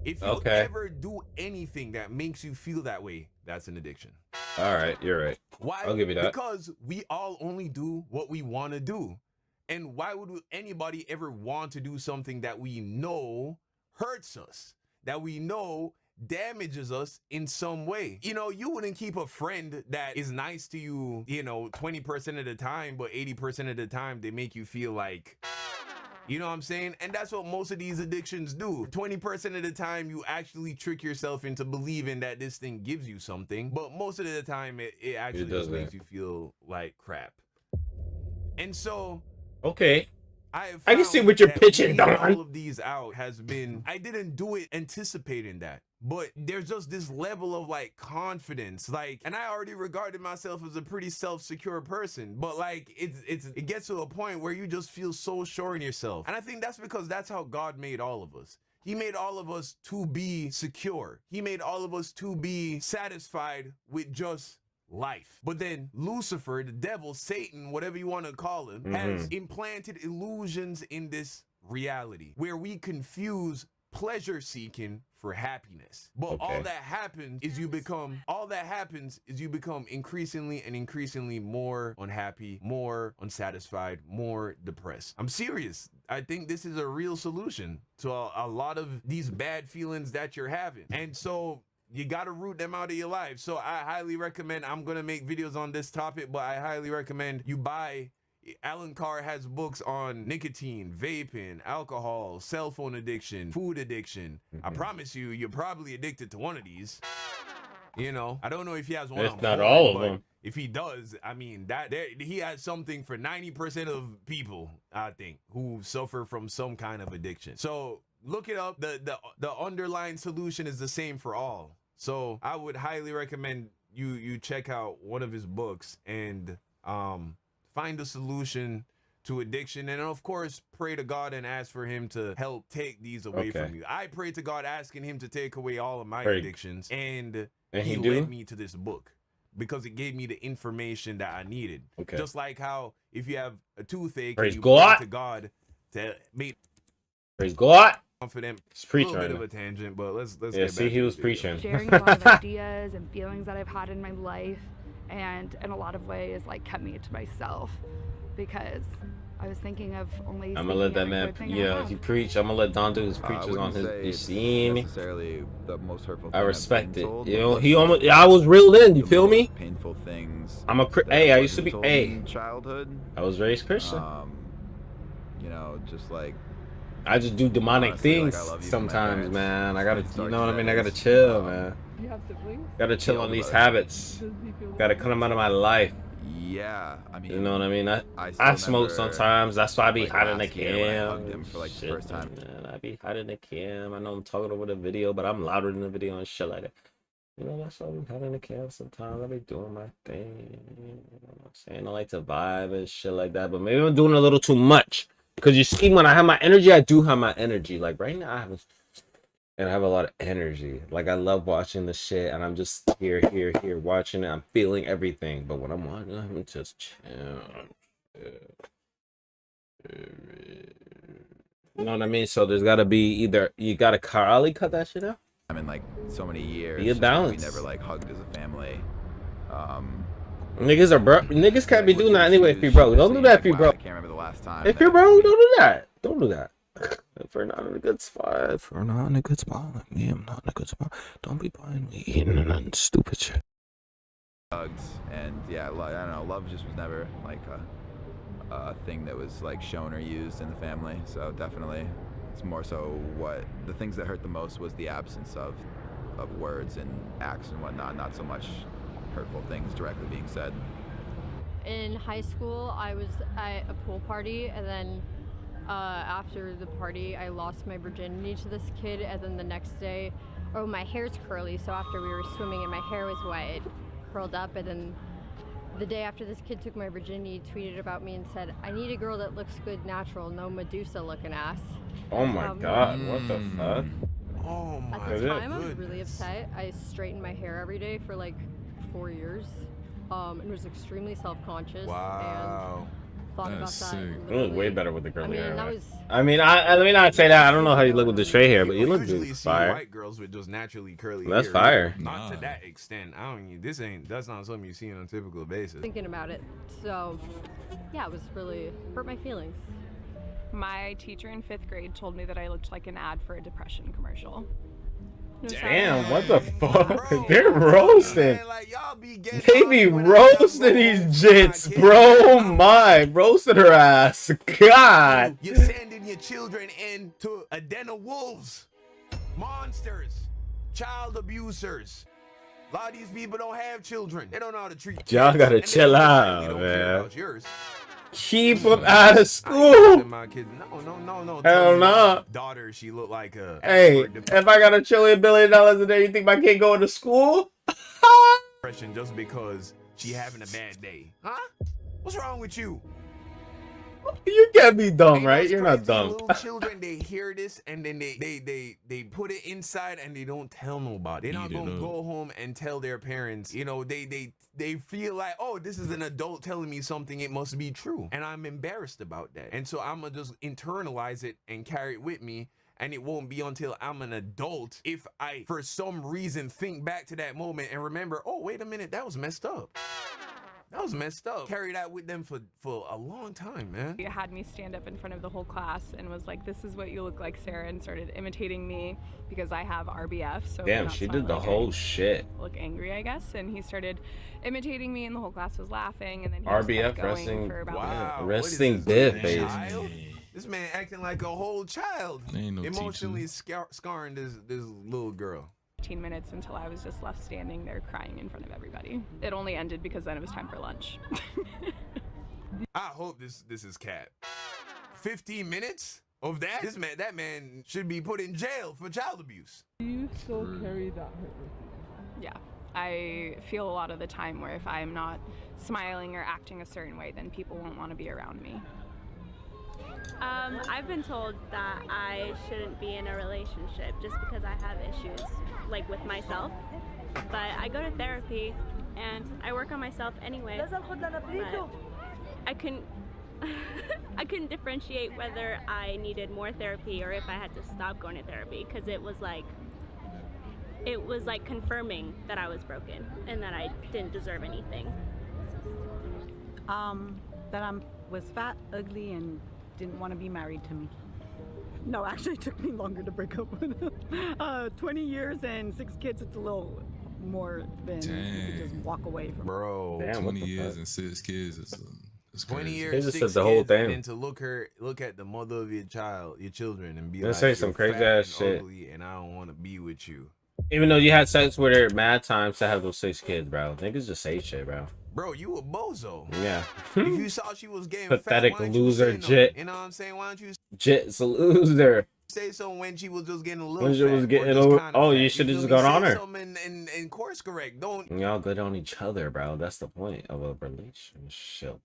If you ever do anything that makes you feel that way, that's an addiction. All right, you're right. Why? I'll give you that. Because we all only do what we want to do. And why would anybody ever want to do something that we know hurts us, that we know damages us in some way? You know, you wouldn't keep a friend that is nice to you, you know, 20% of the time, but 80% of the time they make you feel like, you know what I'm saying? And that's what most of these addictions do. 20% of the time you actually trick yourself into believing that this thing gives you something, but most of the time it actually just makes you feel like crap. And so I can see what you're pitching, Don. All of these out has been, I didn't do it anticipating that, but there's just this level of like confidence, like, and I already regarded myself as a pretty self-secure person, but like it gets to a point where you just feel so sure in yourself. And I think that's because that's how God made all of us. He made all of us to be secure. He made all of us to be satisfied with just life. But then Lucifer, the devil, Satan, whatever you want to call him, has implanted illusions in this reality where we confuse pleasure seeking for happiness. But all that happens is you become increasingly and increasingly more unhappy, more unsatisfied, more depressed. I'm serious. I think this is a real solution to a lot of these bad feelings that you're having. And so you got to root them out of your life. So I highly recommend, I'm going to make videos on this topic, but I highly recommend you buy, Alan Carr has books on nicotine, vaping, alcohol, cell phone addiction, food addiction. I promise you, you're probably addicted to one of these. You know, I don't know if he has one. It's not all of them. If he does, I mean, he has something for 90% of people, I think, who suffer from some kind of addiction. So look it up. The underlying solution is the same for all. So I would highly recommend you check out one of his books and find a solution to addiction. And of course, pray to God and ask for him to help take these away from you. I prayed to God asking him to take away all of my addictions. And he led me to this book because it gave me the information that I needed. Just like how if you have a toothache, Praise you God. pray to God to make Praise God. Confident. It's preaching a little right bit now. of a tangent, but let's Yeah, get see, back he to was the video. preaching. Sharing a lot of ideas and feelings that I've had in my life, and in a lot of ways like kept me to myself because I was thinking of only I'm gonna let that man, he preach. I'm gonna let Don do his preachers on his. You see me? Necessarily the most hurtful. I respect it. Told, You know, he almost. I was reeled in. You feel me? Painful things. I'm a. Hey, I used to be. In childhood. I was raised Christian. You know, just like. I just do demonic things sometimes, man. I gotta, you know what I mean? I gotta chill, man. You have siblings? Gotta chill on these habits. Gotta cut them out of my life. Yeah, I mean, you know what I mean? I smoke sometimes. That's why I be hiding the cam. For like the first time. Man, I be hiding the cam. I know I'm talking over the video, but I'm louder than the video and shit like that. You know, that's why I be hiding the cam sometimes. I be doing my thing. You know what I'm saying? I like to vibe and shit like that, but maybe I'm doing a little too much. Because you see, when I have my energy, I do have my energy. Like right now, I have a lot of energy. Like I love watching the shit, and I'm just here watching it. I'm feeling everything. But when I'm watching, I'm just chill. You know what I mean? So there's gotta be either you gotta probably cut that shit out. I mean, like so many years. Be a balance. We never like hugged as a family. Niggas are broke. Niggas can't be doing that anyway if you broke. Don't do that if you broke. I can't remember the last time. If you're wrong, don't do that. Don't do that. If we're not in a good spot, if we're not in a good spot, like me, I'm not in a good spot. Don't be buying me eating nothing stupid shit. Hugged, and yeah, I don't know. Love just was never like a thing that was like shown or used in the family. So definitely, it's more so what the things that hurt the most was the absence of words and acts and whatnot, not so much hurtful things directly being said. In high school, I was at a pool party, and then after the party, I lost my virginity to this kid, and then the next day, oh, my hair's curly, so after we were swimming and my hair was wet, it curled up, and then the day after this kid took my virginity, he tweeted about me and said, I need a girl that looks good natural, no Medusa looking ass. Oh my god, what the fuck? Oh my god. At the time, I was really upset. I straightened my hair every day for like 4 years, and was extremely self-conscious. Wow. And thought about that. You look way better with the curly hair. that was. I mean, let me not say that. I don't know how you look with the straight hair, but you look usually good. see Fire. white girls with just naturally curly That's hair. fire. Not to that extent. I don't. That's not something you see on a typical basis. Thinking about it, so yeah, it was really hurt my feelings. My teacher in 5th grade told me that I looked like an ad for a depression commercial. Damn, what the fuck? They're roasting. They be roasting these jits, bro. Oh my, roasted her ass. God. You're sending your children into a den of wolves, monsters, child abusers. A lot of these people don't have children. They don't know how to treat kids. Y'all gotta And they chill certainly out, don't care man. about yours. Keep them out of school. My kids, no. Hell no. Daughter, she looked like a. Hey, if I got $1 billion a day, you think my kid going to school? Depression just because she having a bad day, huh? What's wrong with you? You can't be dumb, right? You're not dumb. Little children, they hear this and then they put it inside and they don't tell nobody. They're not gonna go home and tell their parents. You know, they feel like, oh, this is an adult telling me something. It must be true, and I'm embarrassed about that. And so I'm gonna just internalize it and carry it with me. And it won't be until I'm an adult if I, for some reason, think back to that moment and remember, oh, wait a minute, that was messed up. That was messed up. Carry that with them for a long time, man. He had me stand up in front of the whole class and was like, this is what you look like, Sarah, and started imitating me because I have RBF. So damn, she did the whole shit. Look angry, I guess. And he started imitating me and the whole class was laughing. And then he RBF just kept going resting, for about wow, resting diff, baby. This man acting like a whole child. Ain't no emotionally scarring this little girl. 15 minutes until I was just left standing there crying in front of everybody. It only ended because then it was time for lunch. I hope this is cap. 15 minutes of that? That man should be put in jail for child abuse. You still carry that hurt with you? Yeah. I feel a lot of the time where if I'm not smiling or acting a certain way, then people won't want to be around me. I've been told that I shouldn't be in a relationship just because I have issues, like with myself. But I go to therapy and I work on myself anyway. But I couldn't I couldn't differentiate whether I needed more therapy or if I had to stop going to therapy, because it was like confirming that I was broken and that I didn't deserve anything. That I was fat, ugly, and didn't want to be married to me. No, actually it took me longer to break up with him. 20 years and 6 kids, it's a little more than you could just walk away from. Bro, damn, 20 years and 6 kids is 20 crazy. years, They just 6 said the whole kids, thing. and then to look at the mother of your children and be Let's like, say some "You're crazy fat ass and shit." ugly, and I don't want to be with you. Even though you had sex with her mad times to have those 6 kids, bro. Niggas just say shit, bro. Bro, you a bozo. Yeah. If you saw she was getting Pathetic fat, why don't you loser say no? jit. You know what I'm saying? Why don't you Jit's a loser. say so when she was just getting a little When she fat was or getting just over, kinda oh, fat? you should have feel just me? gone on Say her. something and course correct. Don't Y'all good on each other, bro. That's the point of a relationship.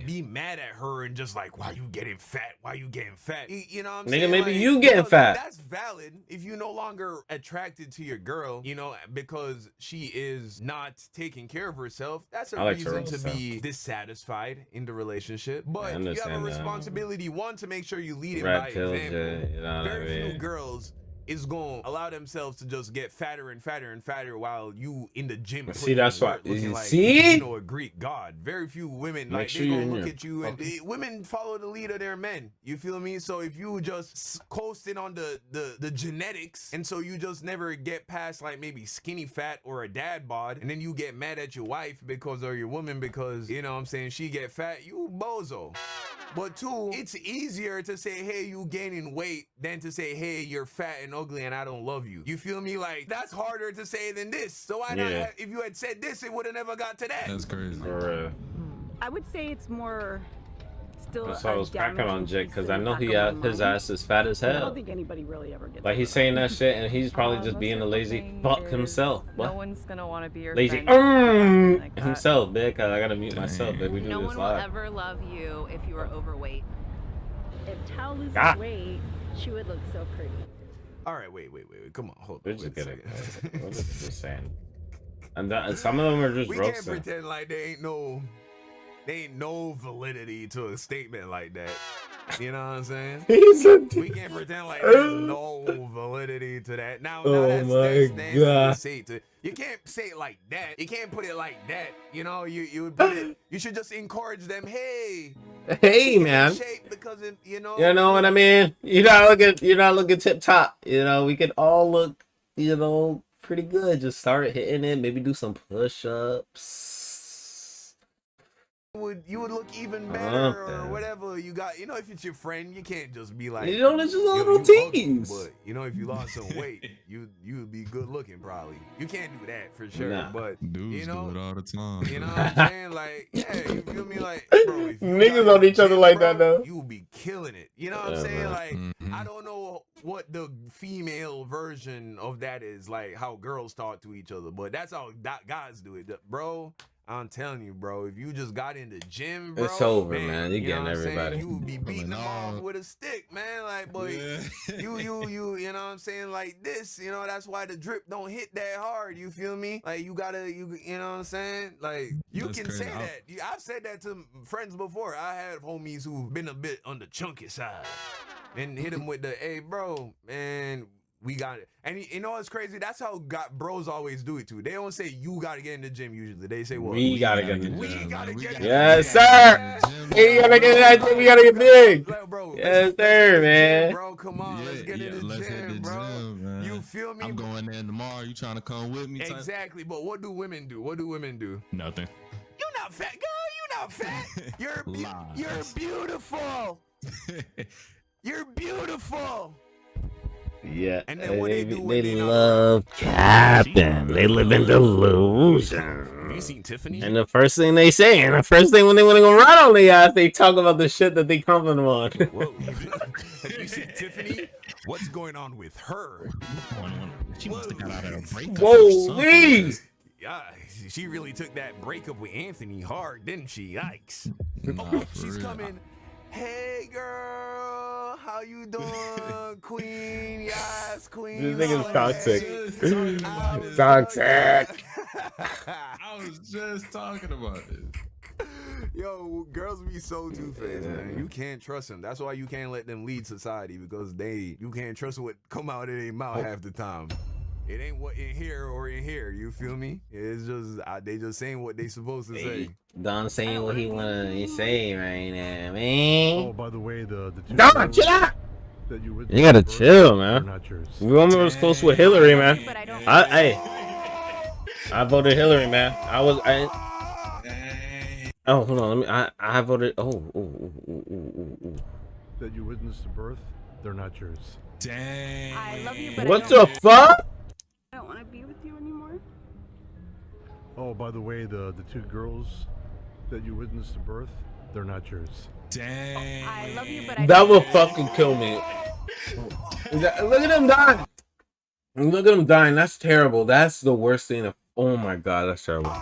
be mad at her and just like, why you getting fat? Why you getting fat? You know what I'm Nigga, saying? maybe Like, you getting because fat. That's valid if you're no longer attracted to your girl, you know, because she is not taking care of herself. That's a I like to reason to roast her. be dissatisfied in the relationship. But you have a understand that. responsibility, one, to make sure you lead it Red by pill example. shit, you know what I Very few mean? girls is gonna allow themselves to just get fatter and fatter and fatter while you in the gym. See, that's why. Looking like, See, you know, a Greek god. Very few women Make like sure they you're gonna in look your- at you, and women follow the lead of their men. You feel me? So if you just coasting on the genetics, and so you just never get past like maybe skinny fat or a dad bod, and then you get mad at your wife because or your woman because you know what I'm saying she get fat, you bozo. But two, it's easier to say, hey, you gaining weight than to say, hey, you're fat and ugly and I don't love you. You feel me? Like, that's harder to say than this. So why not Yeah. have, if you had said this, it would have never got to that. That's crazy. I would say it's more still. That's why I was cracking on Jake because I know he his ass is fat as I hell. don't think anybody really ever gets Like he's saying that shit and he's probably just being a lazy fuck himself. No What? one's gonna want to be your Lazy friend. himself, bitch. Cause I gotta mute myself, bitch. We do No this one will live. ever love you if you are overweight. If Tao loses Ah. weight, she would look so pretty. All right, wait. Come on, hold We're on. just wait a kidding. second. We're just saying. And that, some of them are just We can't roasting. pretend like there ain't no validity to a statement like that. You know what I'm saying? We can't pretend like there's no validity to that. Now that's God. say to you can't say it like that. You can't put it like that. You know, you would put it. You should just encourage them. Hey, Hey, get in man. shape because it, you know. You know what I mean? You're not looking tip top. You know, we could all look, you know, pretty good. Just start hitting it. Maybe do some push-ups. You would look even better or whatever you got. You know, if it's your friend, you can't just be like, You know, it's just a "Yo, little you ugly," tease. But you know, if you lost some weight, you would be good looking probably. You can't do that for sure. Nah. But Dudes you know, do it all the time. you know what I'm saying? Like, yeah, you feel me? Like, bro, if you Niggas got on each other gym, like bro, that though. you will be killing it. You know what I'm Yeah, saying? man. Like, I don't know what the female version of that is, like how girls talk to each other, but that's how guys do it, bro. I'm telling you, bro, if you just got in the gym, bro, It's over, man. You're you know getting what I'm saying? everybody. You would be beating them off with a stick, man. Like, boy, you know what I'm saying? Like this, you know, that's why the drip don't hit that hard. You feel me? Like you gotta, you know what I'm saying? Like you That's can crazy. say that. I've said that to friends before. I had homies who've been a bit on the chunky side and hit them with the, hey, bro, man. We got it. And you know what's crazy? That's how bros always do it too. They don't say you gotta get in the gym usually. They say, well, We gotta get in the we gym. gotta get in the Yes, gym. sir. We gotta get in that gym. We gotta get big. Yes, sir, man. Bro, come on, let's get in the let's hit gym, the bro. gym, man. You feel me? I'm going there tomorrow. You trying to come with me? type? Exactly, but what do women do? What do women do? Nothing. You're not fat, girl. You're not fat. You're Lies. beautiful. You're beautiful. Yeah, And then what they do when they they not love capping. They live in delusion. Have you seen Tiffany? And the first thing they say, and the first thing when they want to go run on the ass, they talk about the shit that they compliment on. Whoa. Have you seen Tiffany? What's going on with her? She must have got out of a breakup. Whoa, Yeah, she really took that breakup with Anthony hard, didn't she? Yikes. Nah, Oh, for she's real. coming. Hey, girl. How you doing, queen? Yes, queen. This nigga's toxic. Toxic. Toxic. I was just talking about it. Yo, girls be so two-faced, man. You can't trust them. That's why you can't let them lead society because you can't trust what come out of their mouth half the time. It ain't what in here or in here. You feel me? It's just they just saying what they supposed to say. Don saying what he wanna say right now, man. Oh, by the way, the two Don, girls chill out. that you You gotta chill, are man. not yours. We almost close with Hillary, man. I voted Hillary, man. Oh, hold on. I voted. That you witnessed the birth, they're not yours. Dang. I love you, but What I the don't, fuck? I don't want to be with you anymore. Oh, by the way, the two girls that you witnessed the birth, they're not yours. Dang. I love you, but I That don't. will fucking kill me. Look at him dying. Look at him dying. That's terrible. That's the worst thing. Oh my god, that's terrible.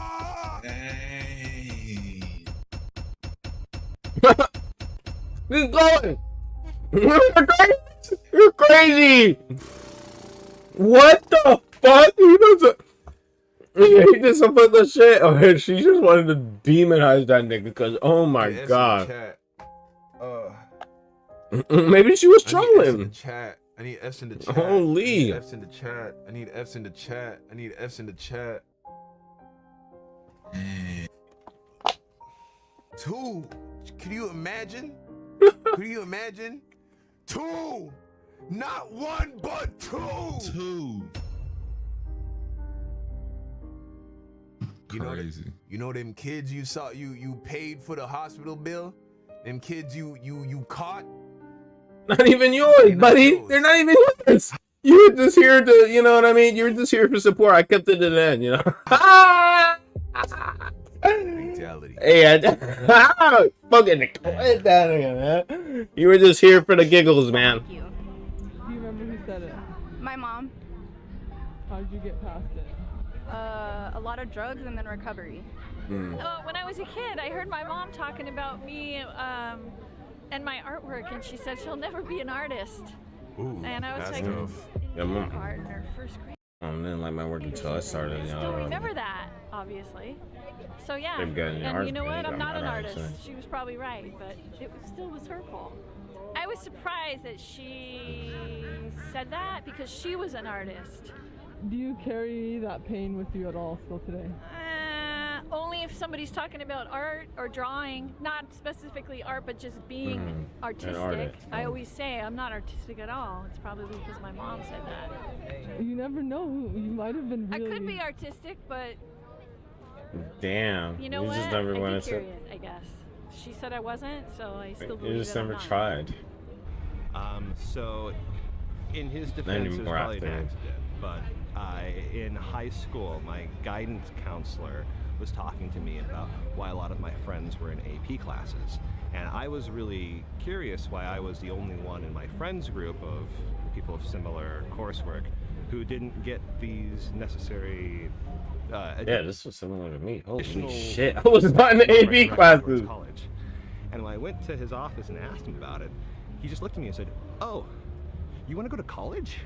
Keep going. You're crazy. What the fuck? He did some other shit. Oh, and she just wanted to demonize that nigga because, oh my god. Chat. Maybe she was I need S in the trolling. chat. I need F's in the chat. Holy. I need F's in the chat. I need F's in the chat. I need F's in the chat. 2. Can you imagine? Could you imagine? 2. Not 1, but 2. 2. Crazy. You know them kids you saw you paid for the hospital bill? Them kids you caught? Not even yours, buddy. They're not even yours. You were just here to, you know what I mean? You were just here for support. I kept it to the end, you know? Fatality. Hey, fucking quit that again, man. You were just here for the giggles, man. Do you remember who said it? My mom. How did you get past it? A lot of drugs and then recovery. When I was a kid, I heard my mom talking about me and my artwork, and she said she'll never be an artist. Ooh, and I was like, yeah, mom. art in her first grade. I didn't like my work until I started. I still remember that, obviously. So yeah, They've got an and art you know what? degree, I'm not an art, artist. so. She was probably right, but it still was hurtful. I was surprised that she said that because she was an artist. Do you carry that pain with you at all still today? Only if somebody's talking about art or drawing, not specifically art, but just being artistic. I always say I'm not artistic at all. It's probably because my mom said that. You never know who you might have been. Really... I could be artistic, but damn, you know what? just never I'd wanted be to. curious, I guess. She said I wasn't, so I still believe You just that I'm never not. tried. So in his Not defense, it was anymore probably an after. accident, but in high school, my guidance counselor was talking to me about why a lot of my friends were in AP classes. And I was really curious why I was the only one in my friends group of people of similar coursework who didn't get these necessary Yeah, this was similar to me. Holy additional shit, I was not in the right AP direction classes. towards college. And when I went to his office and asked him about it, he just looked at me and said, "Oh, you want to go to college?"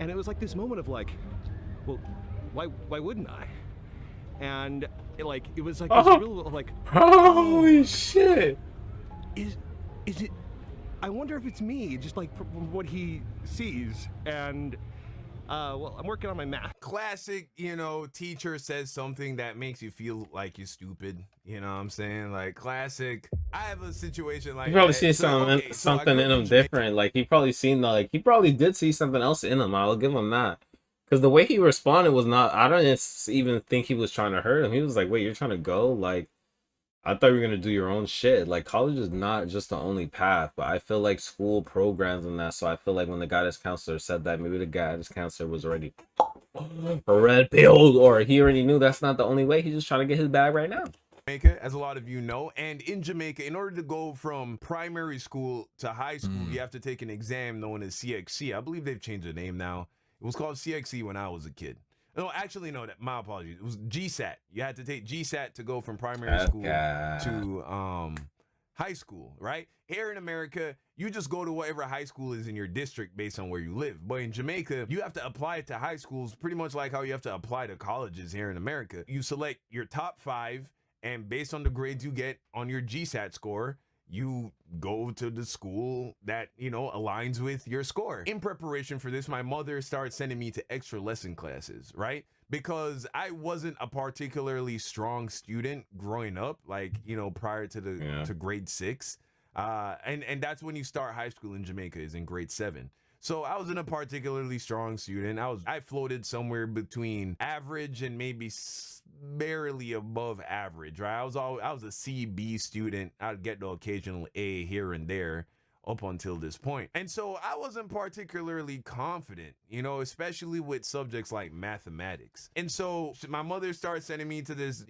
And it was like this moment of like, well, why wouldn't I? And it was like this real like, holy shit. Is it? I wonder if it's me, just like from what he sees. And well, I'm working on my math. Classic, teacher says something that makes you feel like you're stupid. You know what I'm saying? Like classic. I have a situation like He probably that. seen something in him different. Like he probably he probably did see something else in him. I'll give him that. Because the way he responded was not, I don't even think he was trying to hurt him. He was like, wait, you're trying to go? Like, I thought you were going to do your own shit. Like, college is not just the only path, but I feel like school programs and that. So I feel like when the guidance counselor said that, maybe the guidance counselor was already red pilled, or he already knew that's not the only way. He's just trying to get his bag right now. Jamaica, as a lot of you know, and in Jamaica, in order to go from primary school to high school, you have to take an exam known as CXC. I believe they've changed the name now. It was called CXC when I was a kid. No, actually, no, my apologies. It was GSAT. You had to take GSAT to go from primary school to high school, right? Here in America, you just go to whatever high school is in your district based on where you live. But in Jamaica, you have to apply to high schools pretty much like how you have to apply to colleges here in America. You select your top 5, and based on the grades you get on your GSAT score, you go to the school that, aligns with your score. In preparation for this, my mother started sending me to extra lesson classes, right? Because I wasn't a particularly strong student growing up, like, prior to to grade 6. And that's when you start high school in Jamaica, is in grade 7. So I wasn't a particularly strong student. I floated somewhere between average and maybe barely above average, right? I was a C/B student. I'd get the occasional A here and there up until this point. And so I wasn't particularly confident, especially with subjects like mathematics. And so my mother started sending me to this,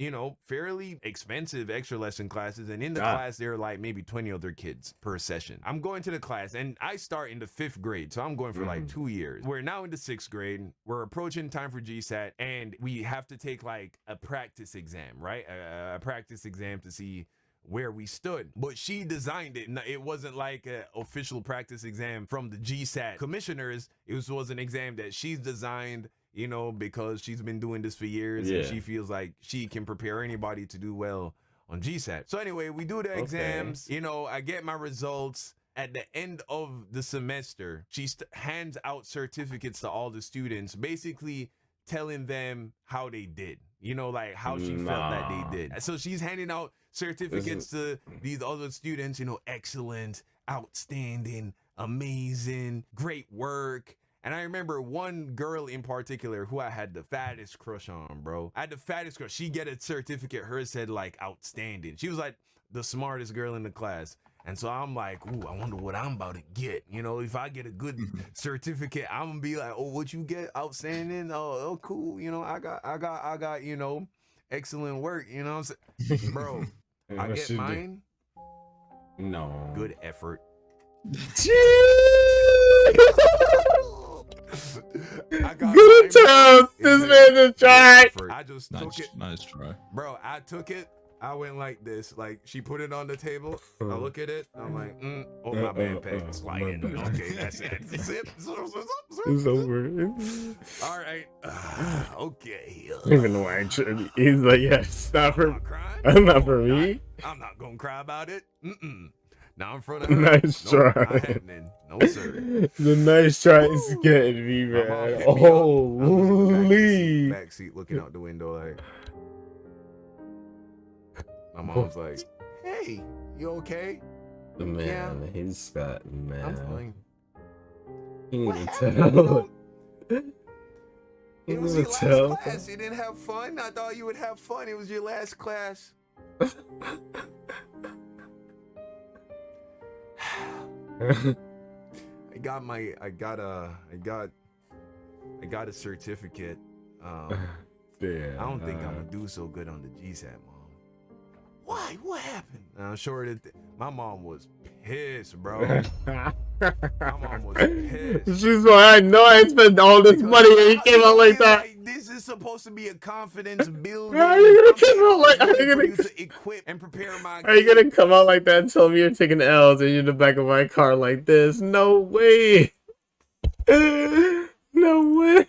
fairly expensive extra lesson classes. And in the class, there are like maybe 20 other kids per session. I'm going to the class and I start in the 5th grade. So I'm going for like 2 years. We're now in the 6th grade. We're approaching time for GSAT and we have to take like a practice exam, right? A practice exam to see where we stood. But she designed it. It wasn't like an official practice exam from the GSAT commissioners. It was an exam that she's designed, because she's been doing this for years and she feels like she can prepare anybody to do well on GSAT. So anyway, we do the exams, I get my results. at the end of the semester, she hands out certificates to all the students, basically telling them how they did, you know, like how she felt that they did. So she's handing out certificates to these other students, you know, excellent, outstanding, amazing, great work. And I remember one girl in particular who I had the fattest crush on, bro. I had the fattest crush. She get a certificate, hers said like outstanding. She was like the smartest girl in the class. And so I'm like, ooh, I wonder what I'm about to get. You know, if I get a good certificate, I'm gonna be like, oh, what you get? Outstanding? Oh, cool. You know, I got, you know, excellent work. You know what I'm saying? Bro, I get mine. No. Good effort. Good attempt. This man just tried. I just took it. Nice try. Bro, I took it. I went like this. Like, she put it on the table. I look at it. I'm like, oh, my bad, Peg. Sliding. Okay, that's it. Zip. It's over. All right. Okay. I don't even know why I tried. He's like, yes, not for, not for me. I'm not going to cry about it. Now in front of her. Nice try. Not happening. No, sir. The nice try is getting me, man. Holy. Backseat looking out the window like. My mom's like, hey, you okay? Man, he's got, man. I'm fine. He What didn't happened? tell. It was your last class. You didn't have fun? I thought you would have fun. It was your last class. I got a certificate. Yeah, I don't think I'm gonna do so good on the GSAT, Mom. Why? What happened? I'm sure that my mom was pissed, bro. My mom was pissed. She's like, I know I spent all this money and he came out like that. This is supposed to be a confidence building. How are you gonna come out like? Are you gonna to equip and prepare my? Are you gonna come out like that and tell me you're taking L's and you're in the back of my car like this? No way. No way.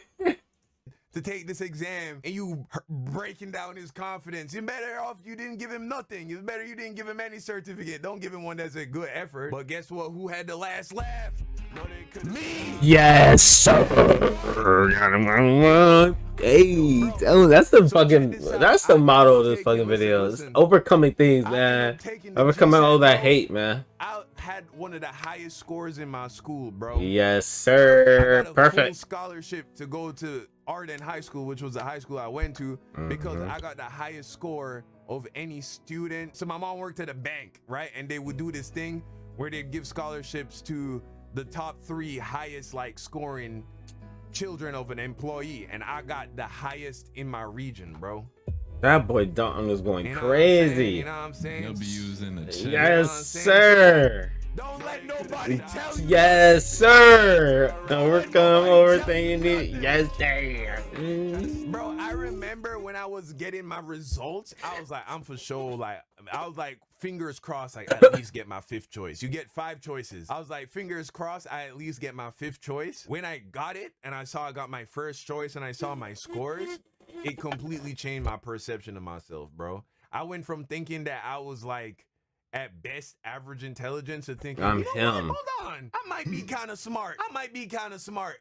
To take this exam and you breaking down his confidence. You're better off you didn't give him nothing. It's better you didn't give him any certificate. Don't give him one that's a good effort. But guess what? Who had the last laugh? No, they couldn't. Me. Yes, sir. Hey, that's the fucking, that's the motto of this fucking video. It's overcoming things, man. Overcoming all that hate, man. I had one of the highest scores in my school, bro. Yes, sir. I got a Perfect. full scholarship to go to Arden High School, which was the high school I went to, because I got the highest score of any student. So my mom worked at a bank, right? And they would do this thing where they'd give scholarships to the top 3 highest like scoring children of an employee, and I got the highest in my region, bro. That boy Dalton was going crazy. You know what I'm saying? He'll be using the chat. Yes, sir. Don't let nobody tell you. Yes, sir. Overcome everything you need. Yes, sir. Bro, I remember when I was getting my results, I was like, I'm for sure, like, I was like, fingers crossed, like, at least get my 5th choice. You get 5 choices. I was like, fingers crossed, I at least get my 5th choice. When I got it, and I saw I got my 1st choice, and I saw my scores, it completely changed my perception of myself, bro. I went from thinking that I was like, at best average intelligence, to thinking, I'm you know him. what? Hold on, I might be kind of smart.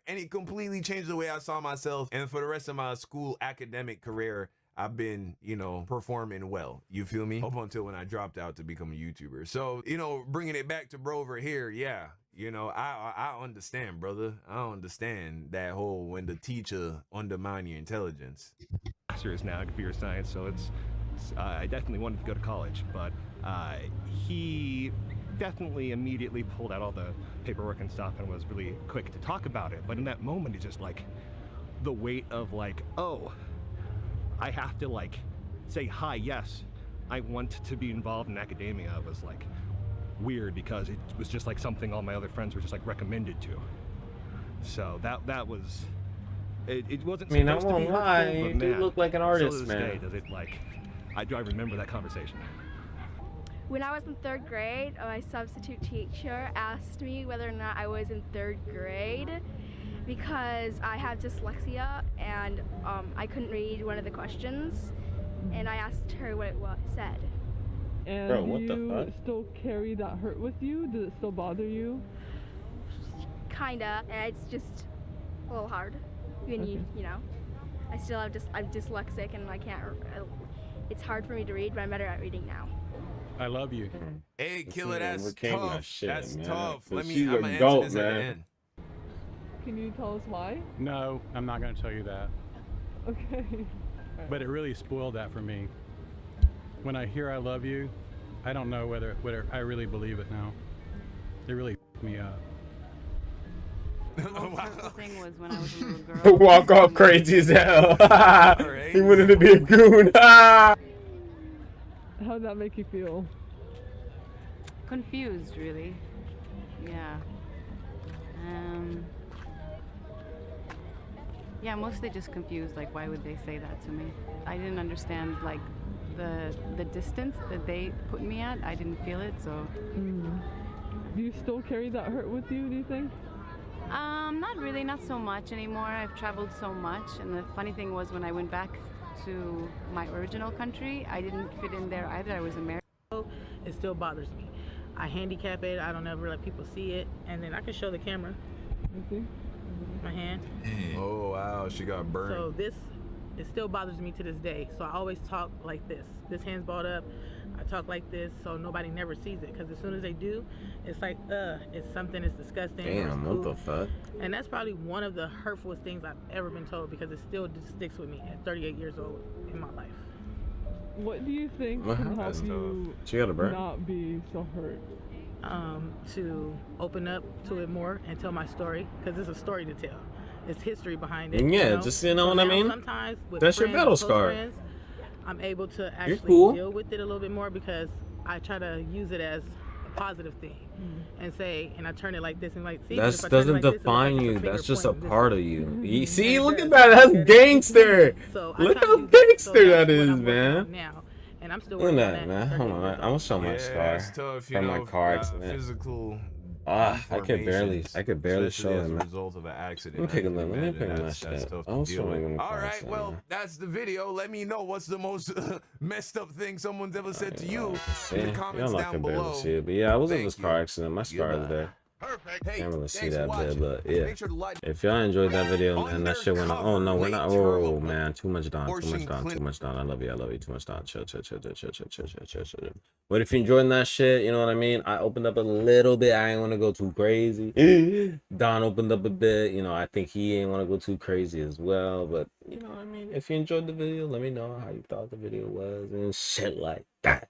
And it completely changed the way I saw myself. And for the rest of my school academic career, I've been, you know, performing well. You feel me? Up until when I dropped out to become a YouTuber. So, you know, bringing it back to bro over here, yeah. You know, I understand, brother. I understand that whole when the teacher undermine your intelligence. Master's now in computer science, so it's I definitely wanted to go to college, but he definitely immediately pulled out all the paperwork and stuff and was really quick to talk about it. But in that moment, it's just like the weight of like, oh, I have to like say, hi, yes, I want to be involved in academia was like weird, because it was just like something all my other friends were just like recommended to. So that was, it wasn't I mean, I supposed to be won't lie, hurtful, you but do man, look like an so artist, to this man. day, does it like, I remember that conversation. When I was in 3rd grade, my substitute teacher asked me whether or not I was in 3rd grade because I have dyslexia and I couldn't read one of the questions, and I asked her what it said. And Bro, what the do you fuck? still carry that hurt with you? Does it still bother you? Kinda, and it's just a little hard when you know. I still have I'm dyslexic and I can't. It's hard for me to read, but I'm better at reading now. I love you. Hey, killer, that's overcame that tough. shit, That's man. tough. Cause I'm she's gonna a answer goat, this at the man. end. Can you tell us why? No, I'm not going to tell you that. Okay. But it really spoiled that for me. When I hear I love you, I don't know whether I really believe it now. It really f***ed me up. The most hurtful thing was when I was a little girl. Walk off crazy as hell. He wanted to be a goon. How did that make you feel? Confused, really. Yeah. Yeah, mostly just confused. Like, why would they say that to me? I didn't understand, like, the distance that they put me at. I didn't feel it, so. Do you still carry that hurt with you, do you think? Not really, not so much anymore. I've traveled so much, and the funny thing was when I went back to my original country, I didn't fit in there either. I was American. It still bothers me. I handicap it. I don't ever let people see it, and then I can show the camera. My hand. Oh wow, she got burned. So it still bothers me to this day. So I always talk like this. This hand's balled up. I talk like this, so nobody never sees it. Because as soon as they do, it's like, it's something. It's disgusting. Damn, what the fuck? And that's probably one of the hurtfulest things I've ever been told, because it still just sticks with me at 38 years old in my life. What do you think What can happened? help you She got a burn? not be so hurt? To open up to it more and tell my story, because it's a story to tell. It's history behind it. Yeah, just, you know what I mean? Sometimes with That's your friends, battle close scar. friends, I'm able to actually cool. deal with it a little bit more, because I try to use it as a positive thing and say, and I turn it like this and like, see, That if I turn it doesn't like this, it looks define like you. it's finger That's just a pointing part this of way. you. Mhm. You see, And look it at does. that. That's gangster. So I Look try to how use that. So gangster that's that what is, I'm working on man. now. And I'm still Look at working on that, that. man. Hold on, I'm gonna show my scar it's tough, you from know, my car accident. physical. I could barely especially show as it, a man. result of an accident. Let me pick I a can look. Let me imagine pick that that's shit. tough to I'll deal show with. you. All right, well, that's the video. Let me know what's the most messed up thing someone's ever said to you in the comments Y'all down can barely below. see it, but yeah, I was in Thank this you. car accident. My scar is Goodbye. there. Hey, Can't really see thanks that for bit, watching. but yeah. Make sure to like. If y'all enjoyed that video, man, that shit went on. Oh no, we're not. Oh man, too much down, too much down, too much down. I love you, too much down. Chill. But if you're enjoying that shit, you know what I mean. I opened up a little bit. I ain't want to go too crazy. Don opened up a bit. You know, I think he ain't want to go too crazy as well. But you know what I mean. If you enjoyed the video, let me know how you thought the video was and shit like that.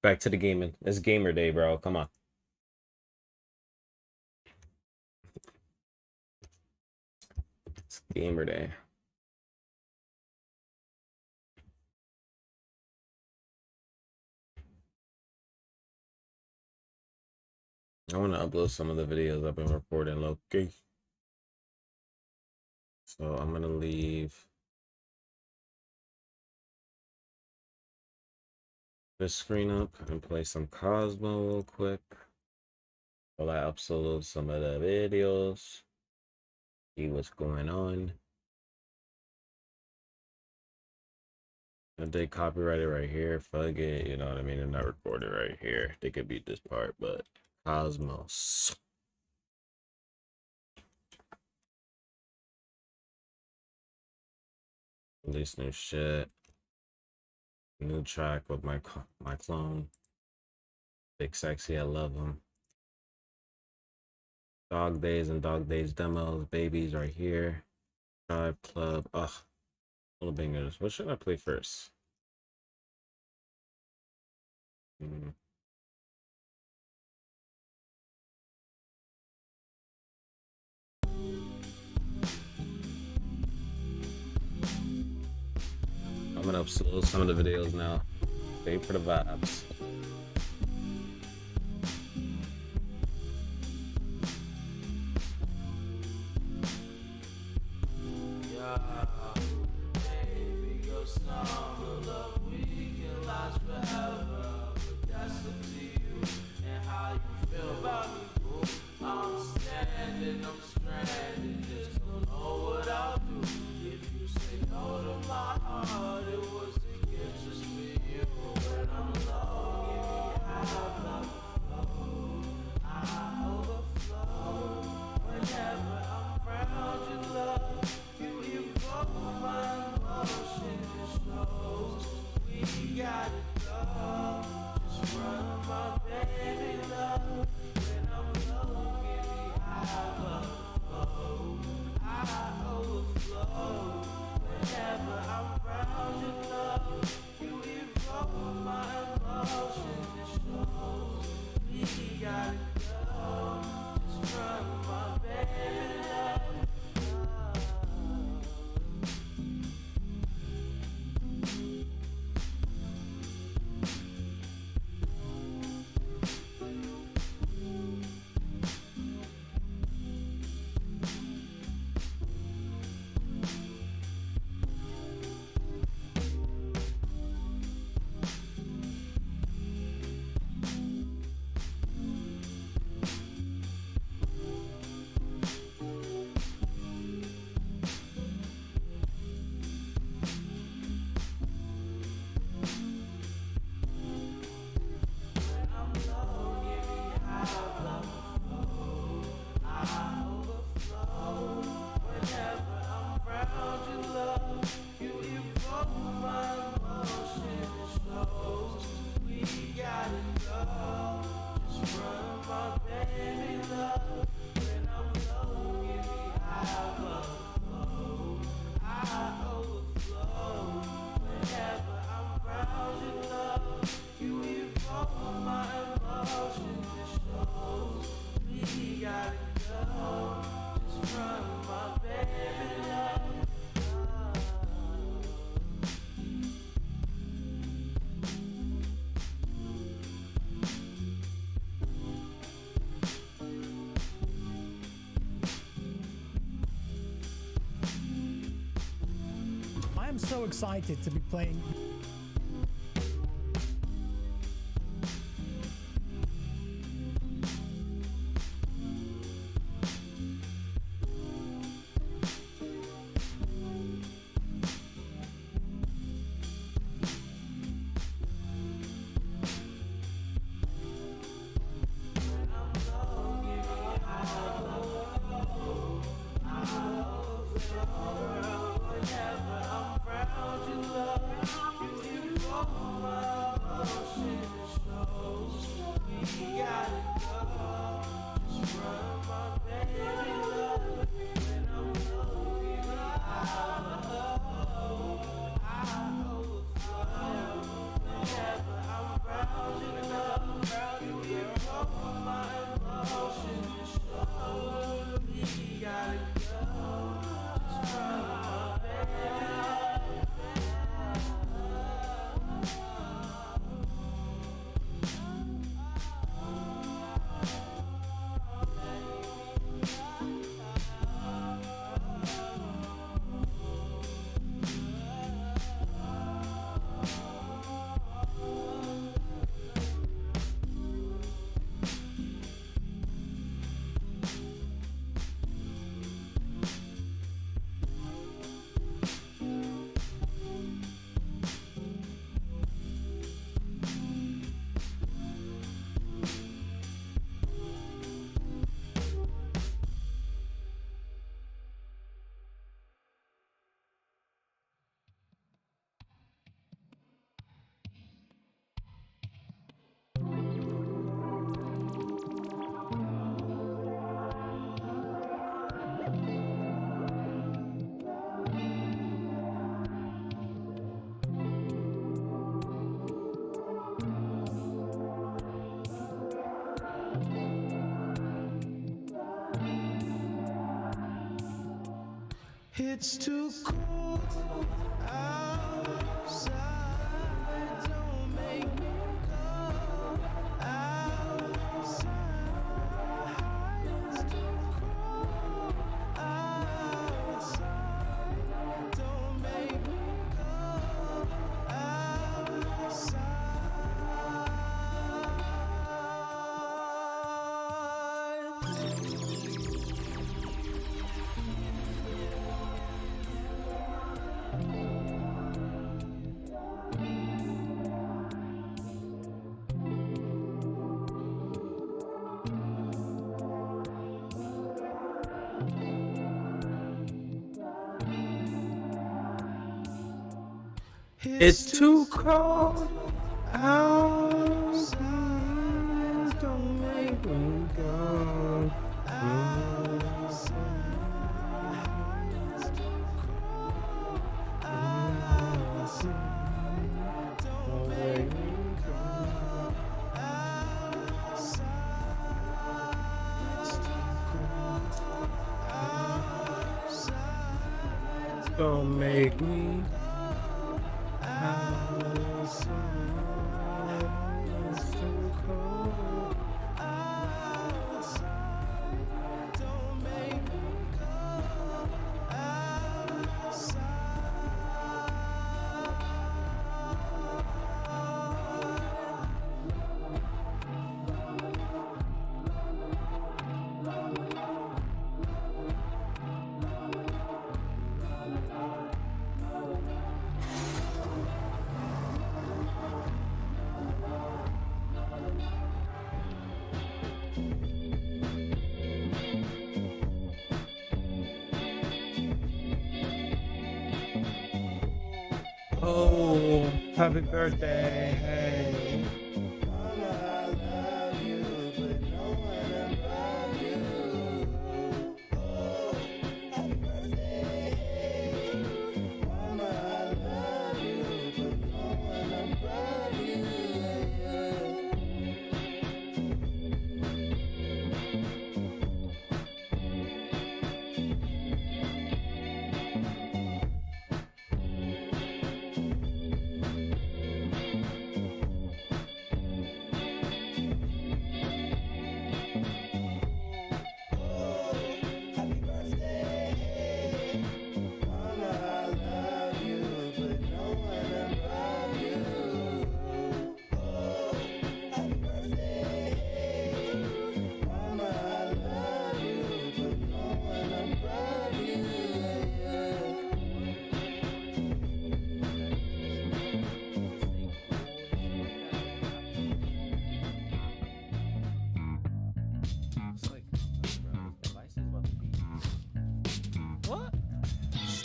Back to the gaming. It's gamer day, bro. Come on. It's gamer day. I want to upload some of the videos I've been recording low-key. So I'm going to leave this screen up and play some Cosmo real quick while I upload some of the videos. See what's going on. If they copyright it right here, fuck it, you know what I mean? They're not recorded right here. They could beat this part, but Cosmos. Release new shit. New track with my clone. Big Sexy, I love him. Dog Days and Dog Days demos, babies right here. Tribe Club, ugh. Little bangers. What should I play first? I'm gonna upload some of the videos now. Wait for the vibes. I'm so excited to be playing. It's too cold outside. Don't make me go outside. It's too cold outside. Don't make me go outside. It's too cold outside. Don't make me go outside. It's too cold outside. Don't make me go outside. It's too cold outside. don't make me. It's too cold outside. Don't make me go outside. Oh, happy birthday. Hey.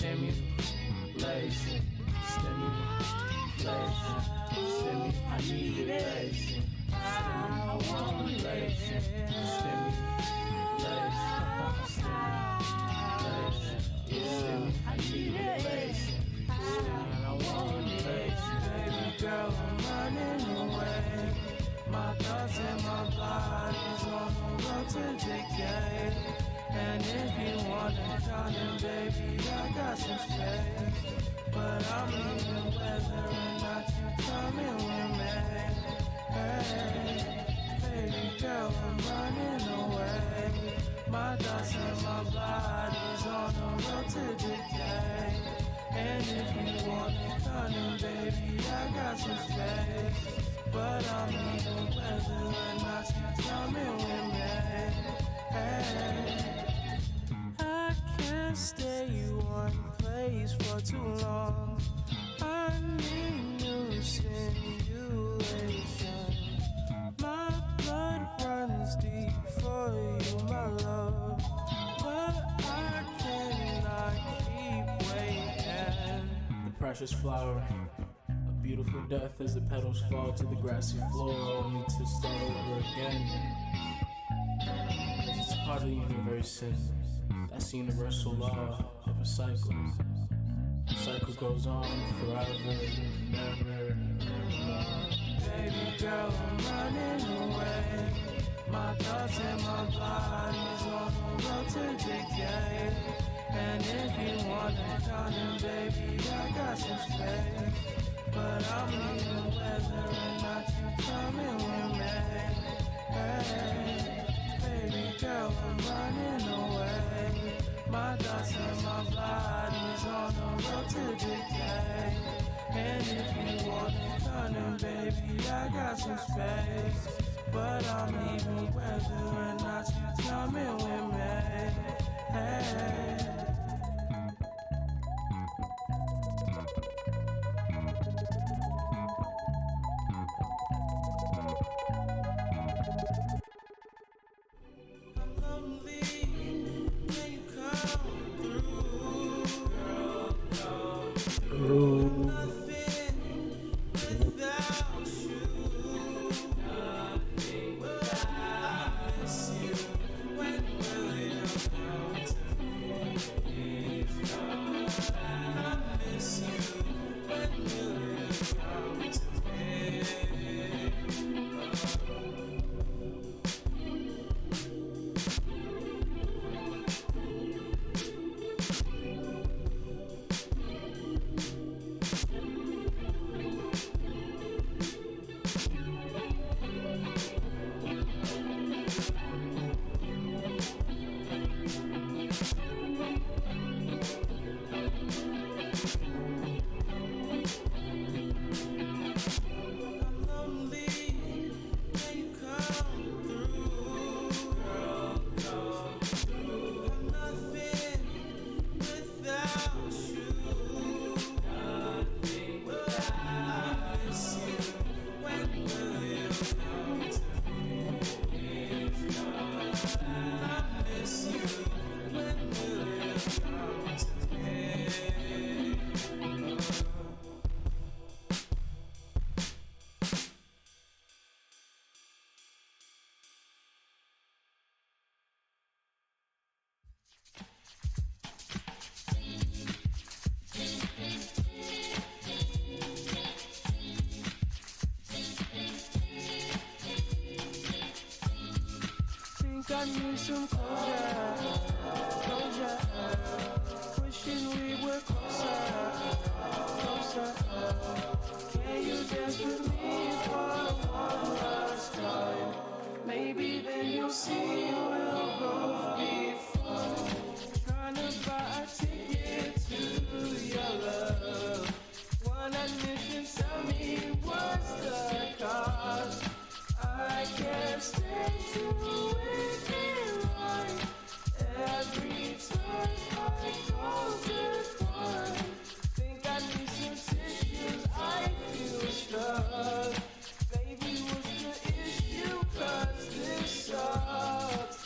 stimulation, I need elation, stimulation, I need elation, I want elation. Baby girl, I'm running away. My thoughts and my body's on the road to decay. And if you wanna come in, baby, I got some space. But I'm leaving whether or not you coming with me. Hey, baby girl, I'm running away. My thoughts and my body's on the road to decay. And if you wanna come in, baby, I got some space. But I'm leaving whether or not you coming with me. Hey, I can't stay one place for too long. I need new stimulation. My blood runs deep for you, my love. But I cannot keep waiting. The precious flower, a beautiful death as the petals fall to the grassy floor, only to start over again. It's part of the universe, and that's the universal law of a cycle. The cycle goes on forever, never. Baby girl, I'm running away. My thoughts and my body's on the road to decay. And if you wanna come in, baby, I got some space. But I'm leaving whether or not you coming with me. Hey, baby girl, I'm running away. My thoughts and my body's on the road to decay. And if you wanna come in, baby, I got some space. But I'm leaving whether or not you coming with me. Hey. I need some closure, wishing we were closer. Can you dance with me for one last time? Maybe then you'll see we'll both be fun. Trying to buy a ticket to your love. One admission, tell me what's the cost? I can't stay to wait in line. Every time I close the door, think I need some tissues, I feel stuck. Baby, what's the issue? 'Cause this sucks.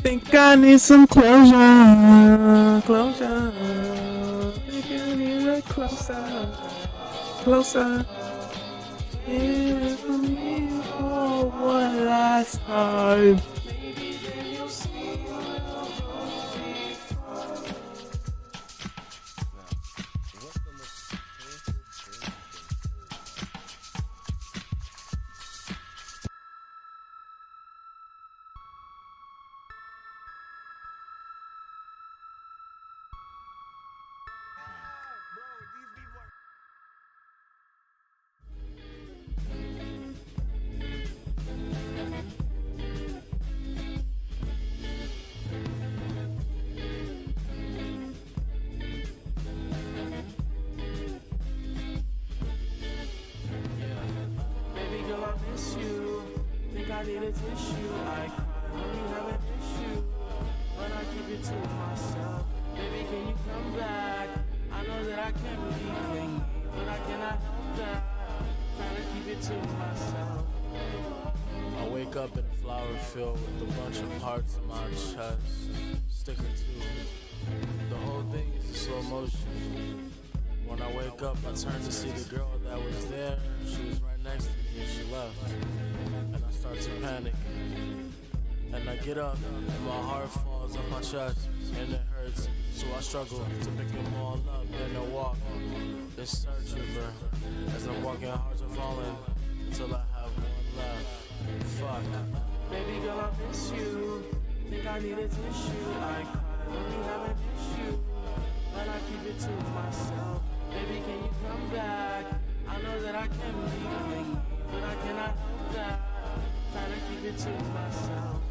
Think I need some closure. Closure. Think I need a closer. Closer. Here for me for one last time. Maybe then you'll see I need a tissue. I cry when you have an issue, but I keep it to myself. Baby, can you come back? I know that I can't really clingy, but I cannot help that. Trying to keep it to myself. I wake up in a flower field with a bunch of hearts in my chest, sticking to. The whole thing is in slow motion. When I wake up, I turn to see the girl that was there. She was right next to me and she left. And I start to panic. And I get up and my heart falls off my chest and it hurts. So I struggle to pick them all up and I walk in search of her. As I'm walking, hearts are falling until I have one left. Fuck. Baby girl, I miss you. Think I need a tissue. I cry when we have an issue, but I keep it to myself. Baby, can you come back? I know that I can be clingy, but I cannot help that. Trying to keep it to myself.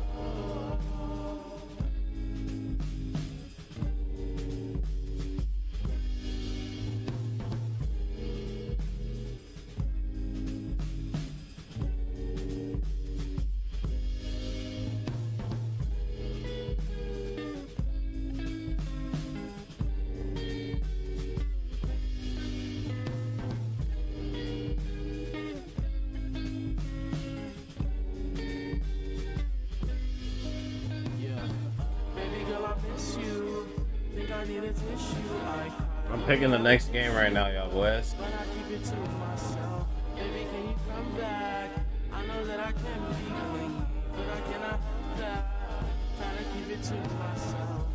I'm picking the next game right now, y'all boys. But I keep it to myself. Baby, can you come back? I know that I can be clingy, but I cannot help that. Trying to keep it to myself.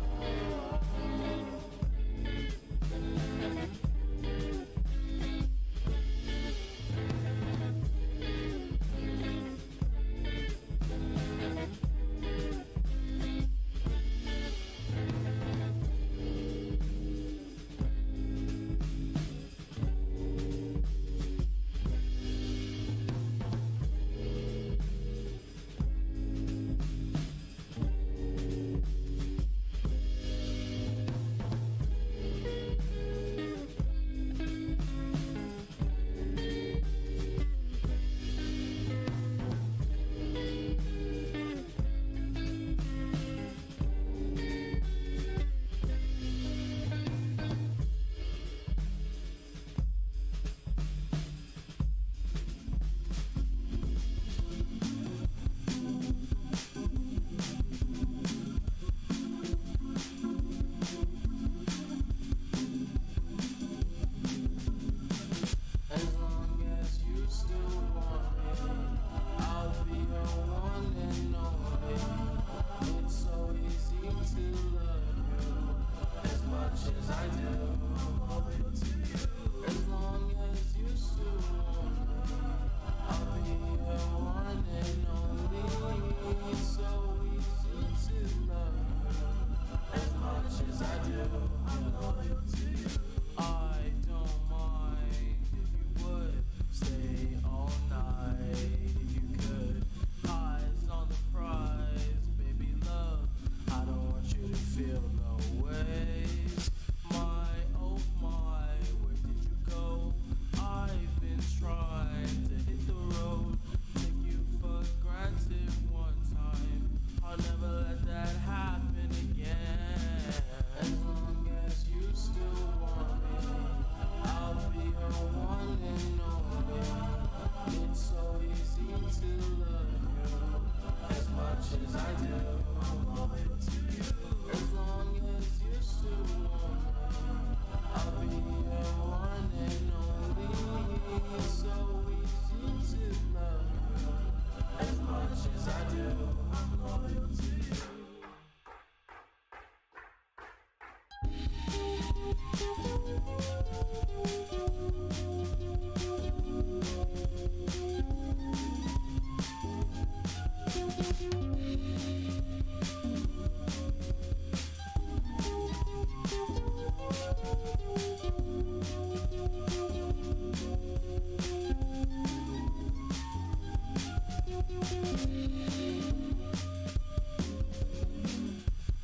as I do, I'm loyal to you.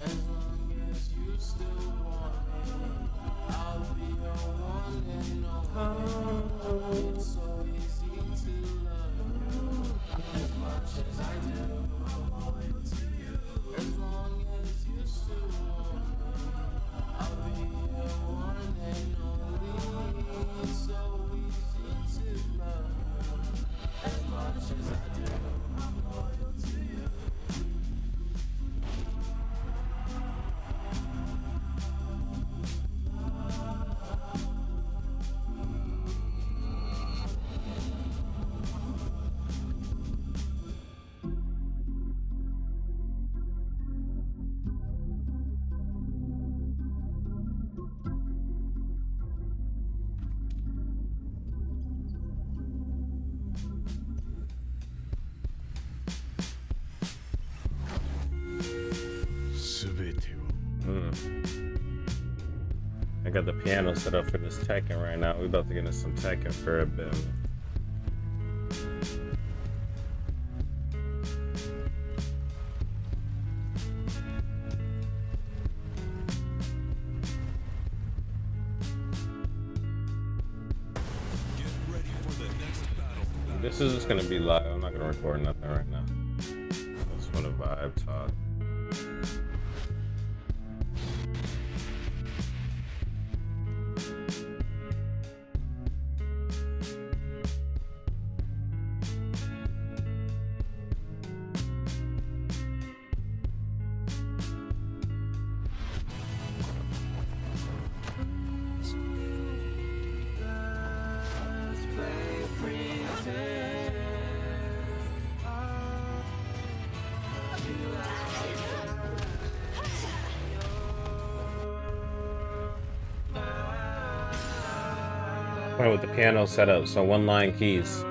As long as you still want me, I'll be your one and only. It's so easy to love you. As much as I do, I'm loyal to you. As long as you still want me, I'll be your one and only. It's so easy to love you. As much as I do, I'm loyal to you. I got the piano set up for this Tekken right now. We're about to get into some Tekken for a bit. This is just gonna be live. I'm not gonna record nothing right now. I just want to vibe talk. Playing with the piano setup, so one line keys.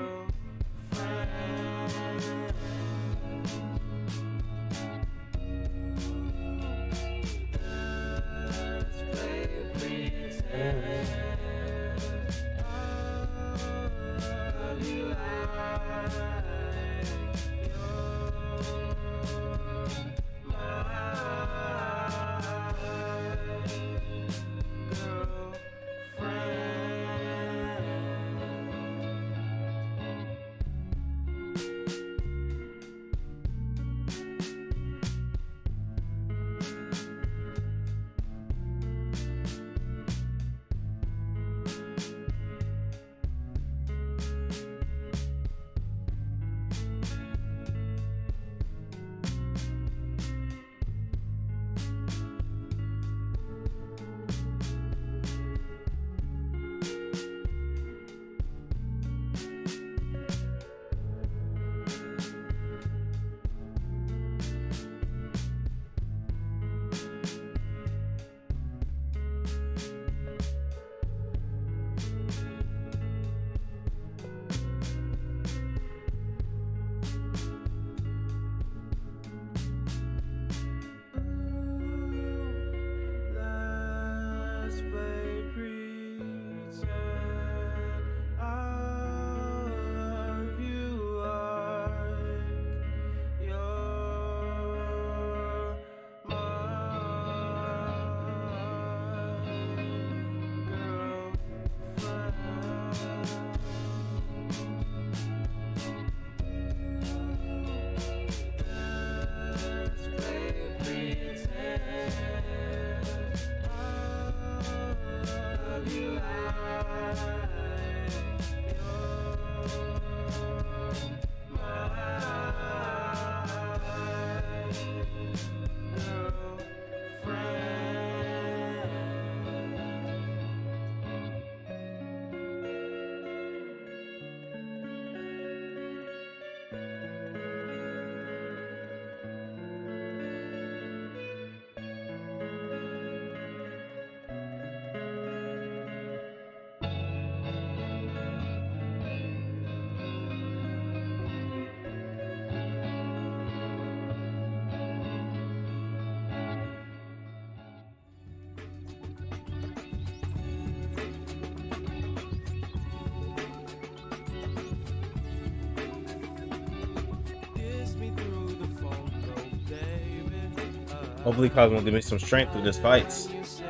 Hopefully, Cosmo will give me some strength through this fights. Let's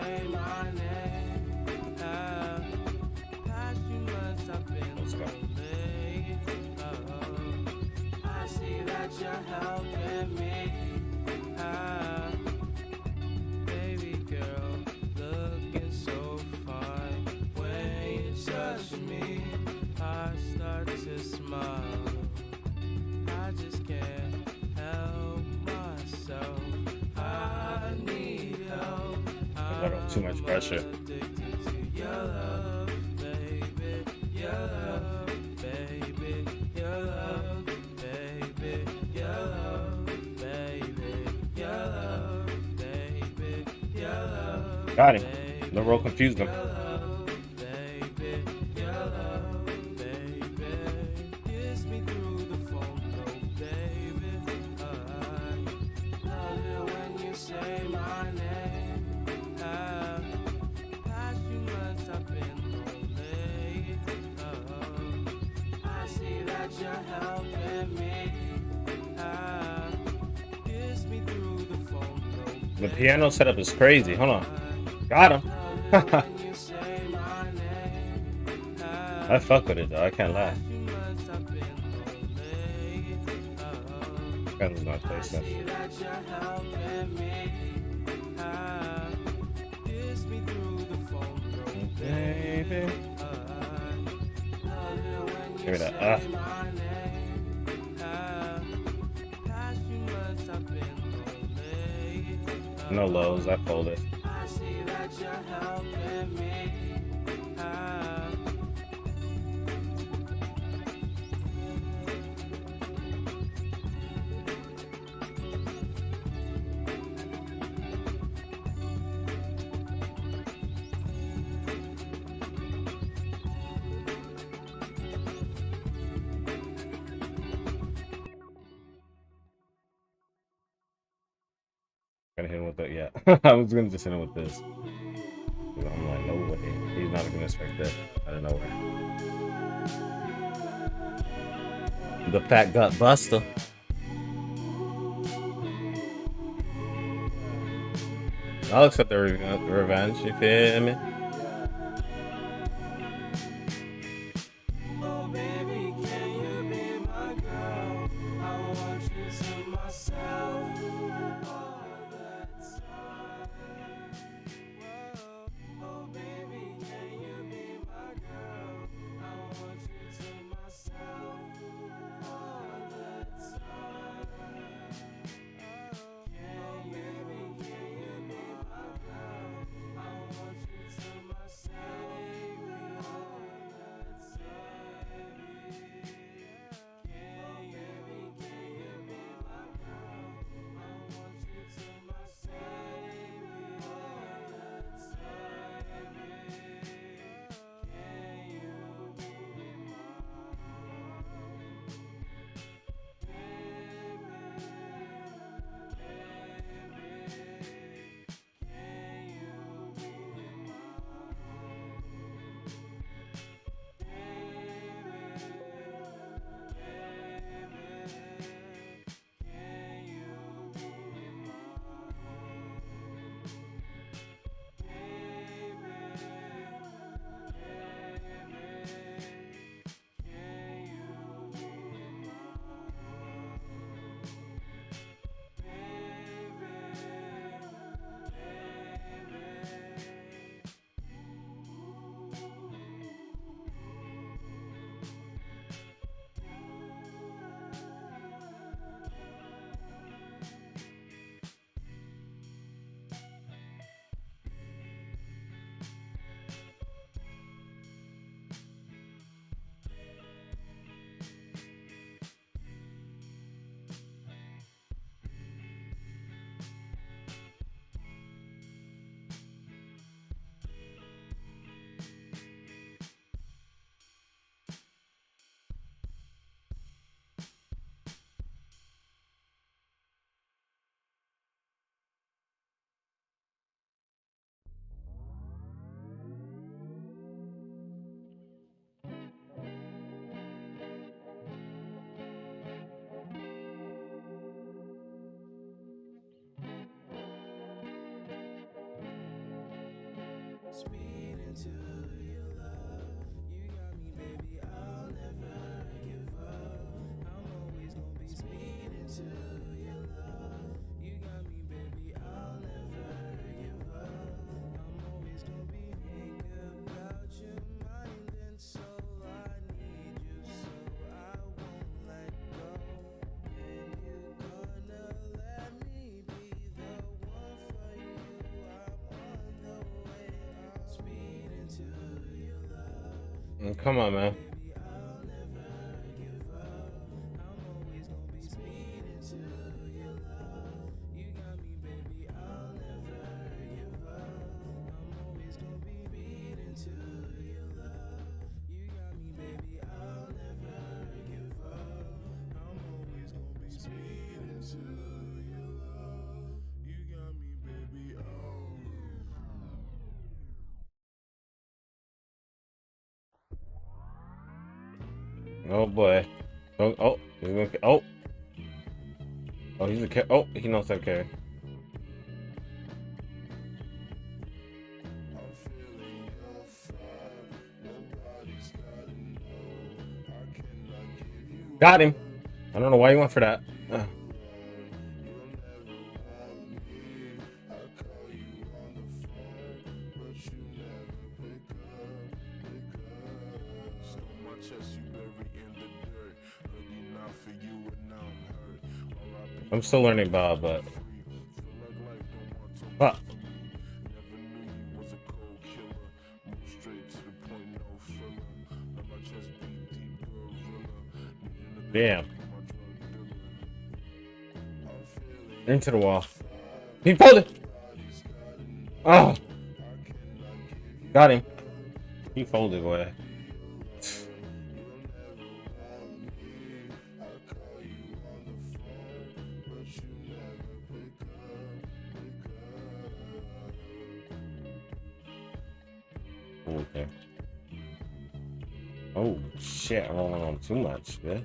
go. I see that you're helping me. Baby girl, looking so fine. When you touch me, I start to smile. I just can't help myself. I need help. I got too much pressure. Your love, baby. Your love, baby. Your love, baby. Your love, baby. Your love, baby. Your love. Got him. No roll confused him. Kiss me through the phone, no baby. I love it when you say my name. Past few months I've been lonely. I see that you're helping me. Kiss me through the phone, no The piano setup is crazy. Hold on. Got him. I fuck with it though. I can't lie. That was my place. Baby. Give me that. No lows. I folded. I see that you're helping me. Gonna hit him with that, yeah. I was gonna just hit him with this. I'm like, no way. He's not gonna expect this out of nowhere. The fat gut buster. I'll accept the revenge, you feel me? Oh baby, can you be my girl? I want you to myself all the time. Oh baby, can you be my girl? I want you to myself all the time. Can you be my girl? I want you to myself all the time. Can you be my girl? into your love. You got me, baby, I'll never give up. I'm always gonna be speeding to your love. You got me, baby, I'll never give up. I'm always gonna be think about your mind and soul. I need you so I won't let go. And you gonna let me be the one for you. I'm on the way. I'll speed into your love. Come on, man. I'll never give up. I'm always gonna be speeding to your love. You got me, baby. I'll never give up. I'm always gonna be speeding to your love. You got me, baby. I'll never give up. I'm always gonna be speeding to your love. You got me, baby. Oh boy. Oh, he's gonna, oh, he's a carry. Oh, he knows how to carry. Got him. I don't know why you went for that. I'm still learning Bob, but damn. Into the wall. He pulled it. Oh, got him. He folded away. Okay. Oh shit! I don't want on too much, man.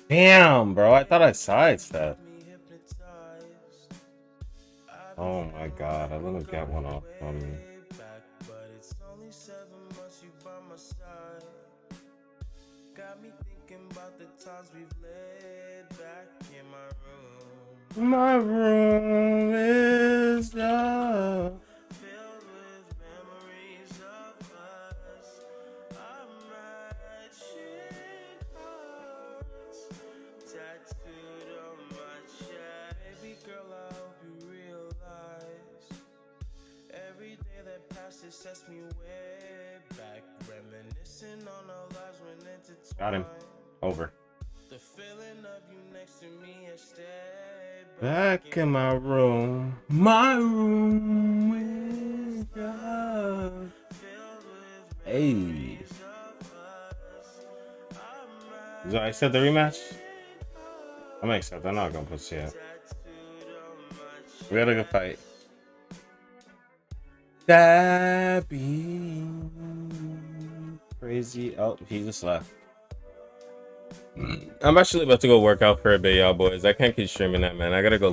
Damn, bro! I thought I sidestepped. Oh my god! I didn't get one off on me. But it's only 7 months you by my side. Got me thinking about the times we've laid back in my room. My room is dark. Filled with memories of us. Our matching hearts tattooed on my chest. Baby girl, I hope you realize every day that passes sets me way back, reminiscing on our lives when intertwined. Got him. Over. The feeling of you next to me has stayed Back in my room. My room is dark. Hey. So I said the rematch? I'm excited. I'm not gonna put shit. We had a good fight. That be crazy. Oh, he just left. I'm actually about to go work out for a bit, y'all boys. I can't keep streaming that, man. I gotta go.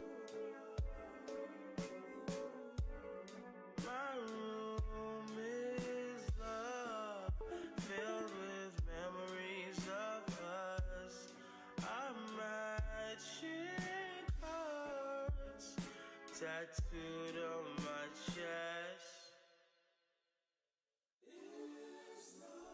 Tattooed on my chest.